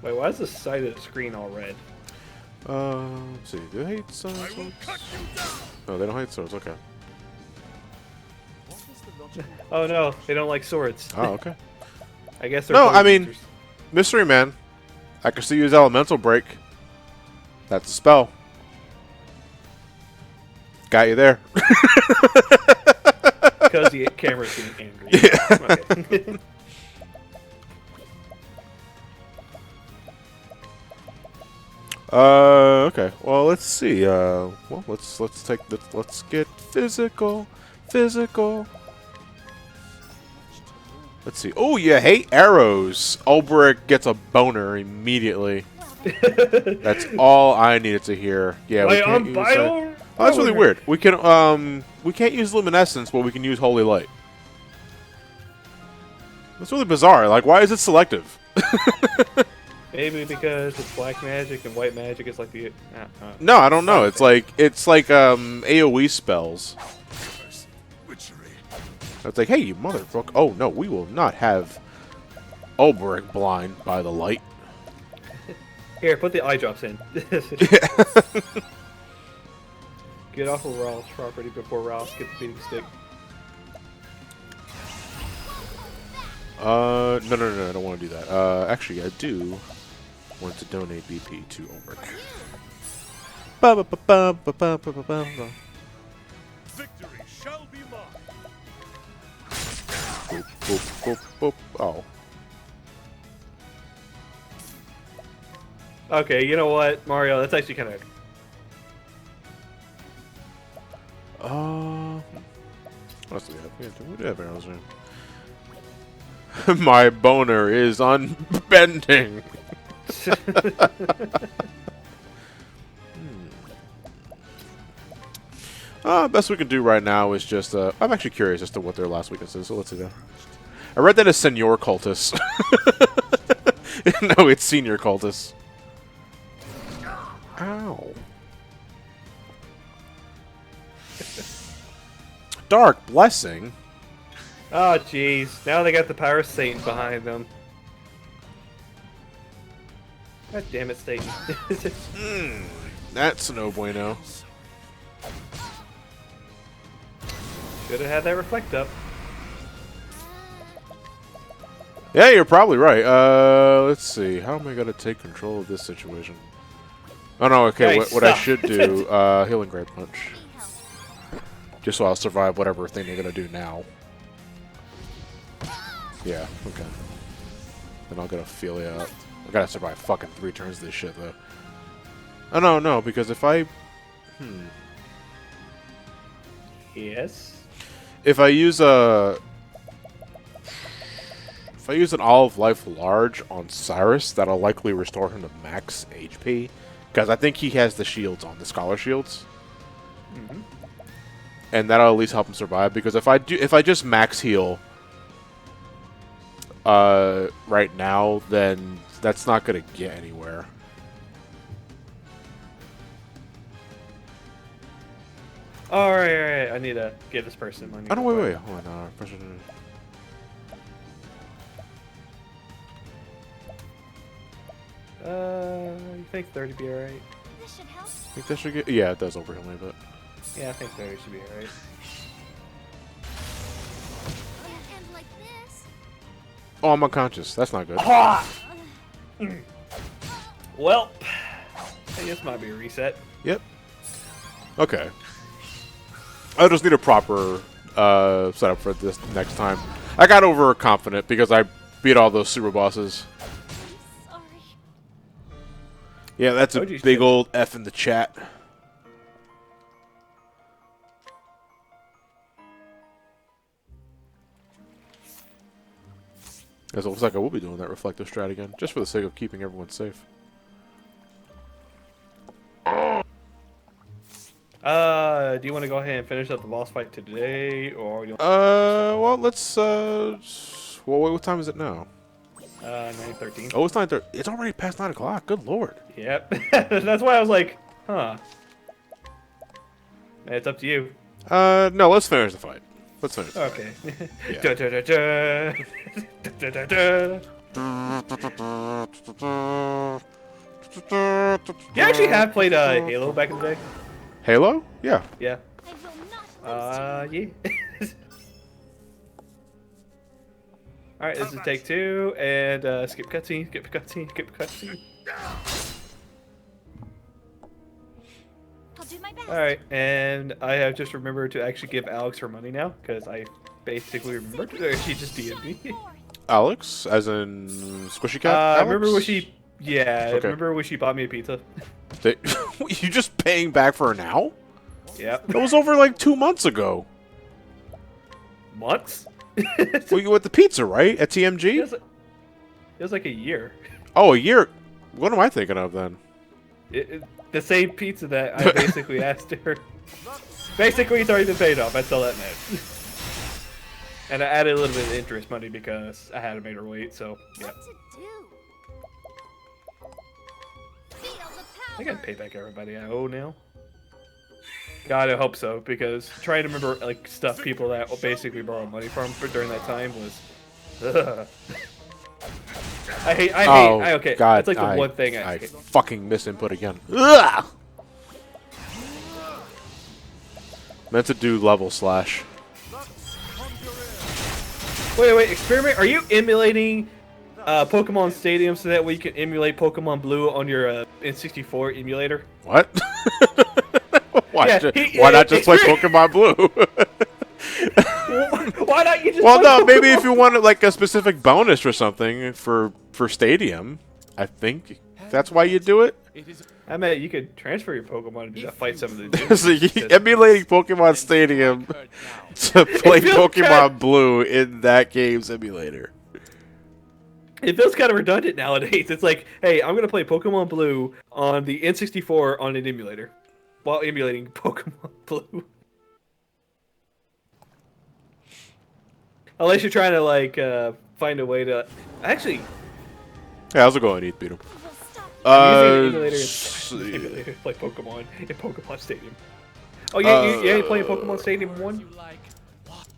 Wait, why is the side of the screen all red? Let's see. Do they hate swords? No, they don't hate swords. Okay. What is the logical Oh no, they don't like swords. Oh, okay. I guess they're No, sword I mean- users. Mystery Man. I can still use Elemental Break. That's a spell. Got you there. Because the camera's getting angry. Yeah. Okay. Okay. Well, let's see. Well, let's get physical. Let's see. Oh, you hate arrows. Ulbrich gets a boner immediately. Well, That's all I needed to hear. Yeah, we Wait, can't I'm use bio. Oh, that's really weird. We can't use luminescence, but we can use holy light. That's really bizarre. Like, why is it selective? Maybe because it's black magic and white magic is like the. No, I don't know. It's like AOE spells. It's like, hey, you motherfucker! Oh no, we will not have Ulbrich blind by the light. Here, put the eye drops in. Get off of Ralph's property before Ralph gets the beating stick. No, I don't want to do that. Actually, I do want to donate BP to Ulbrich. Victory shall be mine. Boop, boop, boop, boop. Oh. Okay, you know what, Mario? That's actually kind of. What else do we have? We do have arrows, right? My boner is unbending. Best we can do right now is just, I'm actually curious as to what their last weakness is, so let's see that. I read that as Senor Cultus. No, it's Senior Cultus. Ow. Dark Blessing? Oh, jeez. Now they got the power of Satan behind them. God damn it, Satan. That's no bueno. Should have had that reflect up. Yeah, you're probably right. Let's see. How am I going to take control of this situation? Oh, no, okay. Nice What I stuff. should do, Healing Great Punch. Just so I'll survive whatever thing they're going to do now. Yeah, okay. Then I'll get Ophelia out. I gotta survive fucking 3 turns of this shit, though. Oh, no, because if I... Yes. If I use a... If I use an Olive Life Large on Cyrus, that'll likely restore him to max HP. Because I think he has the shields on, the Scholar Shields. Mm-hmm. And that'll at least help him survive. Because if I just max heal... right now, then that's not gonna get anywhere. Alright. I need to get this person. Oh no, wait, hold on. You think 30 be alright? This should help. I think that should get. Yeah, it does overheal me, but. Yeah, I think 30 should be alright. And like this. Oh, I'm unconscious. That's not good. Well, I guess might be a reset. Yep. Okay. I just need a proper setup for this next time. I got overconfident because I beat all those super bosses. I'm sorry. Yeah, that's a Told you big should. old F in the chat. As it looks like I will be doing that reflective strat again, just for the sake of keeping everyone safe. Do you want to go ahead and finish up the boss fight today, or do you Well, let's, well, wait, what time is it now? 9:13? Oh, it's 9:30. It's already past 9 o'clock. Good lord. Yep. That's why I was like, huh. It's up to you. No, let's finish the fight. Let's finish the Okay. Yeah. Da, da, da, da. Da, da, da. You actually have played Halo back in the day? Halo? Yeah. Yeah. I will not lose Yeah. Alright, this is take 2, and skip cutscene, skip cutscene, skip cutscene. I'll do my best. Alright, and I have just remembered to actually give Alex her money now, because I basically remembered she just DM'd me. Alex, as in Squishy Cat? I Alex? remember when she... Yeah, Okay. remember when she bought me a pizza? You just paying back for her now? Yep. That was over like 2 months ago. Months? Well, you went the pizza, right? At TMG? It was like a year. Oh, a year. What am I thinking of then? The same pizza that I basically asked her. Basically, it's already been paid off. That's all that meant. And I added a little bit of interest money because I had to make her wait. So yeah, What to do? Feel the I power. gotta pay back everybody I owe now. God, I hope so, because trying to remember like stuff people that basically borrowed money from during that time was. Ugh. I hate. Okay, God, that's like the one thing I hate. fucking miss input again. Ugh! Meant to do level slash. Wait, experiment. Are you emulating Pokemon Stadium so that way you can emulate Pokemon Blue on your N64 emulator? What? Why, Yeah, why not just play Pokemon Blue? Why not you just? Well, play no, maybe Pokemon? if you wanted like a specific bonus or something for Stadium, I think that's why you do it. It is I mean, you could transfer your Pokemon to fight some of the dudes. So emulating Pokemon Stadium heard now. to play feels Pokemon kind- Blue in that game's emulator. It feels kind of redundant nowadays. It's like, hey, I'm gonna play Pokemon Blue on the N64 on an emulator, while emulating Pokemon Blue. Unless you're trying to like find a way to actually. Yeah, how's it going, Eat Beat 'em? Will stop you. I'm using an s- emulator to play Pokemon in Pokemon Stadium. Oh, you ain't playing Pokemon Stadium 1? You like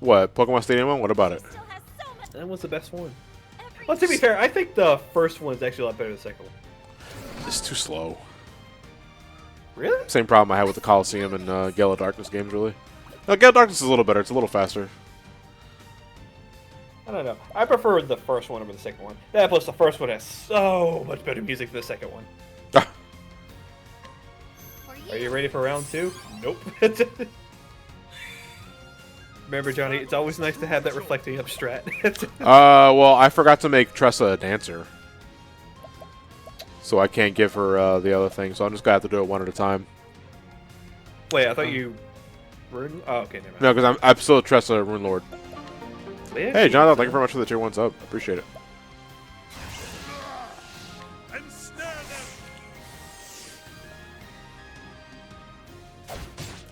What? Pokemon Stadium 1? What about it? Still has so much. That was the best one. Every Well, to be fair, I think the first one's actually a lot better than the second one. It's too slow. Really? Same problem I had with the Coliseum and Gale of Darkness games, really. No, Gale of Darkness is a little better. It's a little faster. I don't know. I prefer the first one over the second one. That plus the first one has so much better music than the second one. Are you ready for round 2? Nope. Remember, Johnny, it's always nice to have that reflecting up strat. Well, I forgot to make Tressa a dancer. So I can't give her the other thing, so I'm just gonna have to do it one at a time. Wait, I thought you... Oh, okay, never mind. No, because I'm still Tressa Rune Lord. Yeah, Hey, Jonathan, thank you very much for the tier 1 sub. Appreciate it.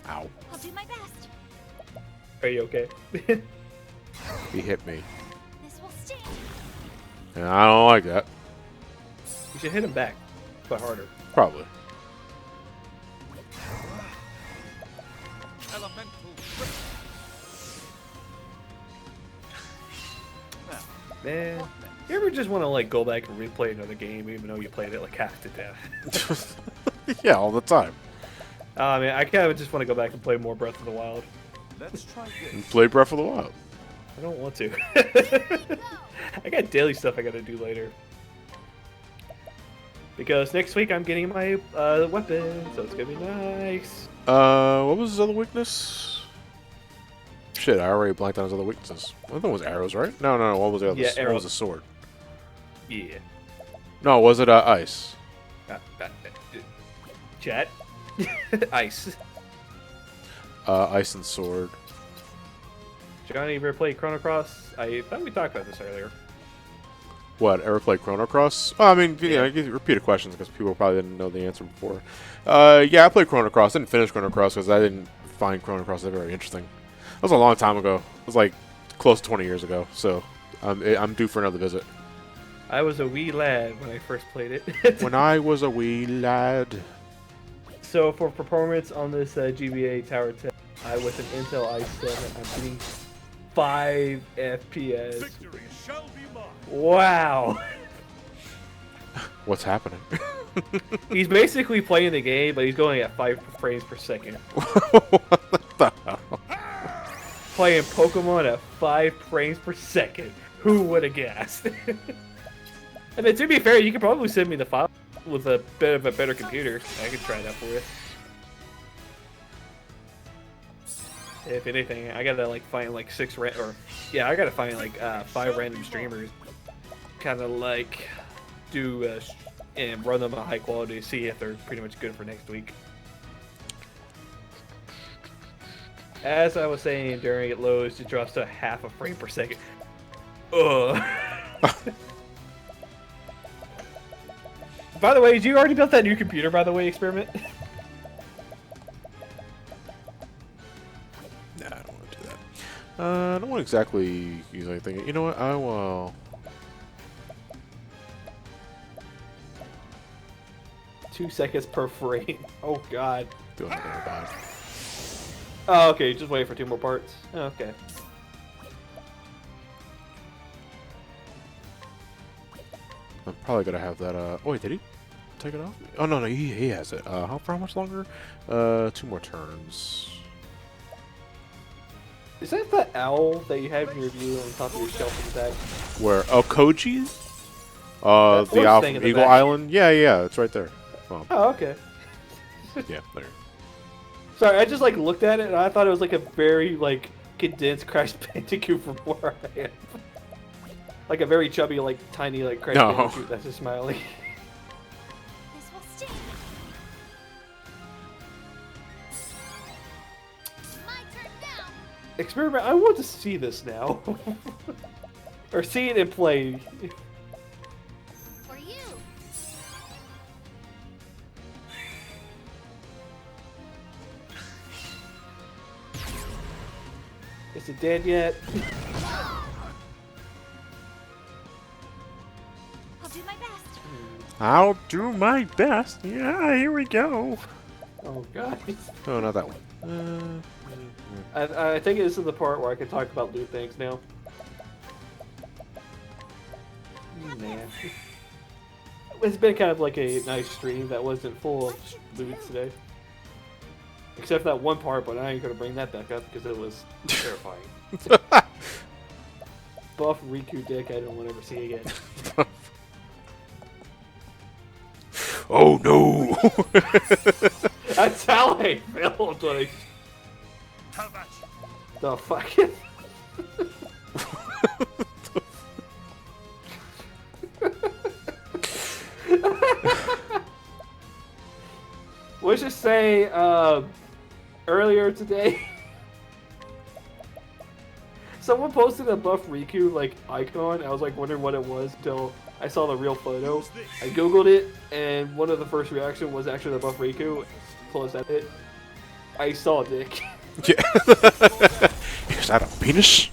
Ow. I'll do my best. Are you okay? He hit me. This will sting. And I don't like that. You should hit him back, but harder. Probably. elemental. Man, you ever just want to like go back and replay another game even though you played it like half to death? Yeah, all the time. I mean, I kind of just want to go back and play more Breath of the Wild. Let's try And this. play Breath of the Wild. I don't want to. I got daily stuff I gotta do later. Because next week I'm getting my weapon, so it's gonna be nice. What was his other weakness? Shit, I already blanked on his other weaknesses. One of them was arrows, right? No. What was the other? Yeah, What arrows. was the sword? Yeah. No, was it ice? Chat. Ice. Ice and sword. Johnny, you ever played Chrono Cross? I thought we talked about this earlier. What? Ever played Chrono Cross? Oh, I mean, Yeah. you know, repeated questions because people probably didn't know the answer before. Yeah, I played Chrono Cross. Didn't finish Chrono Cross because I didn't find Chrono Cross that very interesting. That was a long time ago. It was like close to 20 years ago. So I'm due for another visit. I was a wee lad when I first played it. When I was a wee lad. So for performance on this GBA Tower 10, I with an Intel i7, I'm getting 5 FPS. Victory shall be mine. Wow. What's happening? He's basically playing the game, but he's going at 5 frames per second. What the hell? Playing Pokemon at 5 frames per second. Who would have guessed? And then to be fair, you could probably send me the file with a bit of a better computer. I could try that for you. If anything, I gotta like find like 6 I gotta find like 5 random streamers. Kind of like do and run them at high quality to see if they're pretty much good for next week. As I was saying, during it loads, it drops to half a frame per second. Ugh. By the way, did you already built that new computer, by the way, Experiment? Nah, I don't want to do that. I don't want to exactly use anything. You know what? I will. 2 seconds per frame. Oh god. Do another buy. Oh, okay. Just wait for 2 more parts. Okay. I'm probably gonna have that. Oh wait, did he take it off? Oh no, he has it. For how much longer? 2 more turns. Is that the owl that you have in your view on top of your shelf in the back? Where? Oh, Koji? That The horse owl thing from in the Eagle back. Island? Yeah, it's right there. Oh, Oh, okay. yeah, there. Sorry, I just like looked at it and I thought it was like a very like condensed Crash Bandicoot from where I am. Like a very chubby, like tiny, like Crash No. Bandicoot that's just smiling. This will sting. My turn now. Experiment. I want to see this now, or see it in play. For you. Is it dead yet? I'll do my best. I'll do my best. Yeah, here we go. Oh god. Oh, not that one. I think this is the part where I can talk about loot things now. Nah. It's been kind of like a nice stream that wasn't full of loots today. Except for that one part, but I ain't gonna bring that back up because it was terrifying. Buff Riku dick I don't want to ever see again. Oh no! That's how I felt like. How much? The fuck? Let's just say, earlier today, someone posted a Buff Riku like icon. I was like wondering what it was until I saw the real photo. I googled it, and one of the first reaction was actually the Buff Riku. Close that it. I saw a dick. Yeah. Is that a penis?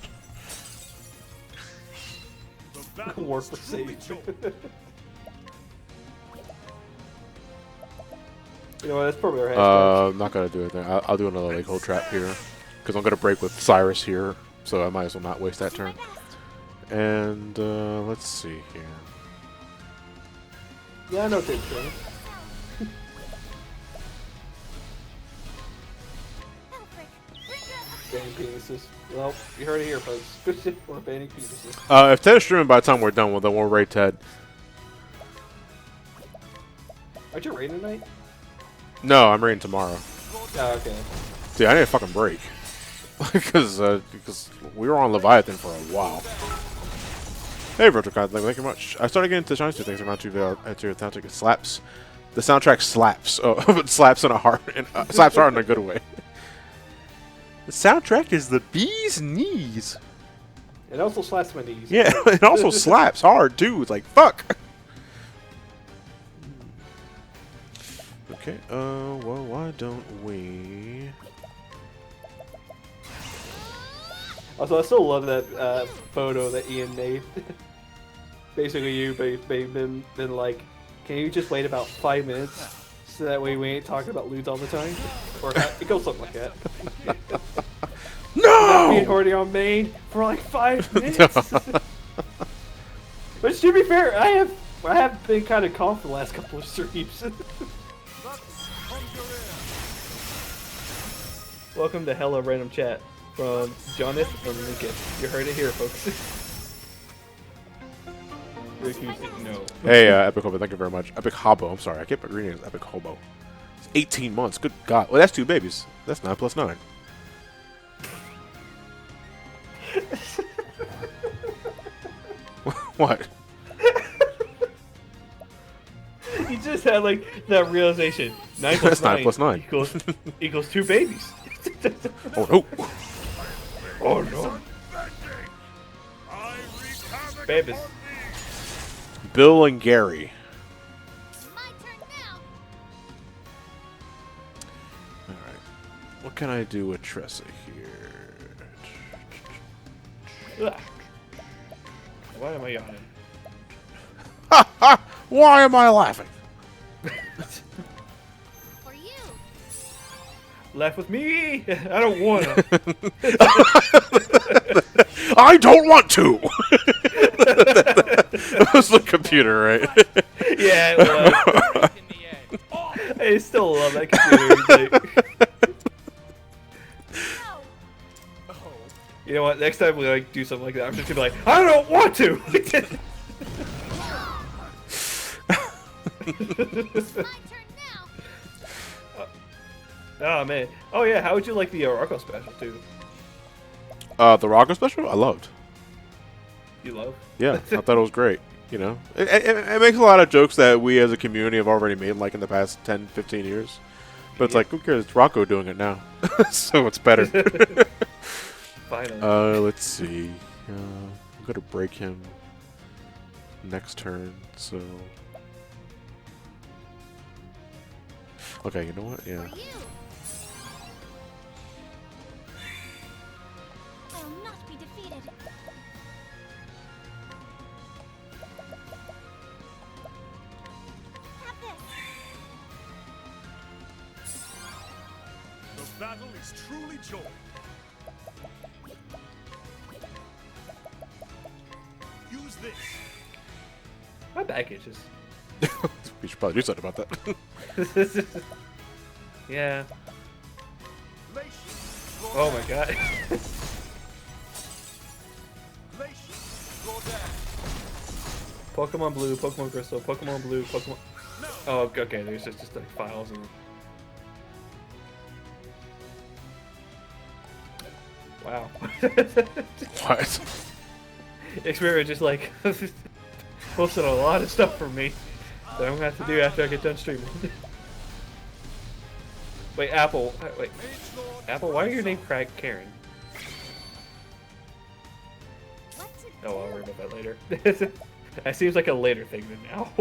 Work for safe. You know what? That's probably our hashtag. I'm not gonna do anything. I'll do another like hole trap here, because I'm gonna break with Cyrus here, so I might as well not waste that Do my turn. best. And let's see here. Yeah, I know things, man. Alfred, bring your Banning penises. Well, you heard it here, folks. We're banning penises. If Ted's streaming by the time we're done, well, then we'll raid Ted. Aren't you raiding tonight? No, I'm raiding tomorrow. Oh, okay. Dude, I need a fucking break. because we were on Leviathan for a while. Hey, Virtual God, thank you much. I started getting into Shine Two things around to the soundtrack. It slaps. The soundtrack slaps. Oh, it slaps in a heart. Slaps hard in a good way. The soundtrack is the bee's knees. It also slaps my knees. Yeah, it also slaps hard too. It's like fuck. Okay. Well, why don't we? Also, I still love that photo that Ian made. Basically, you been like, can you just wait about 5 minutes so that way we ain't talking about loot all the time? Or it goes something like that. Being No. already on main for like 5 minutes. But to be fair, I have been kind of calm for the last couple of streams. Welcome to Hella Random Chat from Jonathan and Lincoln. You heard it here, folks. Riku's no. Hey, Epic Hobo, thank you very much. Epic Hobo, I'm sorry, I kept reading it as Epic Hobo. It's 18 months. Good God. Well, that's 2 babies. That's 9 plus 9. What? He just had like that realization. 9 plus That's 9 9 plus 9. equals 2 babies. Oh no. Oh no. Babies. Bill and Gary. My What can I do with Tressa here? Ugh. Why am I yawning? Ha ha! Why am I laughing? For you. Laugh with me. I don't wanna. I don't want to! That was the computer, right? Yeah, it was. In the end. Oh, I still love that computer. It's like- No. oh. you know what? Next time we like do something like that, I'm just gonna be like, I don't want to. It's my turn now. Oh man. Oh yeah. How would you like the Rocco special too? The Rocco special? I loved. You love? Yeah, I thought it was great. You know, it makes a lot of jokes that we as a community have already made, like in the past 10, 15 years. But it's Yeah. like, who cares? It's Rocco doing it now, so it's better. Finally. Let's see. I'm gonna break him next turn. So, okay, you know what? Yeah. For you. I will not be defeated. Have this. The battle is truly joy. Use this. My back itches. We should probably do something about that. Yeah. Glacier. Oh my god. Glacier. Draw down. Pokemon Blue, Pokemon Crystal, Pokemon Blue, Pokemon. Oh, okay. There's just like files and. Wow. What? Experiment just like posted a lot of stuff for me that I'm gonna have to do after I get done streaming. Wait, Apple. Wait, Mage Lord. Apple. Why are your name Craig Karen? What to do? Oh, I'll worry about that later. That seems like a later thing than now.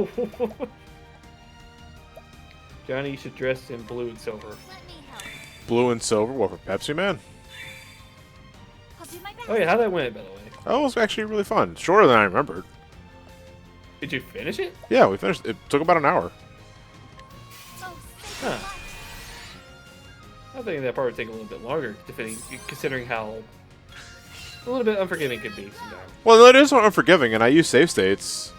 Johnny, you should dress in blue and silver. Let me help. Blue and silver. What for Pepsi Man? I'll do my best. Oh yeah, how that went, by the way. That was actually really fun. Shorter than I remembered. Did you finish it? Yeah, we finished. It took about an hour. Oh, Huh. I think that part would take a little bit longer, considering how a little bit unforgiving it could be sometimes. Well, it is unforgiving, and I use save states,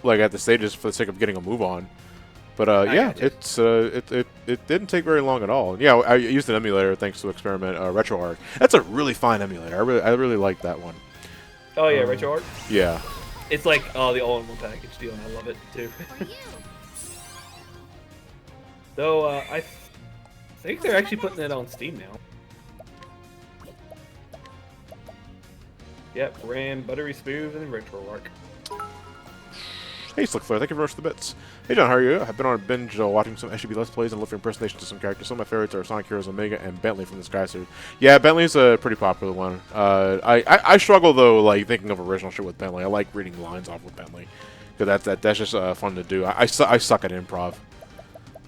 like at the stages for the sake of getting a move on. But yeah, gotcha. it's it didn't take very long at all. Yeah, I used an emulator thanks to Experiment RetroArch. That's a really fine emulator. I really like that one. Oh yeah, retro art. Yeah. It's like the all-in-one package deal, and I love it too. for you. Though I think they're actually putting it on Steam now. Yep, RAM, Buttery Smooth, and Retro Arc. Hey, Slickflare, thank you very much for the bits. Hey, John, how are you? I've been on a binge watching some SGB Let's Plays and looking for impersonations to some characters. Some of my favorites are Sonic Heroes Omega and Bentley from the Sky series. Yeah, Bentley's a pretty popular one. I struggle, though, like, thinking of original shit with Bentley. I like reading lines off with Bentley. Because that's just fun to do. I suck at improv.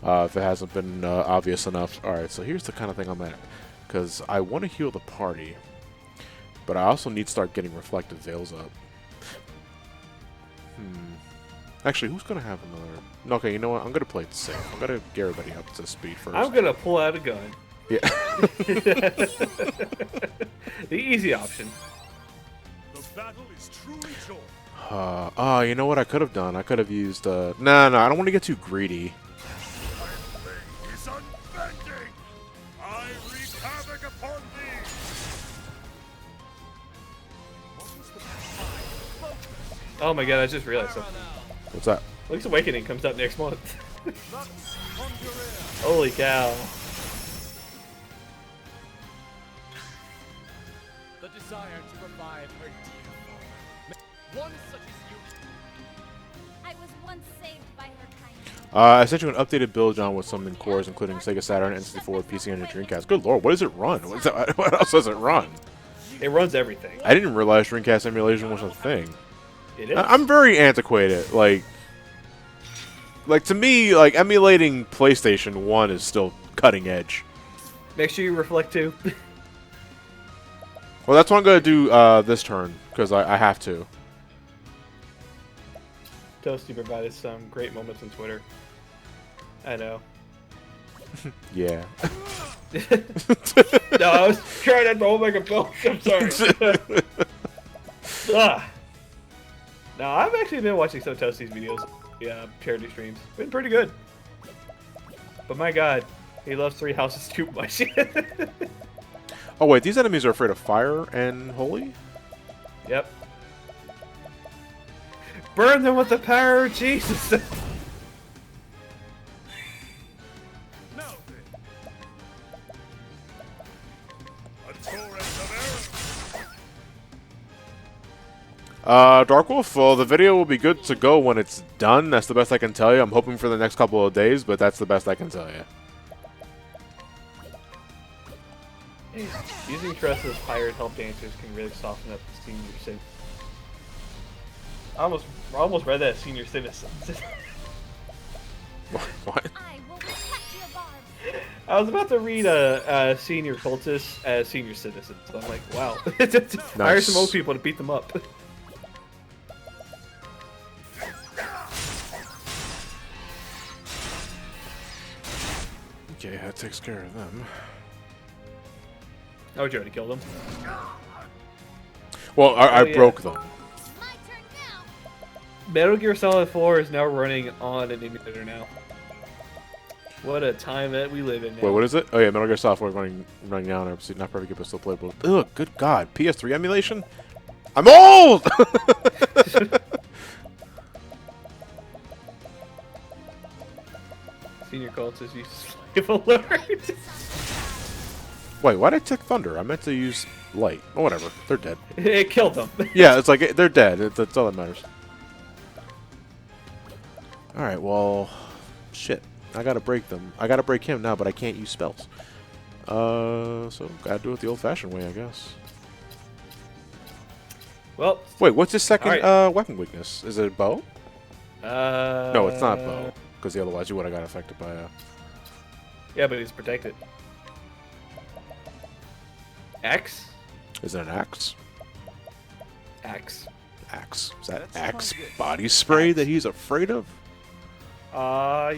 If it hasn't been obvious enough. Alright, so here's the kind of thing I'm at. Because I want to heal the party. But I also need to start getting reflective veils up. Actually, who's going to have another... Okay, you know what? I'm going to play it safe. I'm going to get everybody up to speed first. I'm gonna pull out a gun. Yeah. The easy option. The battle is truly joy. You know what I could have done? I could have used... No, I don't want to get too greedy. My blade is unbending. I wreak havoc upon thee. What is the Oh my god, I just realized something. What's that? Link's Awakening comes out next month. Lux Conjurer? Holy cow. The desire to revive her dear father. One such as you. I was once saved by her kindness. I sent you an updated build, John, with some cores, including Sega Saturn, N64, PC, and your Dreamcast. Good lord, what does it run? What else does it run? It runs everything. I didn't realize Dreamcast emulation was a thing. It is. I'm very antiquated. Like to me, like emulating PlayStation 1 is still cutting edge. Make sure you reflect too. Well, that's what I'm gonna do this turn because I have to. Toasty provided some great moments on Twitter. I know. Yeah. No, I was trying not to hold my compulsion. I'm sorry. Ah. No, I've actually been watching some Toasty's videos. Yeah, charity streams. Been pretty good. But my god, he loves Three Houses too much. Oh wait, these enemies are afraid of fire and holy? Yep. Burn them with the power of Jesus! Now then. A torrent of arrows. Darkwolf, well, the video will be good to go when it's done. That's the best I can tell you. I'm hoping for the next couple of days, but that's the best I can tell you. Using Tress as hired help dancers can really soften up the senior sin. I almost read that senior citizen. What? I will protect your barbs. I was about to read a senior cultist as senior citizen, so I'm like, wow. Hire some old people to beat them up. Okay, that takes care of them. Oh, you already killed them. Well, I yeah. broke them. My turn now. Metal Gear Solid 4 is now running on an emulator now. What a time that we live in now. Wait, what is it? Oh yeah, Metal Gear Solid 4 running now. Not perfect, but still playable. Ugh, good God. PS3 emulation? I'm old! Senior cultist uses slave alert. Wait, why did I take Thunder? I meant to use Light. Oh, whatever. They're dead. It killed them. Yeah, it's like, they're dead. That's all that matters. Alright, well... Shit. I gotta break them. I gotta break him now, but I can't use spells. So gotta do it the old-fashioned way, I guess. Well, Wait, what's his second Alright. weapon weakness? Is it bow? No, it's not bow. Because otherwise you would have got affected by Yeah, but he's protected. Axe? Is it an axe? Axe. Axe. Is that That's axe not good. body spray that he's afraid of? Yeah.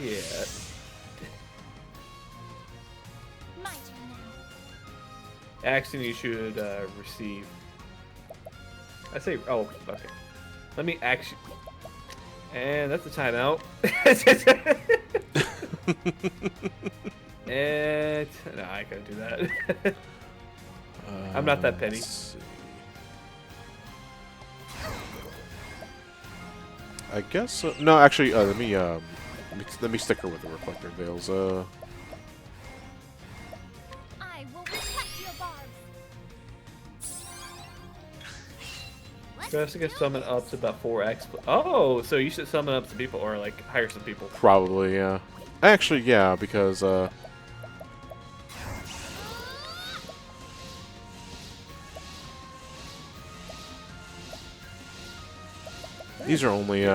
My turn now. Action you should receive. I say, oh, okay. Let me action. And that's the timeout. And no, I can't do that. I'm not that petty. Let's see. I guess no. Actually, let me stick her with the reflector veils. I will protect your barbs. Jessica summon up to about 4x. Oh, so you should summon up to people or like hire some people. Probably, yeah. Actually, yeah, because these are only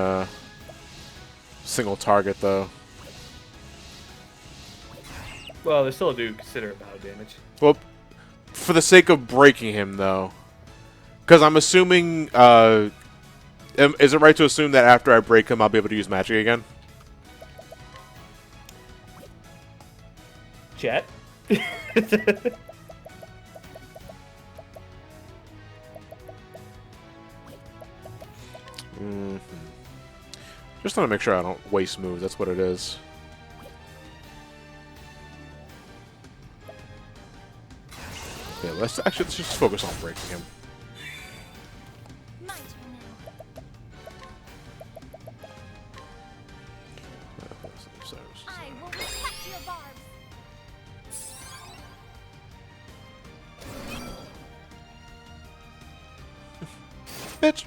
single target though. Well, they still do consider amount of damage. Well, for the sake of breaking him though, because I'm assuming, is it right to assume that after I break him, I'll be able to use magic again? Chat. Just want to make sure I don't waste moves. That's what it is. Yeah, let's just focus on breaking him. My turn now. I will protect your barbs. Bitch.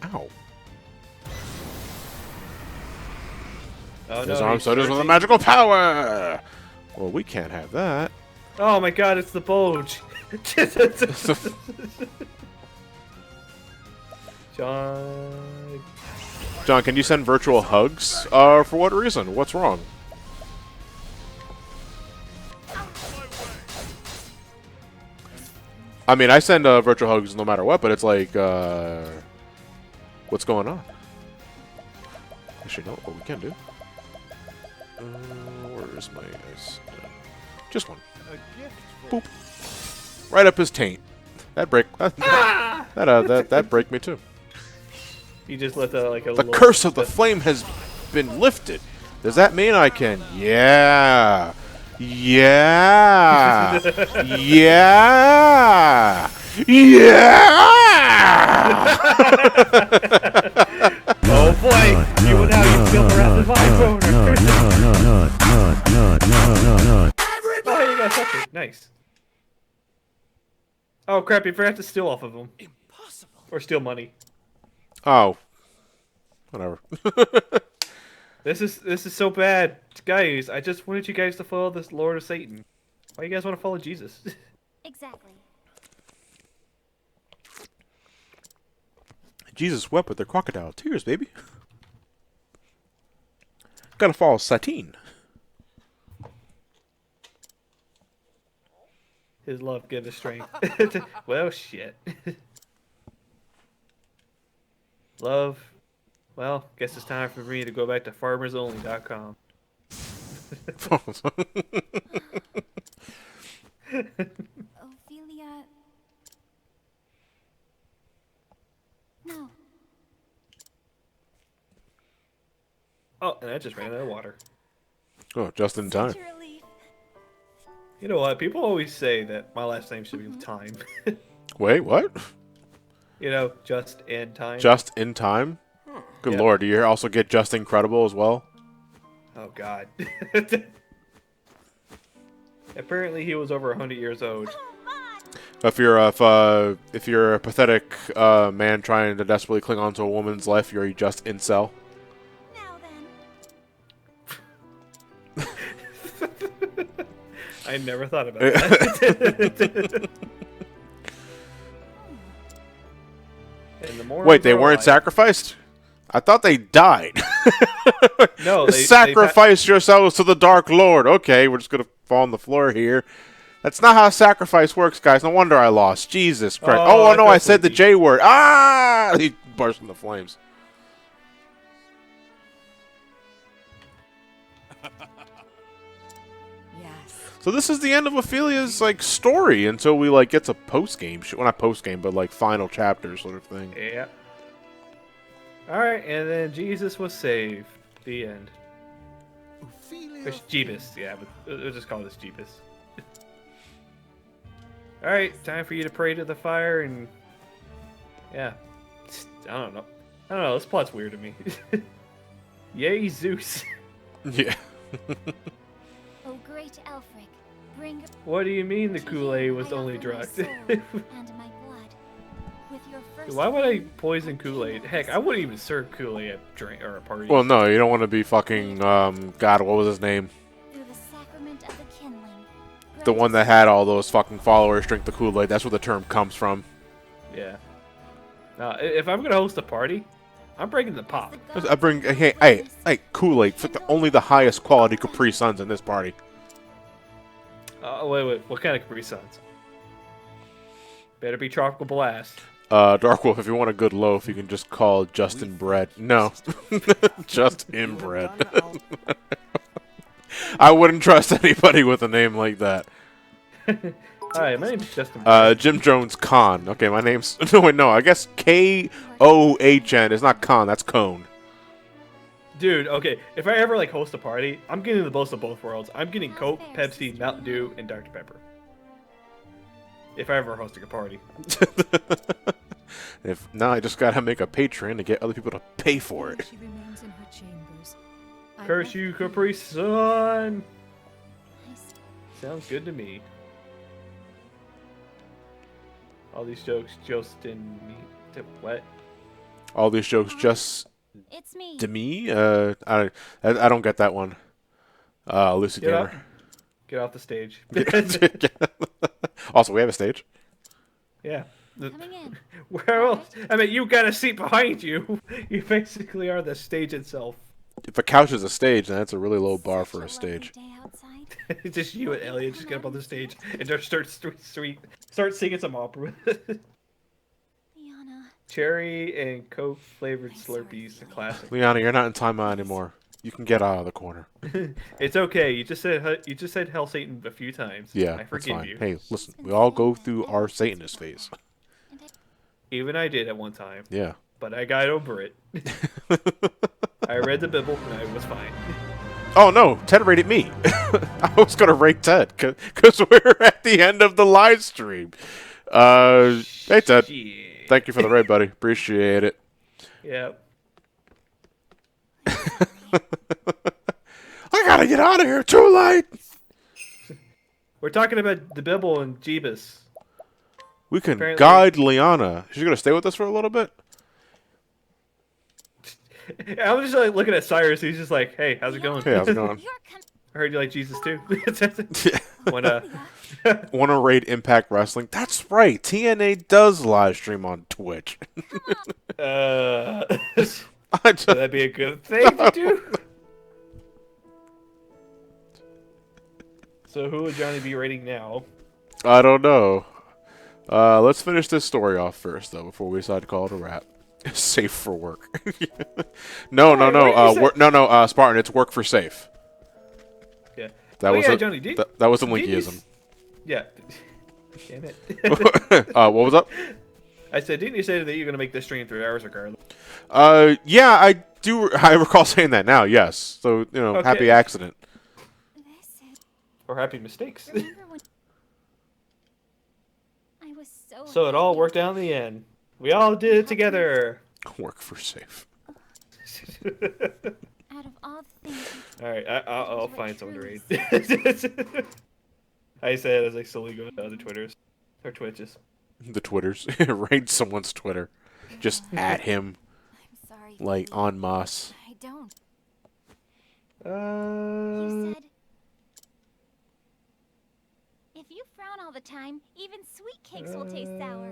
Ow. Oh His no. arm he's sodas with a searching. magical power! Well, we can't have that. Oh my god, it's the Bulge. John. John, can you send virtual hugs? For what reason? What's wrong? I mean, I send virtual hugs no matter what, but it's like, what's going on? Actually, no, what we can do. Where is my ice? Just one. Boop. Right up his taint. That break. That break me too. You just let the like a The little curse of the flame has been lifted. Does that mean I can? Yeah. Yeah. Yeah. Yeah. Oh boy! You would have you feel the wrath of my boner. Oh, you got something. Nice. Oh crap! You forgot to steal off of them. Impossible. Or steal money. Oh. Whatever. This is so bad, guys. I just wanted you guys to follow this Lord of Satan. Why you guys want to follow Jesus? Exactly. Jesus wept with their crocodile tears, baby. Gotta follow Satine. His love give us strength. Well, shit. Love. Well, guess it's time for me to go back to farmersonly.com. Ophelia. No. Oh, and I just ran out of water. Oh, just in time. Such a relief. You know what? People always say that my last name should be Time. Wait, what? You know, just in time. Just in time? Good Yep. lord, do you also get just incredible as well? Oh God. Apparently, he was over 100 years old. If you're a pathetic man trying to desperately cling on to a woman's life, you're a just incel. Now then. I never thought about that. And the more Wait, they weren't sacrificed? I thought they died. No, Sacrifice yourselves to the Dark Lord. Okay, we're just gonna fall on the floor here. That's not how sacrifice works, guys. No wonder I lost. Jesus Christ. Oh, no, I said the J word. Ah! He burst into flames. Yes. So this is the end of Ophelia's like story until we like get to post game. Well, not post game, but like final chapter sort of thing. Yeah. All right, and then Jesus was saved. The end. It's Jeebus, yeah, but we'll just call this Jeebus. All right, time for you to pray to the fire, and yeah, I don't know. This plot's weird to me. Yay, Zeus! Yeah. Oh, great Elfric, bring. What do you mean the to Kool-Aid you was I only offer my drugged? soul and my blood. With your first Why would I flame, poison I Kool-Aid? kindle Heck, this I wouldn't flame. even serve Kool-Aid at drink or a party. Well, no, you don't want to be fucking God. What was his name? Through the sacrament of the kindling. The one that had all those fucking followers drink the Kool-Aid. That's where the term comes from. Yeah. Now, if I'm gonna host a party, I'm breaking the pop. I bring hey Kool-Aid. Only the highest quality Capri Suns in this party. Wait. What kind of Capri Suns? Better be tropical blast. Dark Wolf, if you want a good loaf, you can just call Justin Bread. No, just inbred. I wouldn't trust anybody with a name like that. Hi, my name's Justin. Jim Jones Con. Okay, my name's no. I guess Kohn. It's not Con. That's Cone. Dude, okay. If I ever like host a party, I'm getting the most of both worlds. I'm getting Coke, Pepsi, Mountain Dew, and Dr. Pepper. If I ever hosting a party. If now I just gotta make a Patreon to get other people to pay for it. She remains in her chambers. I Curse left you, her Capri Sun. Nice. Sounds good to me. All these jokes just in me. What? All these jokes just It's me. to me. I don't get that one. Lucy Get Gamer. Get off the stage. Also, we have a stage. Yeah. Coming in. Where else? I mean, you got a seat behind you. You basically are the stage itself. If a couch is a stage, then that's a really low bar for a Such lovely stage. day outside. Just you and Elliot just get up on the stage and just start sweet. Start singing some opera. Liana. Cherry and Coke flavored I'm sorry, Slurpees, a classic. Liana, you're not in timeout anymore. You can get out of the corner. It's okay. You just said Hell Satan a few times. Yeah, I that's forgive fine. you. Hey, listen, we all go through our Satanist phase. Even I did at one time, Yeah. but I got over it. I read the Bible and I was fine. Oh no, Ted rated me. I was gonna rate Ted because we're at the end of the live stream. Hey Ted, Shit. thank you for the raid, buddy. Appreciate it. Yeah. I gotta get out of here. Too late. We're talking about the Bible and Jeebus. We can Apparently- guide Liana. Is she gonna stay with us for a little bit? I'm just like looking at Cyrus. He's just like, "Hey, how's it going?" Hey, how's it going? You're com- I heard you like Jesus too. Yeah. Wanna? Wanna raid Impact Wrestling? That's right. TNA does live stream on Twitch. Would I just, that be a good thing to do? So who would Johnny be rating now? I don't know. Let's finish this story off first, though, before we decide to call it a wrap. Safe for work. No. what did you say? No, Spartan. It's work for safe. Yeah. That Oh, was yeah, a, Johnny, that was a did you Linkyism. Yeah. Damn it. What was up? I said, didn't you say that you're gonna make this stream 3 hours regardless? Yeah, I do. I recall saying that now. Yes. So Okay. happy accident. This is. Or happy mistakes? Remember when I was so. So it all happy. worked out in the end. We all did it together. Work for safe. Out of all things. All right, I'll find someone to read. I said as I slowly go to other Twitters or Twitches. The Twitters. Raid someone's Twitter. Just at him, I'm sorry. like Phoebe. en masse. I don't. You said. If you frown all the time, even sweet cakes will taste sour.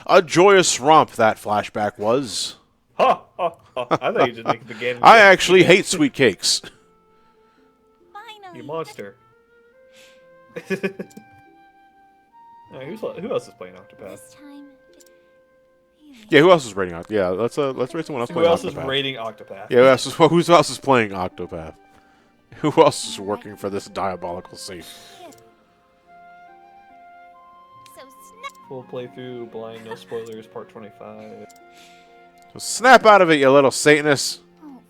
A joyous romp that flashback was. Ha ha ha! I thought you just make the game. I actually hate sweet cakes. Finally. You monster. Who else is playing Octopath? This time. Really. Yeah, who else is rating Octopath? Yeah, let's rate someone else Who playing else is Octopath. rating Octopath? Yeah, who else is playing Octopath? Who else is working for this diabolical safe? So snap. Full playthrough, blind, no spoilers, part 25. So snap out of it, you little Satanist. Oh,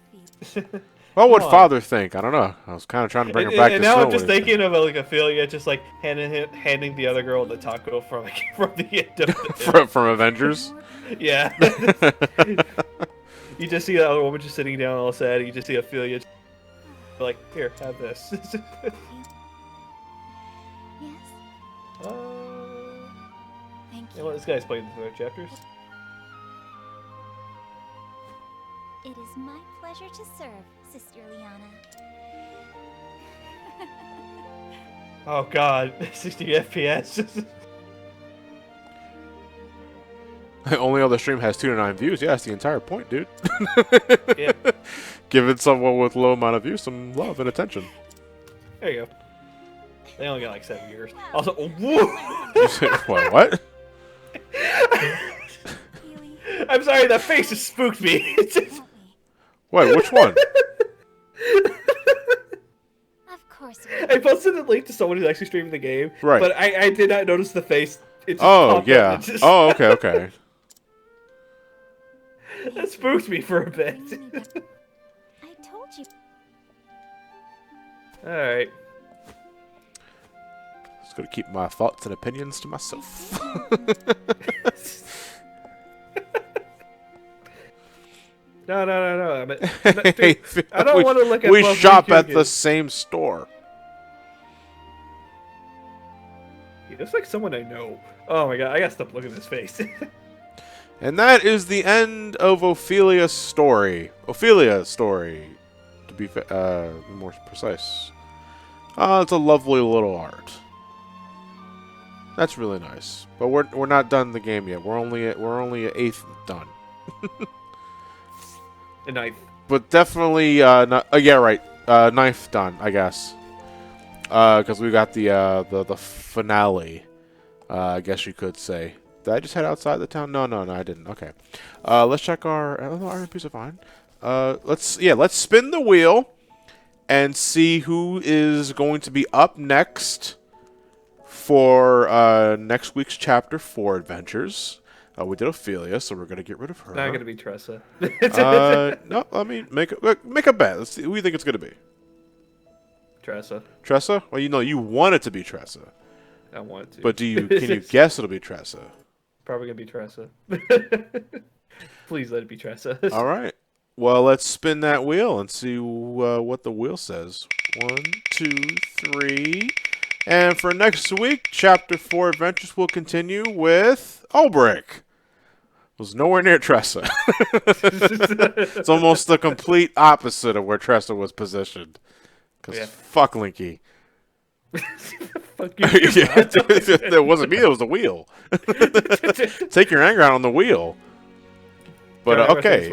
Phoebe. What would Come on. Father think? I don't know. I was kind of trying to bring her back And to now snow I'm just with it. thinking of like Ophelia just like handing the other girl the taco from from the end of the from Avengers. Yeah. You just see the other woman just sitting down all sad. You just see Ophelia like, here, have this. Yes. Thank You know what, you. this guy's playing the third chapters. It is my pleasure to serve, Sister Liana. Oh god, 60 FPS. Only other stream has 2 to 9 views. Yeah, that's the entire point, dude. Yeah. Giving someone with low amount of views some love and attention. There you go. They only got like 7 years. Also, whoa! You said, what? Really? I'm sorry, that face just spooked me. It's just- Wait, which one? Of course I posted a link to someone who's actually streaming the game. Right. But I did not notice the face. It just Oh, popped up yeah. and just- Oh, okay. That spooked me for a bit. I told you. Alright. Just gonna keep my thoughts and opinions to myself. No. I mean, Hey, dude, I don't we- want to look at We both shop Ryukyu at the games. same store. He looks like someone I know. Oh my god, I gotta stop looking at his face. And that is the end of Ophelia's story. Ophelia's story, to be more precise. It's a lovely little art. That's really nice. But we're not done the game yet. We're only an eighth done. A knife. But definitely, yeah, right. Ninth done, I guess. because we got the finale. I guess you could say. Did I just head outside the town? No, I didn't. Okay. Let's check our. Oh, no, our MPs are fine. Let's spin the wheel and see who is going to be up next for next week's chapter 4 adventures. We did Ophelia, so we're gonna get rid of her. Not gonna be Tressa. No, let me make a bet. Let's see who you think it's gonna be. Tressa. Tressa? Well, you want it to be Tressa, I want to. but can you guess it'll be Tressa? Probably gonna be Tressa. Please let it be Tressa. All right. Well, let's spin that wheel and see what the wheel says. 1, 2, 3. And for next week, Chapter 4 Adventures will continue with Ulbrich. Was nowhere near Tressa. It's almost the complete opposite of where Tressa was positioned. Because fuck Linky. Fuck you. It wasn't me, it was the wheel. Take your anger out on the wheel. But okay,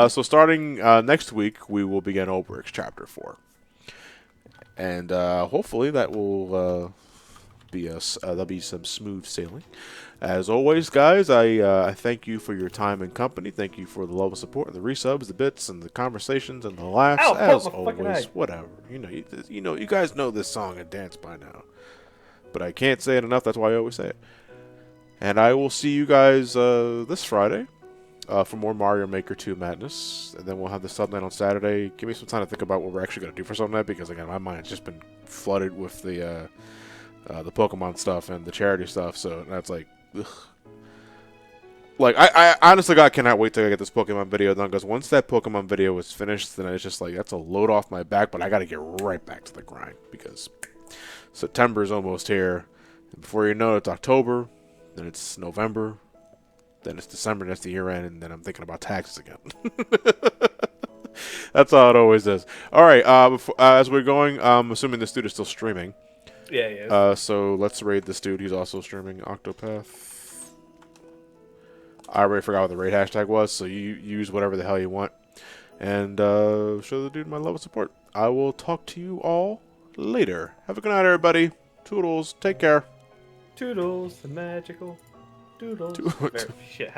so starting next week, we will begin Ulbrich's Chapter 4. And hopefully that will there'll be some smooth sailing. As always, guys, I thank you for your time and company. Thank you for the love of support and the resubs, the bits, and the conversations and the laughs. Ow, as my fucking always, eye. whatever. You guys know this song and dance by now. But I can't say it enough. That's why I always say it. And I will see you guys this Friday for more Mario Maker 2 madness. And then we'll have the sub night on Saturday. Give me some time to think about what we're actually going to do for sub night, because again, my mind's just been flooded with the Pokemon stuff and the charity stuff. So that's like, ugh. Like, I honestly, God, cannot wait till I get this Pokemon video done, because once that Pokemon video is finished, then it's just like, that's a load off my back, but I got to get right back to the grind, because September is almost here. And before you know it, it's October, then it's November, then it's December, that's the year end, and then I'm thinking about taxes again. That's how it always is. All right, as we're going, I'm assuming this dude is still streaming. Yeah. So let's raid this dude. He's also streaming Octopath. I already forgot what the raid hashtag was, so you use whatever the hell you want. And show the dude my love and support. I will talk to you all later. Have a good night, everybody. Toodles. Take care. Toodles, the magical doodles. Shit,